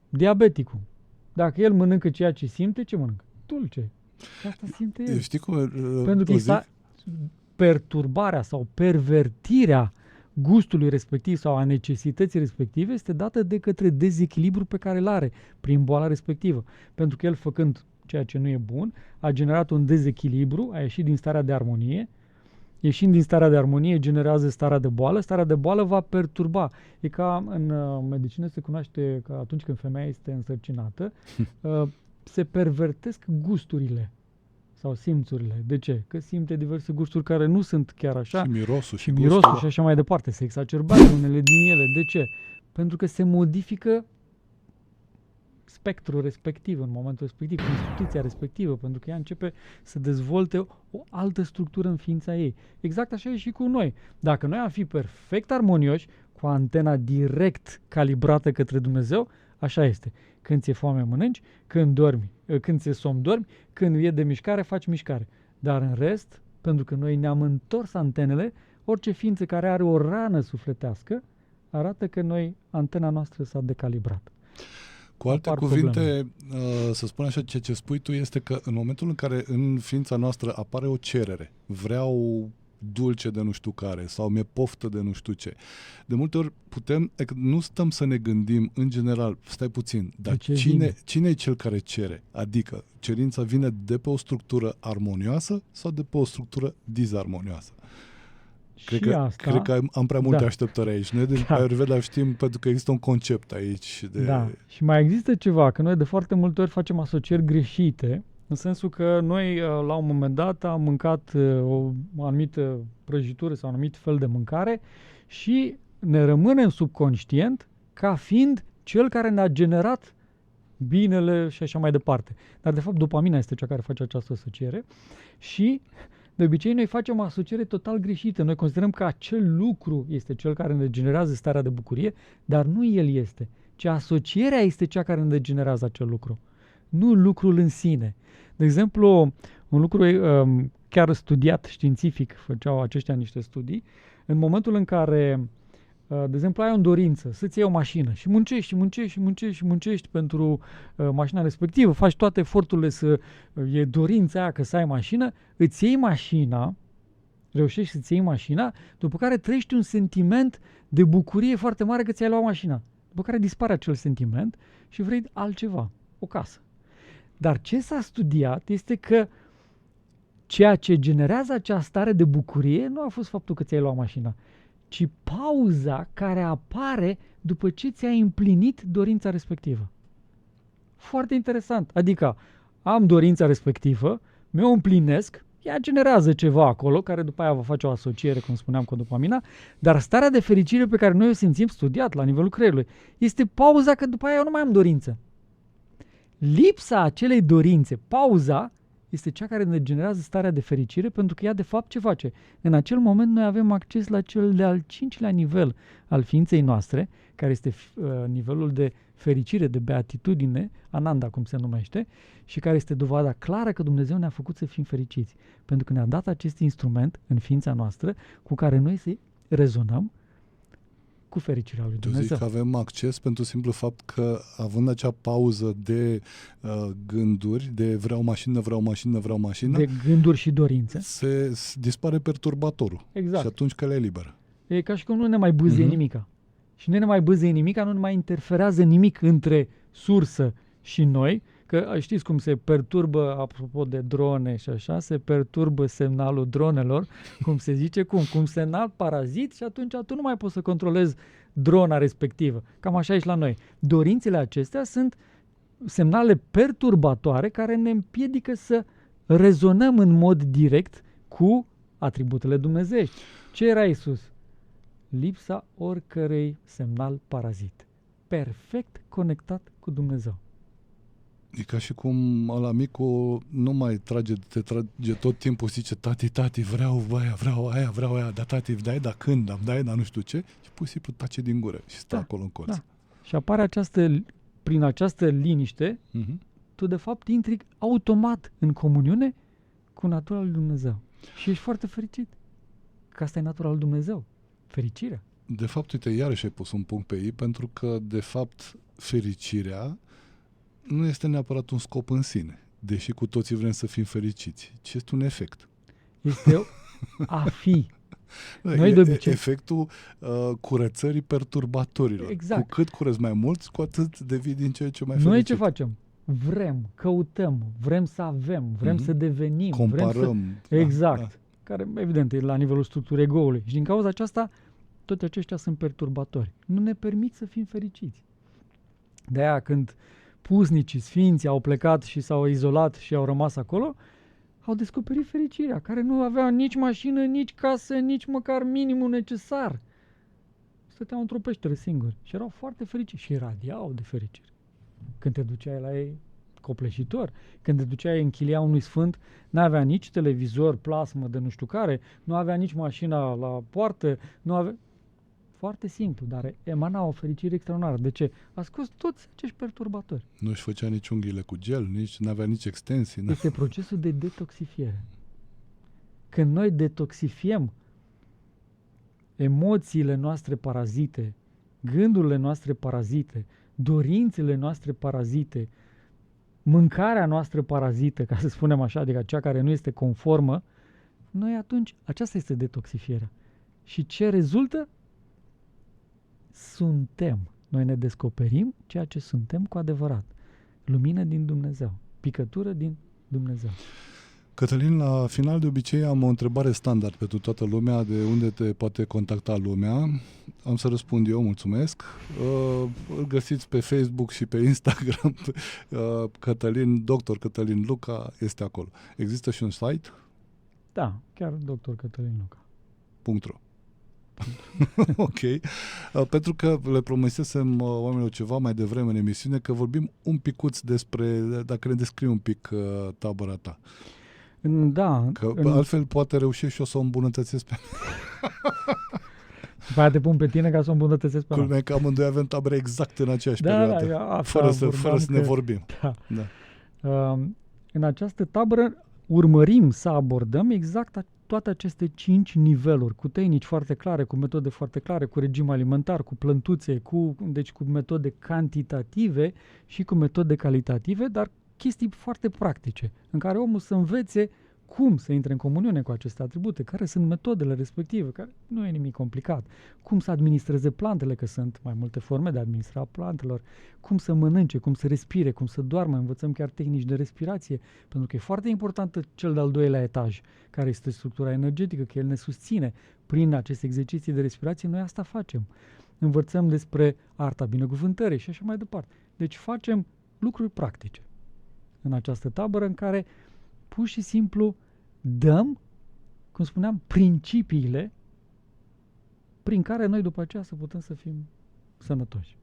Diabeticul. Dacă el mănâncă ceea ce simte, ce mănâncă? Dulce. Asta simte el. Știi cum? Pentru că perturbarea sau pervertirea gustului respectiv sau a necesității respective este dată de către dezechilibru pe care îl are prin boala respectivă. Pentru că el, făcând ceea ce nu e bun, a generat un dezechilibru, a ieșit din starea de armonie. Ieșind din starea de armonie, generează starea de boală. Starea de boală va perturba. E ca în medicină se cunoaște că atunci când femeia este însărcinată, se pervertesc gusturile sau simțurile. De ce? Că simte diverse gusturi care nu sunt chiar așa. Și mirosul. Și mirosul și așa mai departe. Se exacerbează unele din ele. De ce? Pentru că se modifică spectrul respectiv, în momentul respectiv, instituția respectivă, pentru că ea începe să dezvolte o altă structură în ființa ei. Exact așa e și cu noi. Dacă noi am fi perfect armonioși, cu antena direct calibrată către Dumnezeu, așa este. Când ți-e foame, mănânci, când dormi, când ți-e somn, dormi, când e de mișcare, faci mișcare. Dar în rest, pentru că noi ne-am întors antenele, orice ființă care are o rană sufletească arată că noi, antena noastră s-a decalibrat. Cu alte cuvinte, să spun așa, ce spui tu este că în momentul în care în ființa noastră apare o cerere, vreau dulce de nu știu care sau mi-e poftă de nu știu ce, de multe ori nu stăm să ne gândim în general, stai puțin, dar cine e cel care cere? Adică cerința vine de pe o structură armonioasă sau de pe o structură dizarmonioasă? Cred că am prea multe așteptări aici. Noi de Ayurveda știm pentru că există un concept aici. Da. Și mai există ceva, că noi de foarte multe ori facem asocieri greșite, în sensul că noi la un moment dat am mâncat o anumită prăjitură sau un anumit fel de mâncare și ne rămâne în subconștient ca fiind cel care ne-a generat binele și așa mai departe. Dar de fapt dopamina este cea care face această asociere și de obicei noi facem o asociere total greșită. Noi considerăm că acel lucru este cel care ne generează starea de bucurie, dar nu el este, ci asocierea este cea care ne generează acel lucru, nu lucrul în sine. De exemplu, un lucru chiar studiat științific, făceau aceștia niște studii, în momentul în care, de exemplu, ai o dorință să-ți iei o mașină și muncești pentru mașina respectivă, faci toate eforturile e dorința aia că să ai mașină, îți iei mașina, reușești să-ți iei mașina, după care trăiești un sentiment de bucurie foarte mare că ți-ai luat mașina, după care dispare acel sentiment și vrei altceva, o casă. Dar ce s-a studiat este că ceea ce generează acea stare de bucurie nu a fost faptul că ți-ai luat mașina, ci pauza care apare după ce ți-ai împlinit dorința respectivă. Foarte interesant. Adică am dorința respectivă, mi-o împlinesc, ea generează ceva acolo, care după aia va face o asociere, cum spuneam, cu dopamina, dar starea de fericire pe care noi o simțim studiat la nivelul creierului este pauza, că după aia eu nu mai am dorință. Lipsa acelei dorințe, pauza, este cea care ne generează starea de fericire, pentru că ea de fapt ce face? În acel moment noi avem acces la cel de-al 5-lea nivel al ființei noastre, care este nivelul de fericire, de beatitudine, Ananda cum se numește, și care este dovada clară că Dumnezeu ne-a făcut să fim fericiți, pentru că ne-a dat acest instrument în ființa noastră cu care noi să rezonăm cu fericirea lui Dumnezeu. Tu zici că avem acces pentru simplu fapt că, având acea pauză de gânduri, de vreau mașină, de gânduri și dorințe, se dispare perturbatorul. Exact. Și atunci că le e liberă. E ca și cum nu ne mai bâzie nimica. Și nu ne mai bâzie nimica, nu ne mai interferează nimic între sursă și noi, că știți cum se perturbă, apropo de drone și așa, se perturbă semnalul dronelor, cum se zice, cum semnal parazit, și atunci tu nu mai poți să controlezi drona respectivă. Cam așa e și la noi. Dorințele acestea sunt semnale perturbatoare care ne împiedică să rezonăm în mod direct cu atributele dumnezeiești. Ce era Iisus? Lipsa oricărei semnal parazit. Perfect conectat cu Dumnezeu. E ca și cum ăla micu nu mai te trage tot timpul, zice, tati, vreau aia, dar tati, dai, dar când, am dai, dar nu știu ce, și pur și simplu tace din gură și stă acolo în colț. Da. Și apare prin această liniște, tu de fapt intri automat în comuniune cu natura lui Dumnezeu. Și ești foarte fericit. Că asta e natura lui Dumnezeu. Fericirea. De fapt, uite, iarăși ai pus un punct pe ei, pentru că, de fapt, fericirea nu este neapărat un scop în sine, deși cu toții vrem să fim fericiți, ci este un efect. Este a fi. Noi de obicei... Efectul curățării perturbatorilor. Exact. Cu cât curăți mai mult, cu atât devii din ce în ce mai fericit. Noi ce facem? Vrem, căutăm, vrem să avem, vrem să devenim. Comparăm. Exact. Da. Care, evident, e la nivelul structurii ego-ului. Și din cauza aceasta, toate aceștia sunt perturbatori. Nu ne permit să fim fericiți. De-aia când pusnicii, sfinții au plecat și s-au izolat și au rămas acolo, au descoperit fericirea, care nu avea nici mașină, nici casă, nici măcar minimul necesar. Stăteau într-o peșteră singuri și erau foarte fericiți și radiau de fericire. Când te duceai la ei, copleșitor, când te duceai în chilia unui sfânt, n-avea nici televizor, plasmă de nu știu care, nu avea nici mașina la poartă, nu avea... Foarte simplu, dar emana o fericire extraordinară. De ce? A scos toți acești perturbatori. Nu își făcea nici unghiile cu gel, nu avea nici extensii. Este procesul de detoxifiere. Când noi detoxifiem emoțiile noastre parazite, gândurile noastre parazite, dorințele noastre parazite, mâncarea noastră parazită, ca să spunem așa, adică cea care nu este conformă, noi atunci, aceasta este detoxifierea. Și ce rezultă? Suntem. Noi ne descoperim ceea ce suntem cu adevărat. Lumină din Dumnezeu. Picătură din Dumnezeu. Cătălin, la final de obicei am o întrebare standard pentru toată lumea, de unde te poate contacta lumea. Am să răspund eu, mulțumesc. Îl găsiți pe Facebook și pe Instagram. Cătălin, Dr. Cătălin Luca este acolo. Există și un site? Da, chiar Dr. Cătălin Luca. .ro. Ok. Pentru că le promisesem oamenilor ceva mai devreme în emisiune, că vorbim un picuț despre, dacă ne descrii un pic tabăra ta. Da. Că altfel poate reuși și o să o îmbunătățesc pe După aia te pun pe tine ca să o îmbunătățesc pe culmea că amândoi avem tabere exact în aceeași perioadă. Da, fără să ne vorbim. Da. În această tabără urmărim să abordăm exact toate aceste 5 niveluri, cu tehnici foarte clare, cu metode foarte clare, cu regim alimentar, cu plântuțe, deci cu metode cantitative și cu metode calitative, dar chestii foarte practice, în care omul să învețe cum să intre în comuniune cu aceste atribute, care sunt metodele respective, care nu e nimic complicat, cum să administreze plantele, că sunt mai multe forme de a administra plantelor, cum să mănânce, cum să respire, cum să doarmă, învățăm chiar tehnici de respirație, pentru că e foarte important cel de-al doilea etaj, care este structura energetică, că el ne susține prin aceste exerciții de respirație, noi asta facem. Învățăm despre arta binecuvântării și așa mai departe. Deci facem lucruri practice în această tabără în care pur și simplu dăm, cum spuneam, principiile prin care noi după aceea să putem să fim sănătoși.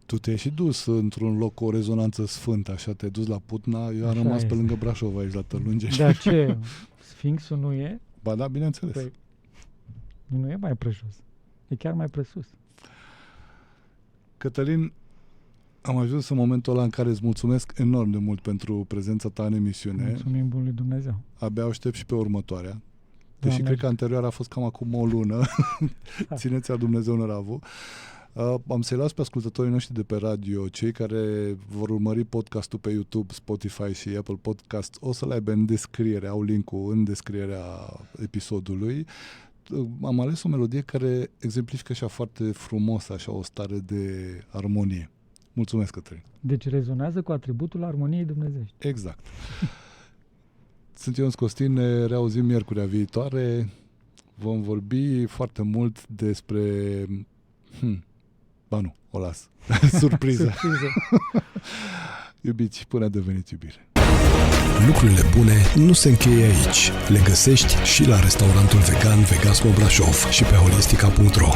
Tu te-ai și dus într-un loc cu o rezonanță sfântă, așa, te-ai dus la Putna, eu am Așa rămas este. pe lângă Brașov aici la Tălungești. De aceea, Sfinxul nu e? Ba da, bineînțeles. Păi, nu e mai presus. E chiar mai presus. Cătălin, am ajuns în momentul ăla în care îți mulțumesc enorm de mult pentru prezența ta în emisiune. Mulțumim bunului Dumnezeu. Abia aștept și pe următoarea. Deși Doamne cred că anterioara a fost cam acum o lună. Țineți-a Dumnezeu în Ravu. Am să-i las pe ascultătorii noștri de pe radio, cei care vor urmări podcastul pe YouTube, Spotify și Apple Podcast, o să le aibă în descriere, au link-ul în descrierea episodului. Am ales o melodie care exemplifică așa foarte frumos, așa o stare de armonie. Mulțumesc, Cătălin. Deci rezonează cu atributul armoniei dumnezeiești. Exact. Sunt Ionuț Costin, ne reauzim miercurea viitoare. Vom vorbi foarte mult despre... Ba nu, o las. Surpriză. Iubiți, până a devenit iubire. Lucrurile bune nu se încheie aici. Le găsești și la restaurantul vegan Vegasmo Brașov și pe holistica.ro.